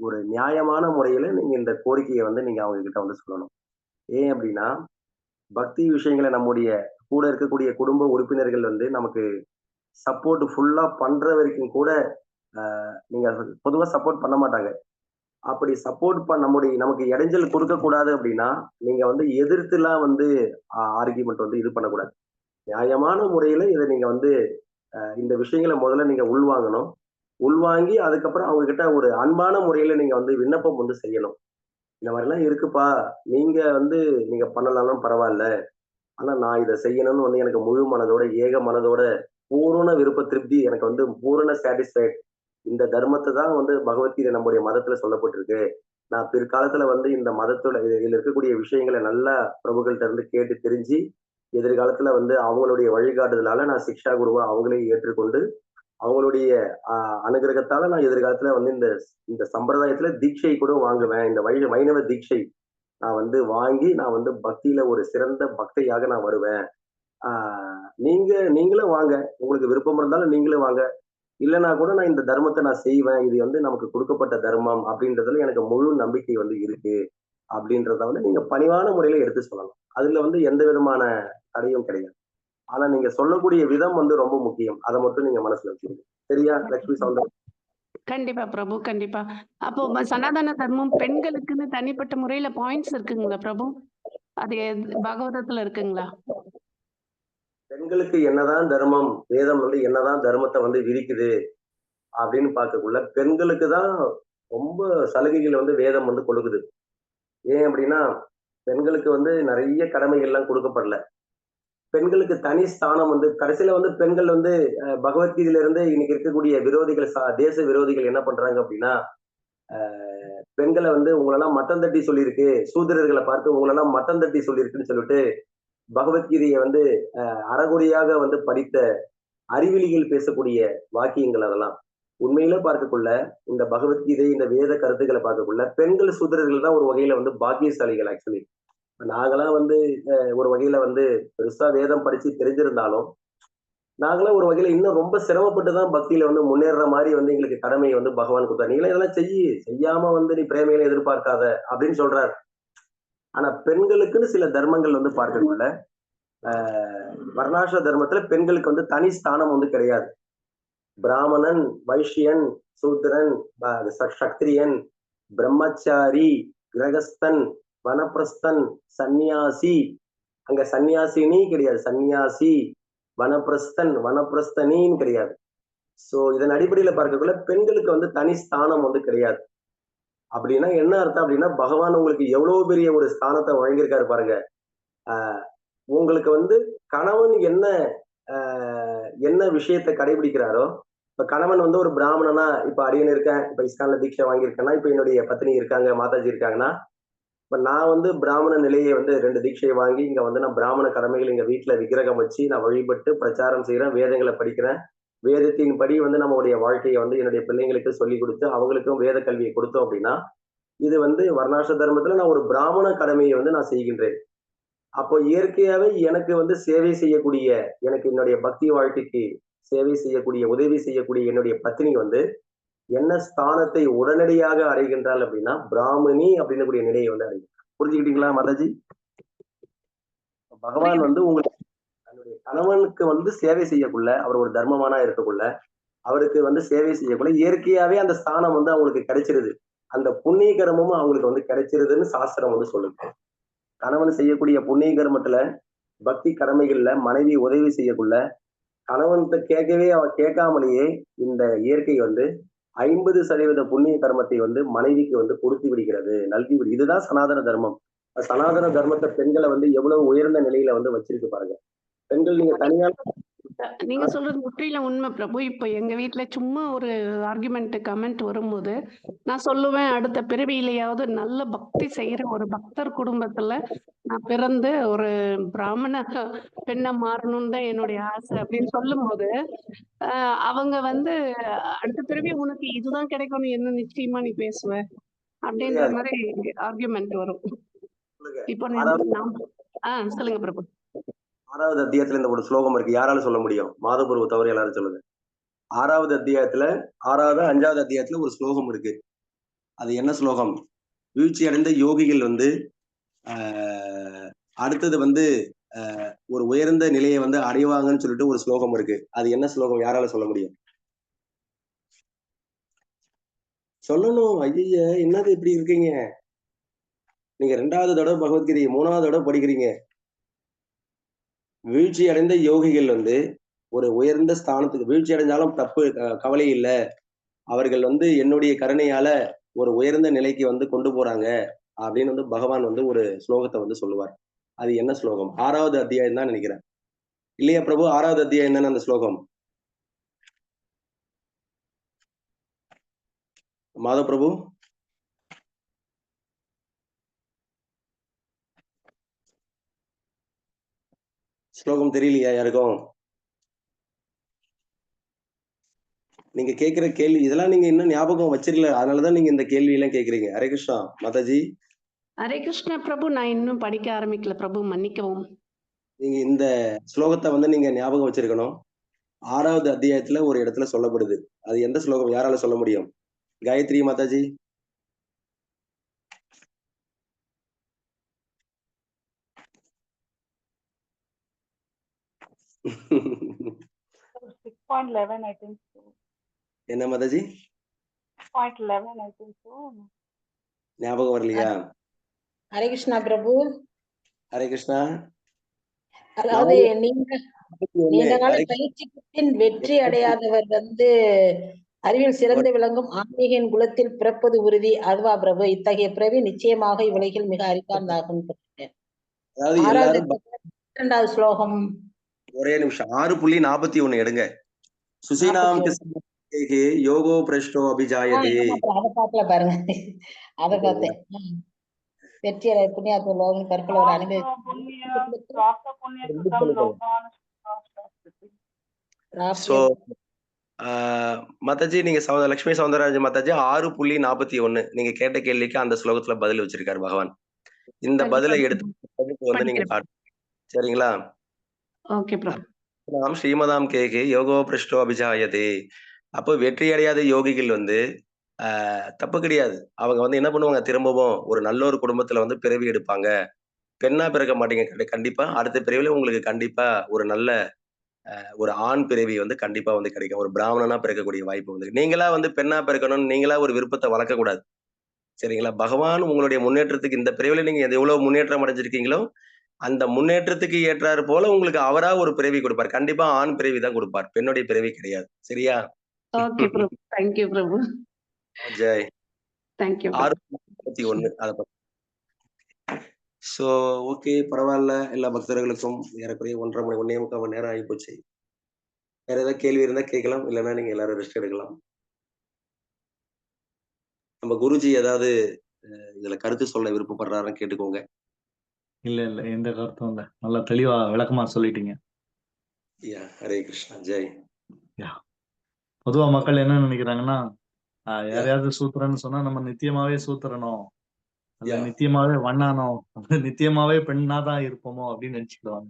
ஒரு நியாயமான முறையில நீங்க இந்த கோரிக்கையை வந்து நீங்க அவங்க கிட்ட வந்து சொல்லணும். ஏன் அப்படின்னா, பக்தி விஷயங்களை நம்முடைய கூட இருக்கக்கூடிய குடும்ப உறுப்பினர்கள் வந்து நமக்கு சப்போர்ட் ஃபுல்லா பண்ற வரைக்கும் கூட நீங்க பொதுவா சப்போர்ட் பண்ண மாட்டாங்க. அப்படி சப்போர்ட் பண்ண நமக்கு இடைஞ்சல் கொடுக்க கூடாது அப்படின்னா, நீங்க வந்து எதிர்த்துலாம் வந்து ஆர்கியுமெண்ட் வந்து இது பண்ணக்கூடாது. நியாயமான முறையில இதை நீங்க வந்து இந்த விஷயங்களை முதல்ல நீங்க உள்வாங்கணும். உள்வாங்கி அதுக்கப்புறம் அவங்க கிட்ட ஒரு அன்பான முறையில நீங்க வந்து விண்ணப்பம் வந்து செய்யணும். இந்த மாதிரிலாம் இருக்குப்பா, நீங்க வந்து நீங்க பண்ணலாம்னாலும் பரவாயில்ல. ஆனா நான் இதை செய்யணும்னு வந்து எனக்கு முழு மனதோட, ஏக மனதோட, பூரண விருப்ப திருப்தி, எனக்கு வந்து பூரண சாட்டிஸ்ஃபைட். இந்த தர்மத்தை தான் வந்து பகவத்கீதை நம்முடைய மதத்துல சொல்லப்பட்டிருக்கு. நான் பிற்காலத்துல வந்து இந்த மதத்தோட இதுல இருக்கக்கூடிய விஷயங்களை நல்லா பிரபுக்கள்கிட்ட இருந்து கேட்டு தெரிஞ்சு, எதிர்காலத்துல வந்து அவங்களுடைய வழிகாட்டுதலால நான் சிக்ஷா குருவா அவங்களையும் ஏற்றுக்கொண்டு, அவங்களுடைய அனுகிரகத்தால நான் எதிர்காலத்துல வந்து இந்த இந்த சம்பிரதாயத்துல தீட்சை கூட வாங்குவேன். இந்த வைணவ தீட்சை நான் வந்து வாங்கி, நான் வந்து பக்தியில ஒரு சிறந்த பக்தையாக நான் வருவேன். நீங்களும் வாங்க. உங்களுக்கு விருப்பம் இருந்தாலும் நீங்களும் வாங்க. இல்லைன்னா கூட நான் இந்த தர்மத்தை நான் செய்வேன். இது வந்து நமக்கு கொடுக்கப்பட்ட தர்மம் அப்படின்றதுல எனக்கு முழு நம்பிக்கை வந்து இருக்கு. அப்படின்றத வந்து நீங்க பணிவான முறையில எடுத்து சொல்லலாம். அதுல வந்து எந்த விதமான தடையும் கிடையாது. ஆனா நீங்க சொல்லக்கூடிய விதம் வந்து ரொம்ப முக்கியம். அதை மட்டும் நீங்க மனசுல வச்சுக்கோங்க. சரியா லட்சுமி சௌந்தர்? கண்டிப்பா பிரபு, கண்டிப்பா. அப்போ சனாதன தர்மம் பெண்களுக்குன்னு தனிப்பட்ட முறையில பாயிண்ட்ஸ் இருக்குங்களா பிரபு? அது பாகவதத்துல இருக்குங்களா? பெண்களுக்கு என்னதான் தர்மம், வேதம் வந்து என்னதான் தர்மத்தை வந்து விதிக்குது அப்படின்னு பார்க்கக்குள்ள, பெண்களுக்கு தான் ரொம்ப சலுகைகள் வந்து வேதம் வந்து கொடுக்குது. ஏன் அப்படின்னா, பெண்களுக்கு வந்து நிறைய கடமைகள்லாம் கொடுக்கப்படல. பெண்களுக்கு தனி ஸ்தானம் வந்து கடைசியில வந்து பெண்கள் வந்து பகவத்கீதையில இருந்து இன்னைக்கு இருக்கக்கூடிய விரோதிகள், தேச விரோதிகள் என்ன பண்றாங்க அப்படின்னா, பெண்களை வந்து உங்களெல்லாம் மட்டம் தட்டி சொல்லியிருக்கு, சூத்திரர்களை பார்த்து உங்களெல்லாம் மட்டம் தட்டி சொல்லியிருக்குன்னு சொல்லிட்டு பகவத்கீதையை வந்து அறகுறையாக வந்து படித்த அறிவிலிகள் பேசக்கூடிய வாக்கியங்கள் அதெல்லாம். உண்மையில பார்க்கக்குள்ள இந்த பகவத்கீதை, இந்த வேத கருத்துக்களை பார்க்கக்குள்ள பெண்கள் சூத்திரர்கள் தான் ஒரு வகையில வந்து பாக்கியசாலிகள் ஆக்சுவலி. நாங்களாம் வந்து ஒரு வகையில வந்து பெருசா வேதம் படிச்சு தெரிஞ்சிருந்தாலும், நாங்களாம் ஒரு வகையில இன்னும் ரொம்ப சிரமப்பட்டு தான் பக்தியில வந்து முன்னேற மாதிரி வந்து எங்களுக்கு கடமையை வந்து பகவான் கொடுத்தாரு. நீங்களே இதெல்லாம் செய்யாம வந்து நீ பிரேமையில எதிர்பார்க்காத அப்படின்னு சொல்றாரு. ஆனா பெண்களுக்குன்னு சில தர்மங்கள் வந்து பார்க்கக்குள்ள வர்ணாசிர தர்மத்துல பெண்களுக்கு வந்து தனி ஸ்தானம் வந்து கிடையாது. பிராமணன், வைஷ்யன், சூத்திரன், சத்திரியன், பிரம்மச்சாரி, கிரகஸ்தன், வனப்பிரஸ்தன், சந்நியாசி. அங்க சன்னியாசினி கிடையாது. சன்னியாசி, வனப்பிரஸ்தன், வனப்பிரஸ்தனின்னு கிடையாது. சோ இதன் அடிப்படையில பார்க்கக்குள்ள பெண்களுக்கு வந்து தனி ஸ்தானம் வந்து கிடையாது. அப்படின்னா என்ன அர்த்தம் அப்படின்னா, பகவான் உங்களுக்கு எவ்வளவு பெரிய ஒரு ஸ்தானத்தை வழங்கியிருக்காரு பாருங்க. உங்களுக்கு வந்து கணவன் என்ன விஷயத்தை கடைபிடிக்கிறாரோ, இப்ப கணவன் வந்து ஒரு பிராமணனா, இப்ப அடியன் இருக்கேன், இப்ப இஸ்கான்ல தீட்சை வாங்கியிருக்கேன்னா, இப்ப என்னுடைய பத்னி இருக்காங்க, மாதாஜி இருக்காங்கன்னா, இப்ப நான் வந்து பிராமண நிலையை வந்து 2 தீட்சையை வாங்கி இங்க வந்து நான் பிராமண கடமைகள் இங்க வீட்டுல விக்கிரகம் வச்சு நான் வழிபட்டு பிரச்சாரம் செய்யறேன், வேதங்களை படிக்கிறேன். வேதத்தின் படி வந்து நம்மளுடைய வாழ்க்கையை வந்து என்னுடைய பிள்ளைங்களுக்கு சொல்லி கொடுத்து அவங்களுக்கும் வேத கல்வியை கொடுத்தோம் அப்படின்னா, இது வந்து வர்ணாசிர தர்மத்துல நான் ஒரு பிராமண கடமையை வந்து நான் செய்கின்றேன். அப்போ இயற்கையாவே எனக்கு வந்து சேவை செய்யக்கூடிய, எனக்கு என்னுடைய பக்தி வாழ்க்கைக்கு சேவை செய்யக்கூடிய, உதவி செய்யக்கூடிய என்னுடைய பத்னி வந்து என்ன ஸ்தானத்தை உடனடியாக அடைகின்றாள் அப்படின்னா, பிராமணி அப்படின்னக்கூடிய நிலையை வந்து அடைகின்றாள். புரிஞ்சுக்கிட்டீங்களா மாதாஜி? பகவான் வந்து உங்களுக்கு தன்னுடைய கணவனுக்கு வந்து சேவை செய்யக்குள்ள, அவர் ஒரு தர்மமானா இருக்கக்குள்ள, அவருக்கு வந்து சேவை செய்யக்குள்ள இயற்கையாவே அந்த ஸ்தானம் வந்து அவங்களுக்கு கிடைச்சிருது. அந்த புண்ணிய கர்மமும் அவங்களுக்கு வந்து கிடைச்சிருதுன்னு சாஸ்திரம் வந்து சொல்லுது. கணவன் செய்யக்கூடிய புண்ணிய கர்மத்துல பக்தி கடமைகள்ல மனைவி உதவி செய்யக்குள்ள கணவன்கிட்ட கேட்கவே அவ கேட்காமலேயே இந்த இயற்கை வந்து 50% புண்ணிய கர்மத்தை வந்து மனைவிக்கு வந்து கொடுத்து விடுகிறது, நல்கி விடு. இதுதான் சனாதன தர்மம். சனாதன தர்மத்தை பெண்களை வந்து எவ்வளவு உயர்ந்த நிலையில வந்து வச்சிருக்கு பாருங்க. பெண்கள் நீங்க தனியா நீங்க சொல்றது முற்றிலும் உண்மை பிரபு. இப்போ எங்க வீட்ல சும்மா ஒரு ஆர்குமெண்ட் கமெண்ட் வரும்போது நான் சொல்லுவேன், அடுத்த பிறவியிலேயாவது நல்ல பக்தி செய்யற ஒரு பக்தர் குடும்பத்துல நான் பிறந்து ஒரு பிராமண பெண்ணா மாறணும்னு தான் என்னுடைய ஆசை அப்படின்னு சொல்லும்போது அவங்க வந்து அடுத்த பிறவி உனக்கு இதுதான் கிடைக்கும்னு என்ன நிச்சயமா நீ பேசுவ அப்படின்ற மாதிரி ஆர்குமெண்ட் வரும். இப்போ சொல்லுங்க பிரபு. 6வது அத்தியாயத்துல இந்த ஒரு ஸ்லோகம் இருக்கு, யாரால சொல்ல முடியும்? மாதபுருவ தவிர எல்லாரும் சொல்லுங்க. 6வது அத்தியாயத்துல 6வது 5வது அத்தியாயத்துல ஒரு ஸ்லோகம் இருக்கு. அது என்ன ஸ்லோகம்? வீழ்ச்சி அடைந்த யோகிகள் வந்து அடுத்தது வந்து ஒரு உயர்ந்த நிலையை வந்து அடைவாங்கன்னு சொல்லிட்டு ஒரு ஸ்லோகம் இருக்கு. அது என்ன ஸ்லோகம்? யாரால சொல்ல முடியும்? சொல்லணும். ஐய, என்னது இப்படி இருக்கீங்க? நீங்க 2வது தடவை பகவத்கீதை 3வது தடவை படிக்கிறீங்க. வீழ்ச்சி அடைந்த யோகிகள் வந்து ஒரு உயர்ந்த ஸ்தானத்துக்கு, வீழ்ச்சி அடைஞ்சாலும் தப்பு, கவலை இல்லை, அவர்கள் வந்து என்னுடைய கருணையால ஒரு உயர்ந்த நிலைக்கு வந்து கொண்டு போறாங்க அப்படின்னு வந்து பகவான் வந்து ஒரு ஸ்லோகத்தை வந்து சொல்லுவார். அது என்ன ஸ்லோகம்? 6வது அத்தியாயம் தான் நினைக்கிறேன். இல்லையா பிரபு? 6வது அத்தியாயம் தானே அந்த ஸ்லோகம்? மாதவ பிரபு, ஸ்லோகம் தெரியலையா யாருக்கும்? நீங்க கேட்கிற கேள்வி இதெல்லாம் நீங்க இன்னும் ஞாபகம் வச்சிருக்கல, அதனாலதான் நீங்க இந்த கேள்வி எல்லாம் கேக்குறீங்க. ஹரே கிருஷ்ணா மாதாஜி. ஹரே கிருஷ்ணா பிரபு. நான் இன்னும் படிக்க ஆரம்பிக்கல பிரபு, மன்னிக்கவும். நீங்க இந்த ஸ்லோகத்தை வந்து நீங்க ஞாபகம் வச்சிருக்கணும். 6வது அத்தியாயத்துல ஒரு இடத்துல சொல்லப்படுது. அது எந்த ஸ்லோகம்? யாரால சொல்ல முடியும்? காயத்ரி மாதாஜி. என்ன மாதாஜி? ஞாபகம் வரலையா? ஹரே கிருஷ்ணா பிரபு. ஹரே கிருஷ்ணா. அதாவது நீண்ட கால பயிற்சிக்கு பின் வெற்றி அடையாதவர் வந்து அறிவில் சிறந்து விளங்கும் ஆன்மீகின் குலத்தில் பிறப்பது உறுதி, அதுவா பிரபு? இத்தகைய பிறவி நிச்சயமாக இவ்வுலகில் மிக அரிதானதாகும். 2வது ஸ்லோகம். ஒரே நிமிஷம். 6.41 எடுங்க. சுசீனாம் யோகோ பிரஷ்டோ அபிஜாயதே. அதை பார்க்கல பாருங்க, அதை பார்த்தேன். வெற்றி அடைய புண்ணியாத்ம லோகம் கற்களை ஒரு அனுபவி. மாதாஜி நீங்க லட்சுமி சௌந்தரராஜன் மாதாஜி 6.41 நீங்க கேட்ட கேள்விக்கு அந்த ஸ்லோகத்துல பதில் வச்சிருக்காரு பகவான். இந்த பதிலை எடுத்து வந்து நீங்க காட்டு, சரிங்களா? நாம் ஸ்ரீமதாம் கேகே யோகோ பிரஷ்டோ அபிஜாயதே. அப்போ வெற்றி அடையாத யோகிகள் வந்து தப்பு கிடையாது. அவங்க வந்து என்ன பண்ணுவாங்க, திரும்பவும் ஒரு நல்ல ஒரு குடும்பத்துல வந்து பிறவி எடுப்பாங்க. பெண்ணா பிறக்க மாட்டீங்க கண்டிப்பா. அடுத்த பிறவில உங்களுக்கு கண்டிப்பா ஒரு நல்ல ஒரு ஆண் பிறவி வந்து கண்டிப்பா வந்து கிடைக்கும். ஒரு பிராமணனா பிறக்கக்கூடிய வாய்ப்பு வந்து. நீங்களா வந்து பெண்ணா பிறக்கணும்னு நீங்களா ஒரு விருப்பத்தை வளர்க்க கூடாது, சரிங்களா? பகவான் உங்களுடைய முன்னேற்றத்துக்கு இந்த பிறவில நீங்க எவ்வளவு முன்னேற்றம் அடைஞ்சிருக்கீங்களோ அந்த முன்னேற்றத்துக்கு ஏற்றாறு போல உங்களுக்கு அவரா ஒரு பிறவி கொடுப்பார். கண்டிப்பா ஆண் பிறவி தான் கொடுப்பார், பெண்ணுடைய பிறவி கிடையாது. சரியா? ஓகே பிரபு. தேங்க்யூ பிரபு. ஜெய். தேங்க்யூ. 6.41 அத பத்தி. சோ ஓகே, பரவாயில்ல. எல்லா பக்தர்களுக்கும் ஏறக்குறைய 1.5 மணி நேரம் ஆகிப்போச்சு. வேற ஏதாவது கேள்வி இருந்தா கேட்கலாம், இல்லைன்னா நீங்க எல்லாரும் ரெஸ்ட் எடுக்கலாம். நம்ம குருஜி ஏதாவது இதுல கருத்து சொல்ல விருப்பப்படுறாருன்னு கேட்டுக்கோங்க. இல்ல எந்த கருத்தும் இல்ல, நல்லா தெளிவா விளக்கமா சொல்லிட்டீங்க. ஹரே கிருஷ்ணா. ஜெய். பொதுவா மக்கள் என்ன நினைக்கிறாங்கன்னா, யாரையாவது சூத்திரன்னு சொன்னா நம்ம நித்தியமாவே சூத்திரனும், அல்ல நித்தியமாவே வண்ணானோ, நித்தியமாவே பெண்ணாதான் இருப்போமோ அப்படின்னு நினைச்சுக்கிடுவாங்க.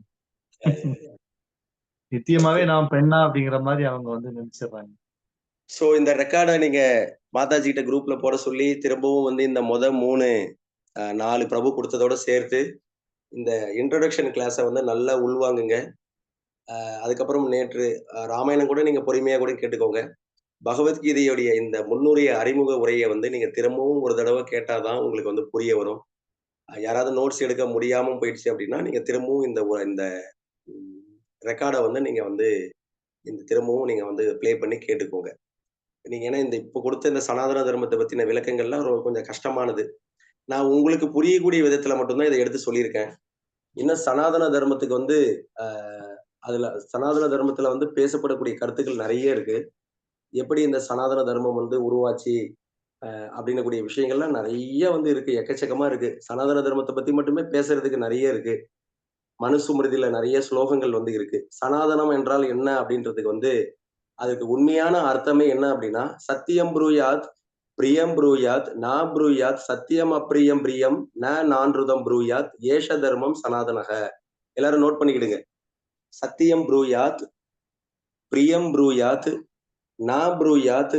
நித்தியமாவே நாம் பெண்ணா அப்படிங்கிற மாதிரி அவங்க வந்து நினைச்சிடுறாங்க. சோ இந்த ரெக்கார்டை நீங்க மாதாஜி கிட்ட குரூப்ல போட சொல்லி திரும்பவும் வந்து இந்த 4 பிரபு கொடுத்ததோட சேர்த்து இந்த இன்ட்ரோடக்ஷன் கிளாஸை வந்து நல்லா உள்வாங்குங்க. அதுக்கப்புறம் நேற்று ராமாயணம் கூட நீங்க பொறுமையா கூட கேட்டுக்கோங்க. பகவத்கீதையுடைய இந்த முன்னுரை அறிமுக உரையை வந்து நீங்க திரும்பவும் ஒரு தடவை கேட்டாதான் உங்களுக்கு வந்து புரிய வரும். யாராவது நோட்ஸ் எடுக்க முடியாம போயிடுச்சு அப்படின்னா, நீங்க திரும்பவும் இந்த ரெக்கார்ட வந்து நீங்க வந்து திரும்பவும் நீங்க வந்து ப்ளே பண்ணி கேட்டுக்கோங்க. நீங்க ஏன்னா இப்ப கொடுத்த இந்த சனாதன தர்மத்த பத்தின விளக்கங்கள்லாம் கொஞ்சம் கஷ்டமானது. நான் உங்களுக்கு புரியக்கூடிய விதத்துல மட்டும் தான் இத எடுத்து சொல்லியிருக்கேன். இன்னும் சனாதன தர்மத்துக்கு வந்து அ அதுல சனாதன தர்மத்துல வந்து பேசப்படக்கூடிய கருத்துக்கள் நெறைய இருக்கு. எப்படி இந்த சனாதன தர்மம் வந்து உருவாச்சு அப்படின்னு கூடிய விஷயங்கள்லாம் நெறைய வந்து இருக்கு. எக்கச்சக்கமா இருக்கு. சனாதன தர்மத்த பத்தி மட்டுமே பேசுறதுக்கு நெறைய இருக்கு. மனுஸ்மிருதியில நெறைய ஸ்லோகங்கள் வந்து இருக்கு. சனாதனம் என்றால் என்ன அப்படின்றதுக்கு வந்து அதுக்கு உண்மையான அர்த்தமே என்ன அப்படின்னா, சத்தியம் ப்ரூயாத், பிரியம் ப்ரூயாத், நா ப்ரூயாத், சத்தியம் அப்ரியம் பிரியம், ந நான்ருதம் ப்ரூயாத், ஏஷ தர்மம் சனாதனக. எல்லாரும் நோட் பண்ணிக்கிடுங்க. சத்தியம் ப்ரூயாத், பிரியம் ப்ரூயாத், நா ப்ரூயாத்,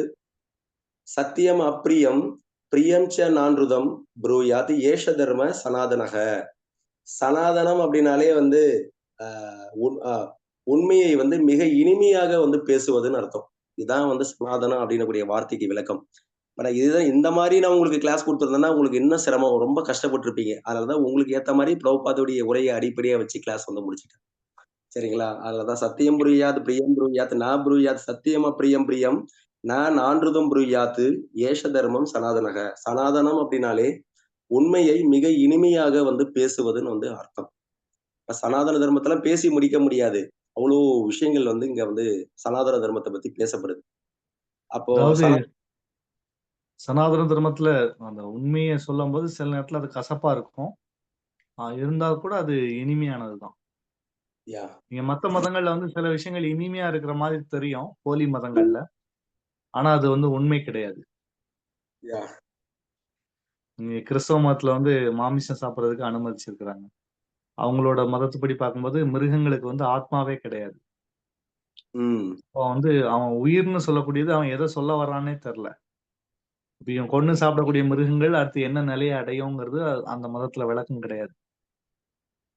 சத்தியம் அப்ரியம், பிரியம் ச நான்ருதம் ப்ரூயாத், ஏஷ தர்ம சனாதனக. சனாதனம் அப்படின்னாலே வந்து உண்மையை வந்து மிக இனிமையாக வந்து பேசுவதுன்னு அர்த்தம். இதுதான் வந்து சனாதனம் அப்படின்னக்கூடிய வார்த்தைக்கு விளக்கம். ஆனா இதுதான் இந்த மாதிரி நான் உங்களுக்கு கிளாஸ் கொடுத்துருந்தேன்னா உங்களுக்கு இன்னும் சிரமம், ரொம்ப கஷ்டப்பட்டிருப்பீங்க. அதனாலதான் உங்களுக்கு ஏத்த மாதிரி பிரபுபாதுடைய உரையை அடிப்படையா வச்சு கிளாஸ் வந்து முடிச்சிட்டேன். சரிங்களா? அதுலதான் சத்தியம் புரியாது பிரியம் புரியாது நா புரியாது சத்தியமா பிரியம் பிரியம் நான் நான்றுதும் புரியாது ஏஷ தர்மம் சனாதனக. சனாதனம் அப்படின்னாலே உண்மையை மிக இனிமையாக வந்து பேசுவதுன்னு வந்து அர்த்தம். சனாதன தர்மத்தெல்லாம் பேசி முடிக்க முடியாது. அவ்வளோ விஷயங்கள் வந்து இங்க வந்து சனாதன தர்மத்தை பத்தி பேசப்படுது. அப்போ அதாவது சனாதன தர்மத்துல அந்த உண்மையை சொல்லும் போது சில நேரத்துல அது கசப்பா இருக்கும். இருந்தா கூட அது இனிமையானதுதான். நீங்க மத்த மதங்கள்ல வந்து சில விஷயங்கள் இனிமையா இருக்கிற மாதிரி தெரியும், போலி மதங்கள்ல. ஆனா அது வந்து உண்மை கிடையாது. நீங்க கிறிஸ்தவ மதத்துல வந்து மாமிசம் சாப்பிடுறதுக்கு அனுமதிச்சிருக்கிறாங்க. அவங்களோட மதத்துப்படி பார்க்கும்போது மிருகங்களுக்கு வந்து ஆத்மாவே கிடையாது. வந்து அவன் உயிர்னு சொல்லக்கூடியது அவன் எதை சொல்ல வர்றானே தெரியல. இப்ப இவன் கொன்னு சாப்பிடக்கூடிய மிருகங்கள் அடுத்து என்ன நிலையை அடையுங்கிறது அந்த மதத்துல விளக்கம் கிடையாது.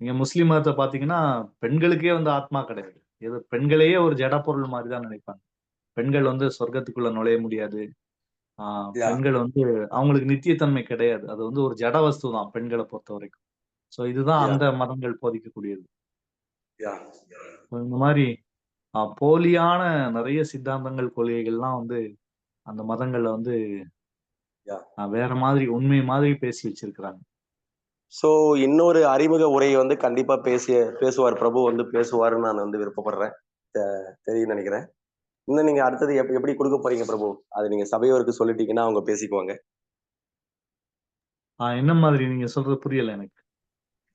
நீங்க முஸ்லிம் மதத்தை பாத்தீங்கன்னா பெண்களுக்கே வந்து ஆத்மா கிடையாது. ஏதோ பெண்களையே ஒரு ஜட பொருள் மாதிரிதான் நினைப்பாங்க. பெண்கள் வந்து சொர்க்கத்துக்குள்ள நுழைய முடியாது. பெண்கள் வந்து அவங்களுக்கு நித்தியத்தன்மை கிடையாது. அது வந்து ஒரு ஜட வஸ்து தான் பெண்களை பொறுத்த வரைக்கும். சோ இதுதான் அந்த மதங்கள் போதிக்கக்கூடியது. இந்த மாதிரி போலியான நிறைய சித்தாந்தங்கள் கொள்கைகள்லாம் வந்து அந்த மதங்கள்ல வந்து வேற மாதிரி உண்மை மாதிரி பேசி வச்சிருக்கிறாங்க. சோ இன்னொரு அறிமுக உரையை வந்து கண்டிப்பா பேசுவார் பிரபு வந்து பேசுவாருன்னு நான் வந்து விருப்பப்படுறேன். தெரியும் நினைக்கிறேன். இன்னும் நீங்க அடுத்தது எப்படி கொடுக்க போறீங்க பிரபு? அது நீங்க சபையோருக்கு சொல்லிட்டீங்கன்னா அவங்க பேசிக்குவாங்க. என்ன மாதிரி நீங்க சொல்றது புரியல எனக்கு.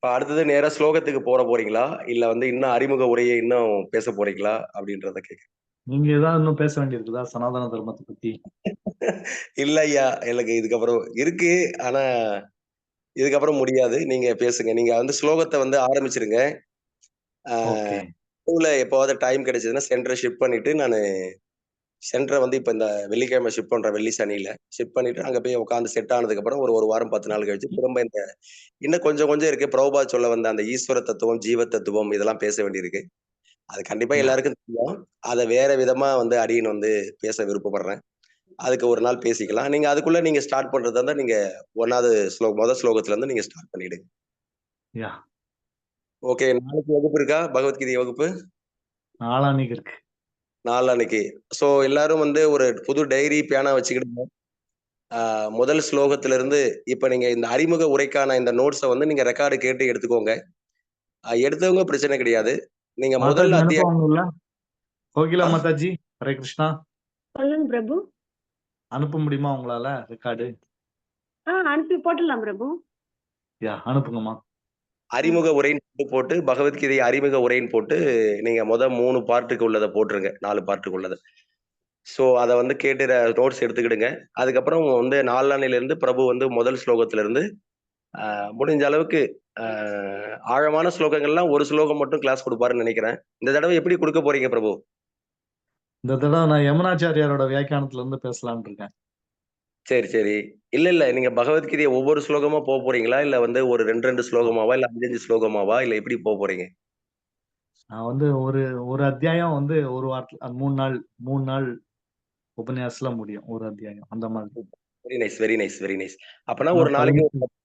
அடுத்தது நேரா ஸ்லோகத்துக்கு போறீங்களா இல்ல வந்து இன்னும் அறிமுக உரையை இன்னும் பேச போறீங்களா அப்படின்றத கேட்க. நீங்க ஏதாவது இன்னும் பேச வேண்டியிருக்குதா சனாதன தர்மத்தை பத்தி? இல்ல ஐயா, எனக்கு இதுக்கப்புறம் இருக்கு. ஆனா இதுக்கப்புறம் முடியாது. நீங்க பேசுங்க. நீங்க வந்து ஸ்லோகத்தை வந்து ஆரம்பிச்சிருங்க. எப்போவாவது டைம் கிடைச்சதுன்னா சென்டரை ஷிஃப்ட் பண்ணிட்டு நானு சென்டரை வந்து இப்ப இந்த வெள்ளிக்கிழமை ஷிஃப்ட் பண்றேன். வெள்ளி சனியில ஷிஃப்ட் பண்ணிட்டு அங்க போய் உட்காந்து செட் ஆனதுக்கு அப்புறம் ஒரு வாரம் 10 நாள் கழிச்சு திரும்ப இன்னும் கொஞ்சம் இருக்கு. பிரபுபா சொல்ல வந்த அந்த ஈஸ்வர தத்துவம், ஜீவ தத்துவம் இதெல்லாம் பேச வேண்டியிருக்கு. அது கண்டிப்பா எல்லாருக்கும் தெரியும். அதை வேற விதமா வந்து அடியன் வந்து பேச விருப்பப்படுறேன். அதுக்கு ஒரு நாள் பேசிக்கலாம். நீங்க அதுக்குள்ள நீங்க ஸ்டார்ட் பண்றதா இருந்தா நீங்க 1வது முதல் ஸ்லோகத்துல இருந்து நீங்க ஸ்டார்ட் பண்ணிடுங்க. ஓகே. நாளைக்கு வகுப்பு இருக்கா? பகவத்கீதை வகுப்பு நாளான்னைக்கு இருக்கு. நாளான்னைக்கு. சோ எல்லாரும் வந்து ஒரு புது டைரி பேனா வச்சுக்கிடுங்க. முதல் ஸ்லோகத்துல இருந்து இப்ப நீங்க இந்த அறிமுக உரைக்கான இந்த நோட்ஸை வந்து நீங்க ரெக்கார்டு கேட்டு எடுத்துக்கோங்க. எடுத்தவங்க பிரச்சனை கிடையாது. நீங்க முதல் அத்தியாயம் கோகிலா மாதாஜி, ஹரே கிருஷ்ணா. சொல்லுங்க பிரபு. அனுப்ப முடியுமா உங்களால ரெக்கார்டு? அனுப்பி போட்டுடலாம் பிரபு. அனுப்புங்கம்மா. அறிமுக உரைன்னு போட்டு பகவத்கீதை அறிமுக உரைன்னு போட்டு நீங்க 3 பார்ட்டுக்கு உள்ளதை போட்டுருங்க. 4 பார்ட்டுக்கு உள்ளதை. சோ அதை வந்து கேட்டு நோட்ஸ் எடுத்துக்கிடுங்க. அதுக்கப்புறம் வந்து நாளான்னையில இருந்து பிரபு வந்து முதல் ஸ்லோகத்துல இருந்து முடிஞ்ச அளவுக்கு ஆழமான ஸ்லோகங்கள்லாம் ஒரு ஸ்லோகம் மட்டும் கிளாஸ் கொடுப்பாருன்னு நினைக்கிறேன். இந்த தடவை எப்படி கொடுக்க போறீங்க பிரபு? இந்த தடவை நான் யமுனாச்சாரியாரோட வியாக்கியானத்துல இருந்து பேசலாம்னு இருக்கேன். சரி. இல்ல நீங்க பகவத்கீதையை ஒவ்வொரு ஸ்லோகமா போக போறீங்களா இல்ல வந்து ஒரு 2 ஸ்லோகமாவா இல்ல 5 ஸ்லோகமாவா இல்ல எப்படி போக போறீங்க? நான் வந்து ஒரு அத்தியாயம் வந்து ஒரு வாரத்துல 3 நாள் உபன்யாசத்துல முடியும் ஒரு அத்தியாயம் அந்த மாதிரி. Very nice very nice very nice. அப்பனா ஆனா ஒரு நாளைக்கு 18